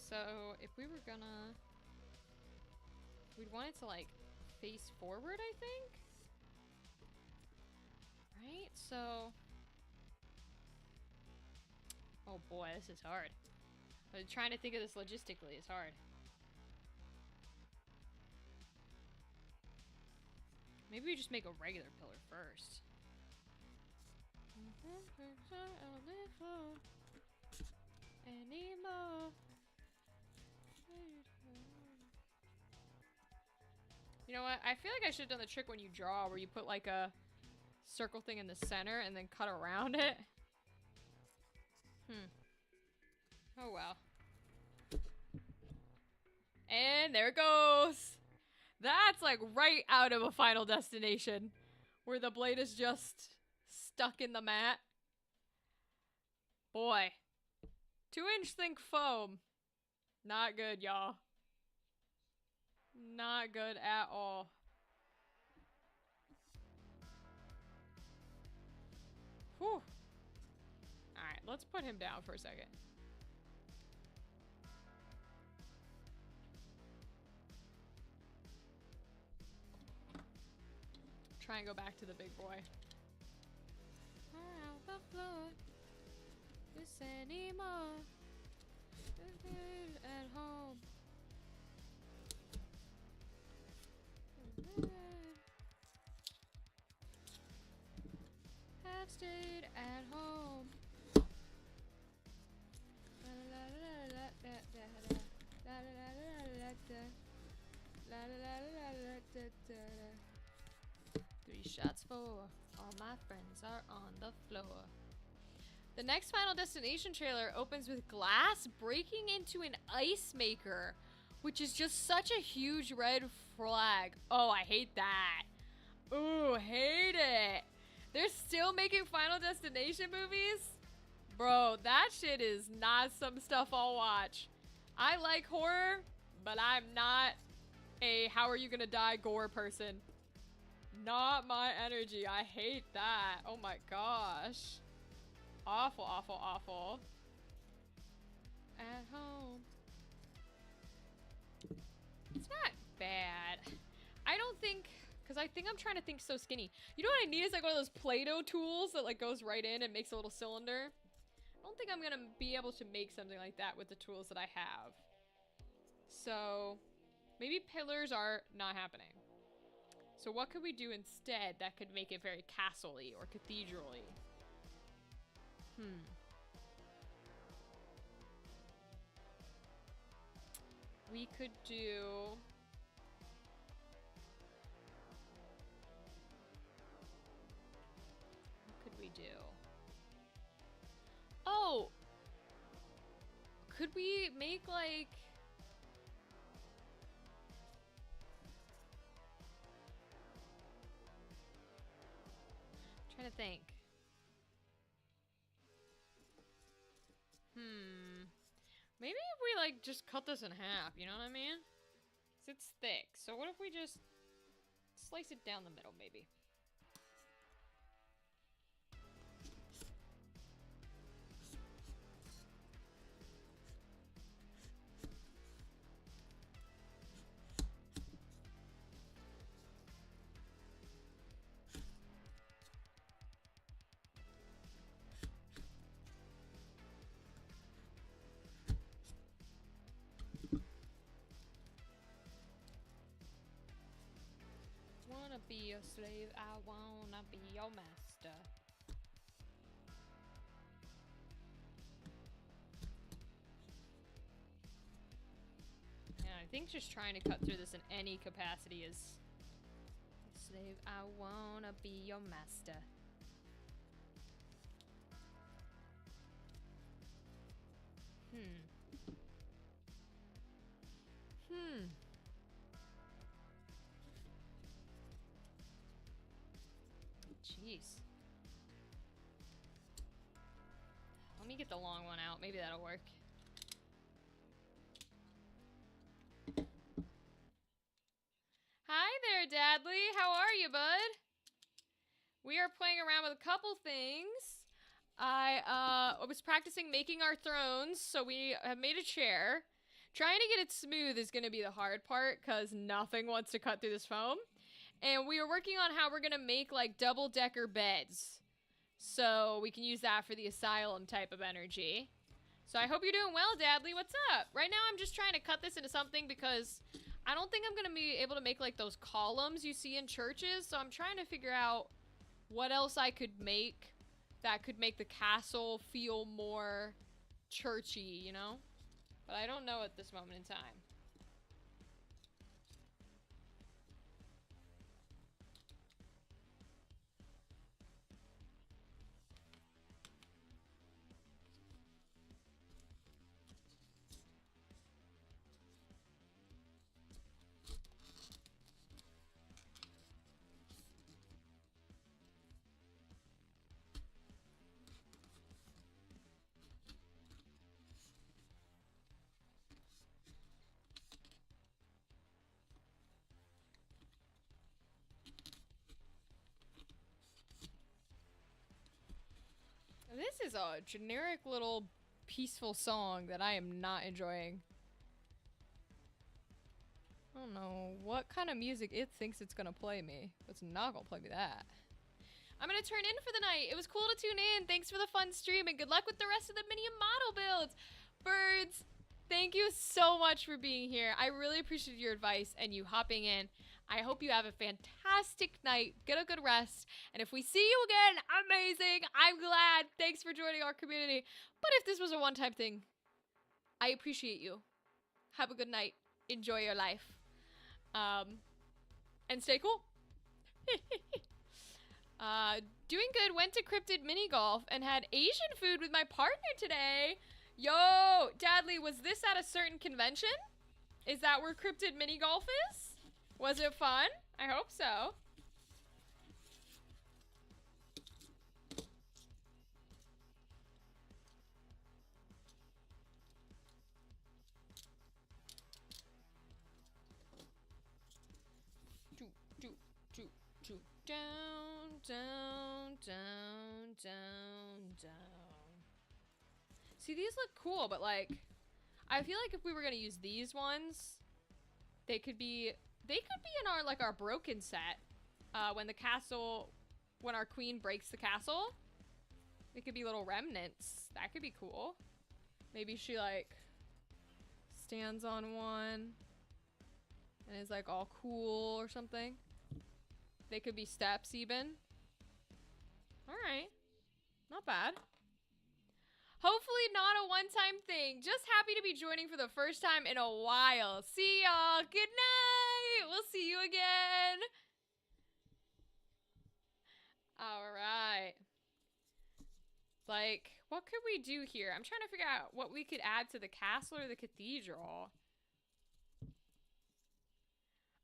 B: So, if we were gonna... we'd want it to, like, face forward, I think? Right? So... oh boy, this is hard. Trying to think of this logistically is hard. Maybe we just make a regular pillar first. Anymore. You know what? I feel like I should have done the trick when you draw where you put like a circle thing in the center and then cut around it. Oh well. And there it goes. That's like right out of a Final Destination where the blade is just stuck in the mat.
A: Boy. 2-inch think foam. Not good, y'all. Not good at all. Whew. Alright, let's put him down for a second. Try and go back to the big boy. Around the floor. This anymore. At home. Have stayed at home. Three shots for all my friends are on the floor. The next Final Destination trailer opens with glass breaking into an ice maker, which is just such a huge red flag. Oh, I hate that. Ooh, hate it. They're still making Final Destination movies? Bro, that shit is not some stuff I'll watch. I like horror, but I'm not a how are you gonna die gore person. Not my energy. I hate that. Oh my gosh. Awful, awful, awful. At home. It's not bad. I don't think, because I think I'm trying to think so skinny. You know what I need is like one of those Play-Doh tools that like goes right in and makes a little cylinder. I don't think I'm gonna be able to make something like that with the tools that I have. So maybe pillars are not happening. So what could we do instead that could make it very castle-y or cathedral-y? We could do... What could we do? Oh! Could we make like... I'm trying to think. Maybe if we like just cut this in half, you know what I mean? 'Cause it's thick. So what if we just slice it down the middle, maybe? Wanna be your slave, I wanna be your master. Yeah, I think just trying to cut through this in any capacity is... Slave, I wanna be your master. Jeez. Let me get the long one out. Maybe that'll work. Hi there, Dadley. How are you, bud? We are playing around with a couple things. I was practicing making our thrones, so we have made a chair. Trying to get it smooth is going to be the hard part, because nothing wants to cut through this foam. And we are working on how we're going to make, like, double-decker beds. So we can use that for the asylum type of energy. So I hope you're doing well, Dadley. What's up? Right now I'm just trying to cut this into something because I don't think I'm going to be able to make, like, those columns you see in churches. So I'm trying to figure out what else I could make that could make the castle feel more churchy, you know? But I don't know at this moment in time.
B: is a generic little peaceful song that I am not enjoying. I don't know what kind of music it thinks it's gonna play me. It's not gonna play me that. I'm gonna turn in for the night. It was cool to tune in. Thanks for the fun stream and good luck with the rest of the mini model builds. Birds, thank you so much for being here. I really appreciate your advice and you hopping in. I hope you have a fantastic night. Get a good rest. And if we see you again, amazing. I'm glad. Thanks for joining our community. But if this was a one-time thing, I appreciate you. Have a good night. Enjoy your life. And stay cool. Doing good. Went to Cryptid Mini Golf and had Asian food with my partner today. Yo, Dadley, was this at a certain convention? Is that where Cryptid Mini Golf is? Was it fun? I hope so. Down, down, down, down, down. See, these look cool, but like, I feel like if we were gonna use these ones, they could be in our, like, our broken set. When our queen breaks the castle, they could be little remnants. That could be cool. Maybe she, like, stands on one and is, like, all cool or something. They could be steps, even. Alright. Not bad. Hopefully not a one-time thing. Just happy to be joining for the first time in a while. See y'all. Good night. We'll see you again. Alright. Like, what could we do here? I'm trying to figure out what we could add to the castle or the cathedral.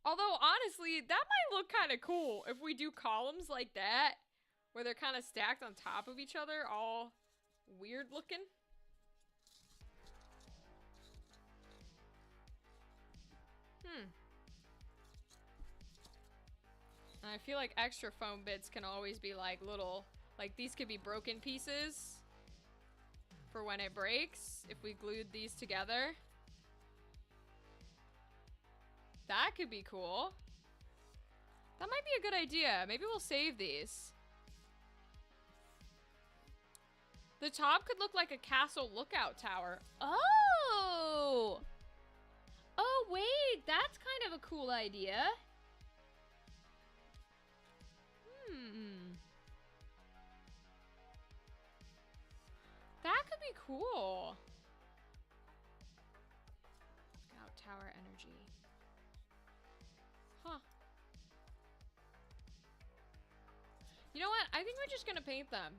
B: Although, honestly, that might look kind of cool if we do columns like that, where they're kind of stacked on top of each other, all weird looking. And I feel like extra foam bits can always be like little, like these could be broken pieces for when it breaks, if we glued these together. That could be cool. That might be a good idea. Maybe we'll save these. The top could look like a castle lookout tower. Oh! Oh, wait. That's kind of a cool idea. That could be cool. Lookout tower energy. Huh. You know what? I think we're just gonna paint them.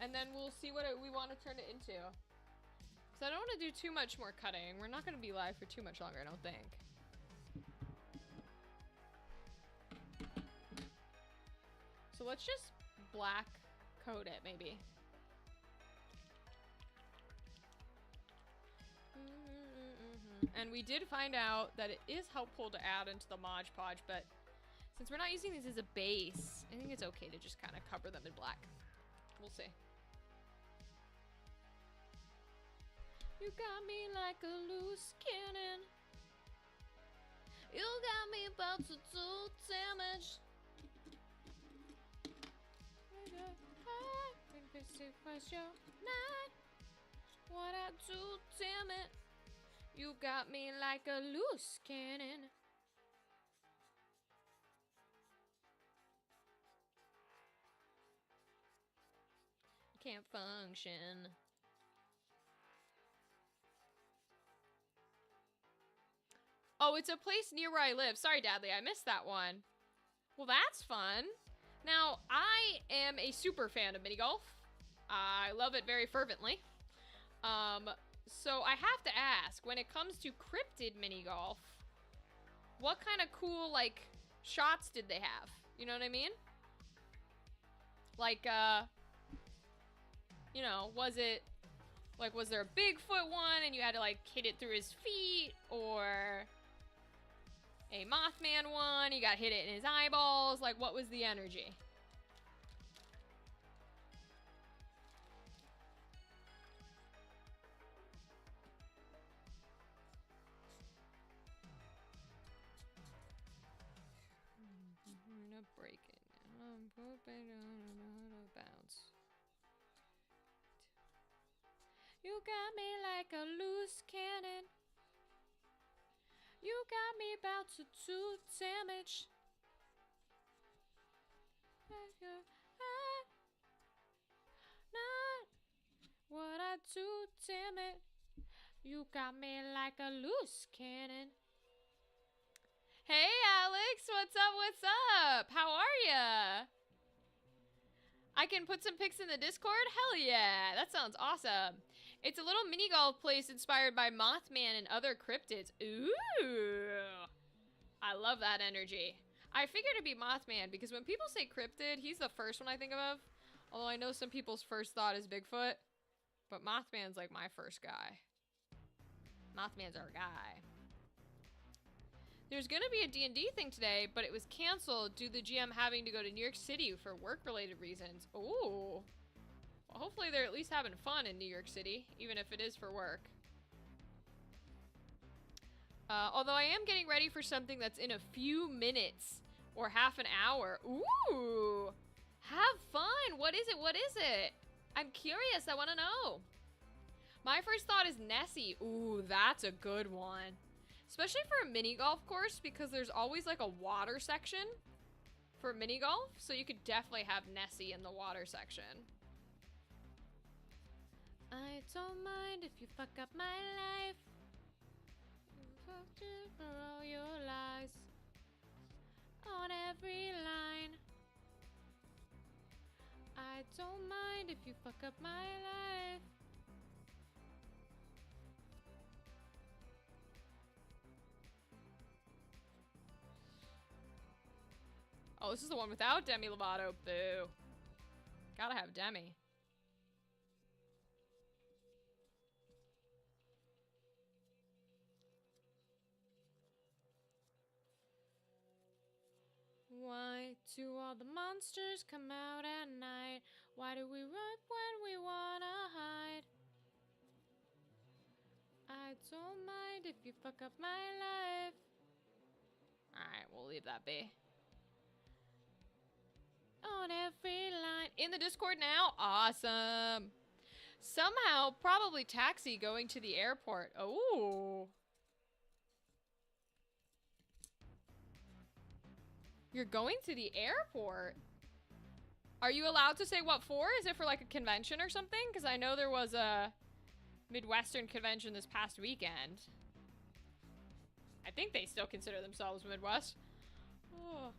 B: And then we'll see what we want to turn it into. Because I don't want to do too much more cutting. We're not going to be live for too much longer, I don't think. So let's just black coat it, maybe. And we did find out that it is helpful to add into the Mod Podge, but since we're not using these as a base, I think it's okay to just kind of cover them in black. We'll see. You got me like a loose cannon. You got me about to do damage. Was your night? What I do, damn it. You got me like a loose cannon. Can't function. Oh, it's a place near where I live. Sorry, Dadley, I missed that one. Well, that's fun. Now, I am a super fan of mini golf. I love it very fervently. So I have to ask, when it comes to cryptid mini golf, what kind of cool, like, shots did they have? You know what I mean? Like, you know, was it, like, was there a Bigfoot one and you had to, like, hit it through his feet? Or a Mothman one, you got hit it in his eyeballs? Like, what was the energy? Bounce. You got me like a loose cannon. You got me about to do damage. Not what I do, damn it. You got me like a loose cannon. Hey Alex, what's up? What's up? How are ya? I can put some pics in the Discord? Hell yeah, that sounds awesome. It's a little mini golf place inspired by Mothman and other cryptids. Ooh, I love that energy. I figured it'd be Mothman because when people say cryptid, he's the first one I think of. Although I know some people's first thought is Bigfoot, but Mothman's like my first guy. Mothman's our guy. There's gonna be a D&D thing today, but it was canceled due to the GM having to go to New York City for work-related reasons. Ooh. Well, hopefully they're at least having fun in New York City, even if it is for work. Although I am getting ready for something that's in a few minutes or half an hour. Ooh. Have fun. What is it? What is it? I'm curious. I want to know. My first thought is Nessie. Ooh, that's a good one. Especially for a mini golf course, because there's always like a water section for mini golf. So you could definitely have Nessie in the water section. I don't mind if you fuck up my life. You fucked it for all your lies. On every line. I don't mind if you fuck up my life. Oh, this is the one without Demi Lovato. Boo. Gotta have Demi. Why do all the monsters come out at night? Why do we run when we wanna hide? I don't mind if you fuck up my life. Alright, we'll leave that be. On every line. In the Discord now? Awesome. Somehow, probably taxi going to the airport. Oh. You're going to the airport? Are you allowed to say what for? Is it for like a convention or something? Because I know there was a Midwestern convention this past weekend. I think they still consider themselves Midwest. Oh.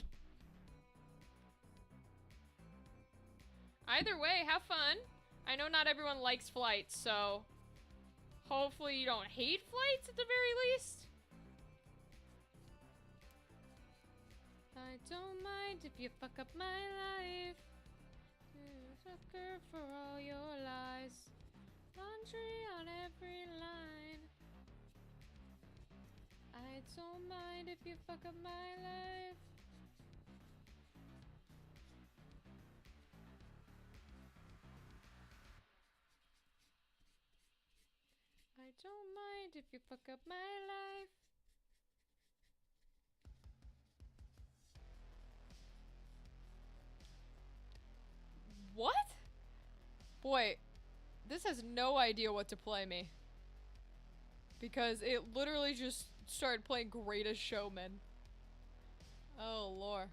B: Either way, have fun. I know not everyone likes flights, so hopefully you don't hate flights at the very least. I don't mind if you fuck up my life. You're a sucker for all your lies. Laundry on every line. I don't mind if you fuck up my life. I don't mind if you fuck up my life. What? Boy, this has no idea what to play me. Because it literally just started playing Greatest Showman. Oh, lore.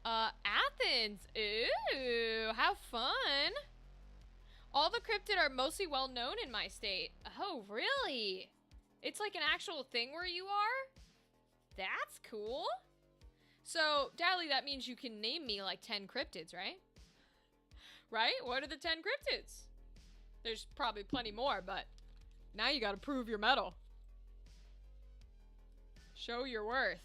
B: Athens. Ooh, have fun. All the cryptid are mostly well known in my state. Oh, really? It's like an actual thing where you are? That's cool. So, Dally, that means you can name me like 10 cryptids, right? Right? What are the 10 cryptids? There's probably plenty more, but now you gotta prove your mettle. Show your worth.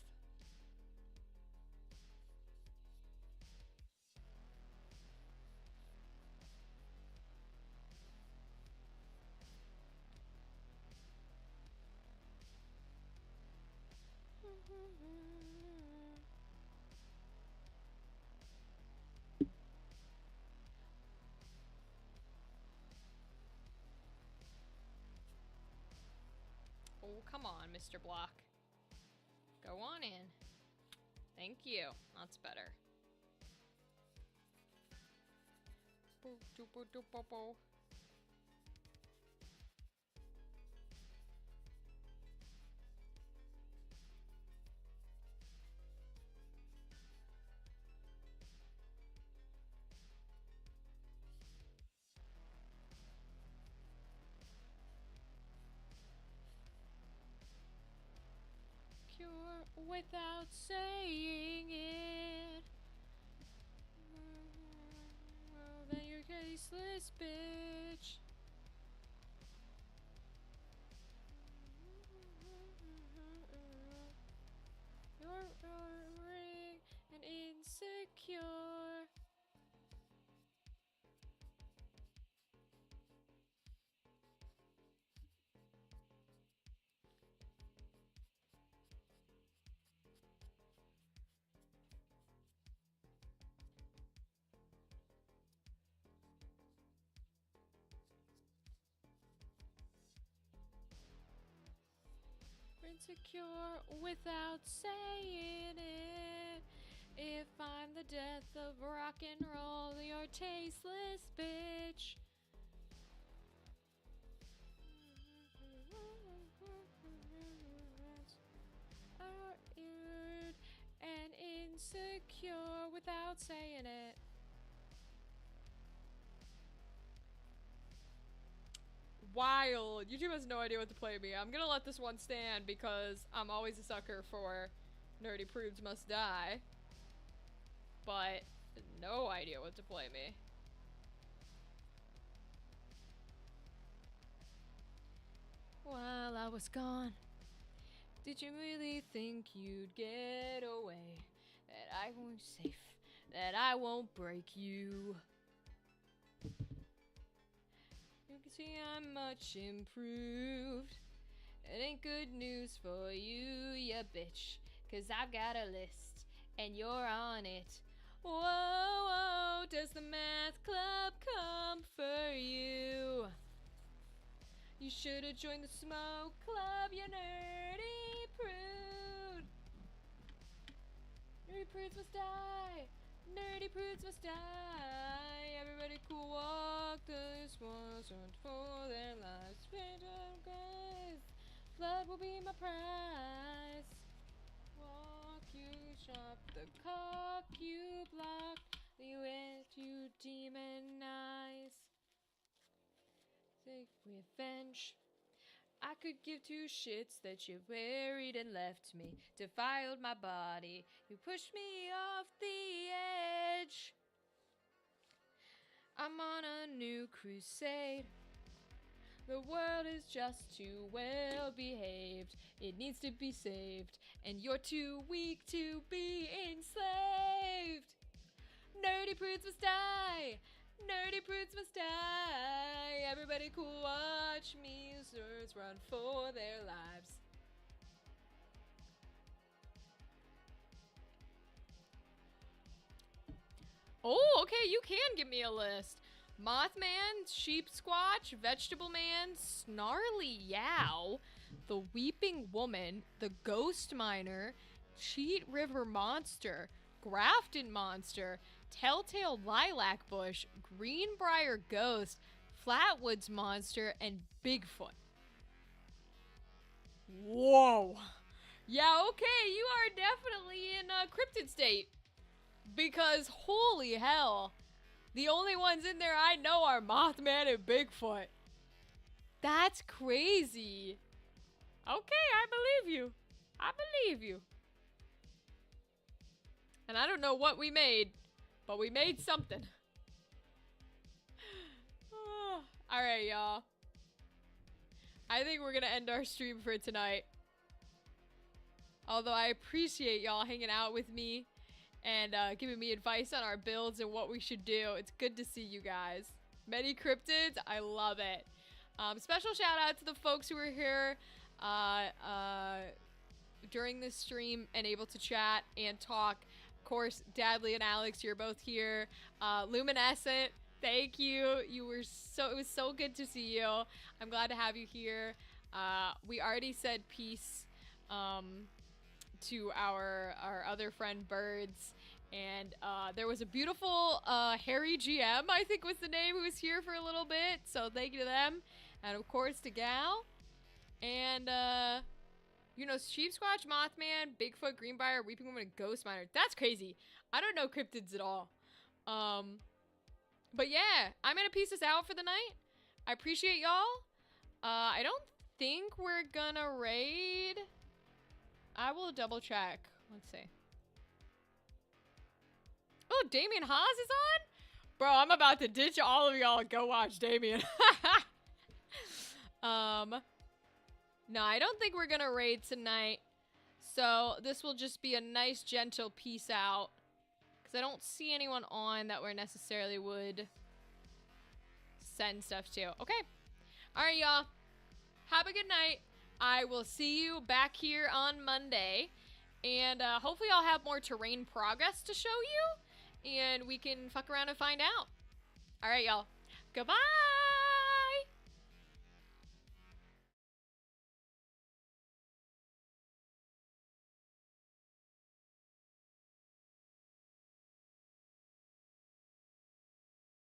B: Oh, come on, Mr. Block. Go on in. Thank you. That's better. Cure without saying it. Well, then you're caseless, bitch. You're boring and insecure. Insecure without saying it. If I'm the death of rock and roll, you're tasteless, bitch. Weird and insecure without saying it.
A: Wild. YouTube has no idea what to play me. I'm gonna let this one stand because I'm always a sucker for Nerdy Prudes Must Die. But no idea what to play me.
B: While I was gone, did you really think you'd get away? That I won't safe, that I won't break you. You can see I'm much improved. It ain't good news for you, ya bitch. 'Cause I've got a list, and you're on it. Whoa, whoa, does the math club come for you? You should've joined the smoke club, you nerdy prude. Nerdy prudes must die. Nerdy prudes must die. Everybody cool walk this wasn't for their lives. Freedom guys. Blood will be my prize. Walk you shop the cock you block. The wit you demonize. Take revenge. I could give two shits that you buried and left me. Defiled my body. You pushed me off the edge. I'm on a new crusade. The world is just too well behaved. It needs to be saved. And you're too weak to be enslaved. Nerdy prudes must die. Nerdy prudes must die. Everybody cool, watch me. Nerds run for their lives.
A: Oh, okay, you can give me a list. Mothman, Sheep Squatch, Vegetable Man, Snarly Yow, the Weeping Woman, the Ghost Miner, Cheat River Monster, Grafton Monster, Telltale Lilac Bush, Greenbrier Ghost, Flatwoods Monster, and Bigfoot. Whoa. Yeah, okay, you are definitely in a cryptid state. Because holy hell, the only ones in there I know are Mothman and Bigfoot. That's crazy. Okay, I believe you. I believe you. And I don't know what we made, but we made something. Alright, y'all. I think we're gonna end our stream for tonight. Although I appreciate y'all hanging out with me and giving me advice on our builds and what we should do. It's good to see you guys. Many cryptids, I love it. Special shout out to the folks who were here during this stream and able to chat and talk. Of course, Dadley and Alex, you're both here. Luminescent, thank you. It was so good to see you. I'm glad to have you here. We already said peace to our other friend Birds, And there was a beautiful Harry GM, I think was the name, who was here for a little bit. So thank you to them. And of course to Gal. And, you know, Sheep Squatch, Mothman, Bigfoot, Greenbrier, Weeping Woman, and Ghost Miner. That's crazy. I don't know cryptids at all. But yeah, I'm gonna peace this out for the night. I appreciate y'all. I don't think we're gonna raid. I will double check. Let's see. Oh, Damien Haas is on? Bro, I'm about to ditch all of y'all and go watch Damien. No, I don't think we're gonna raid tonight. So this will just be a nice, gentle peace out. Because I don't see anyone on that we necessarily would send stuff to. Okay. Alright, y'all. Have a good night. I will see you back here on Monday. And hopefully I'll have more terrain progress to show you. And we can fuck around and find out. Alright, y'all. Goodbye!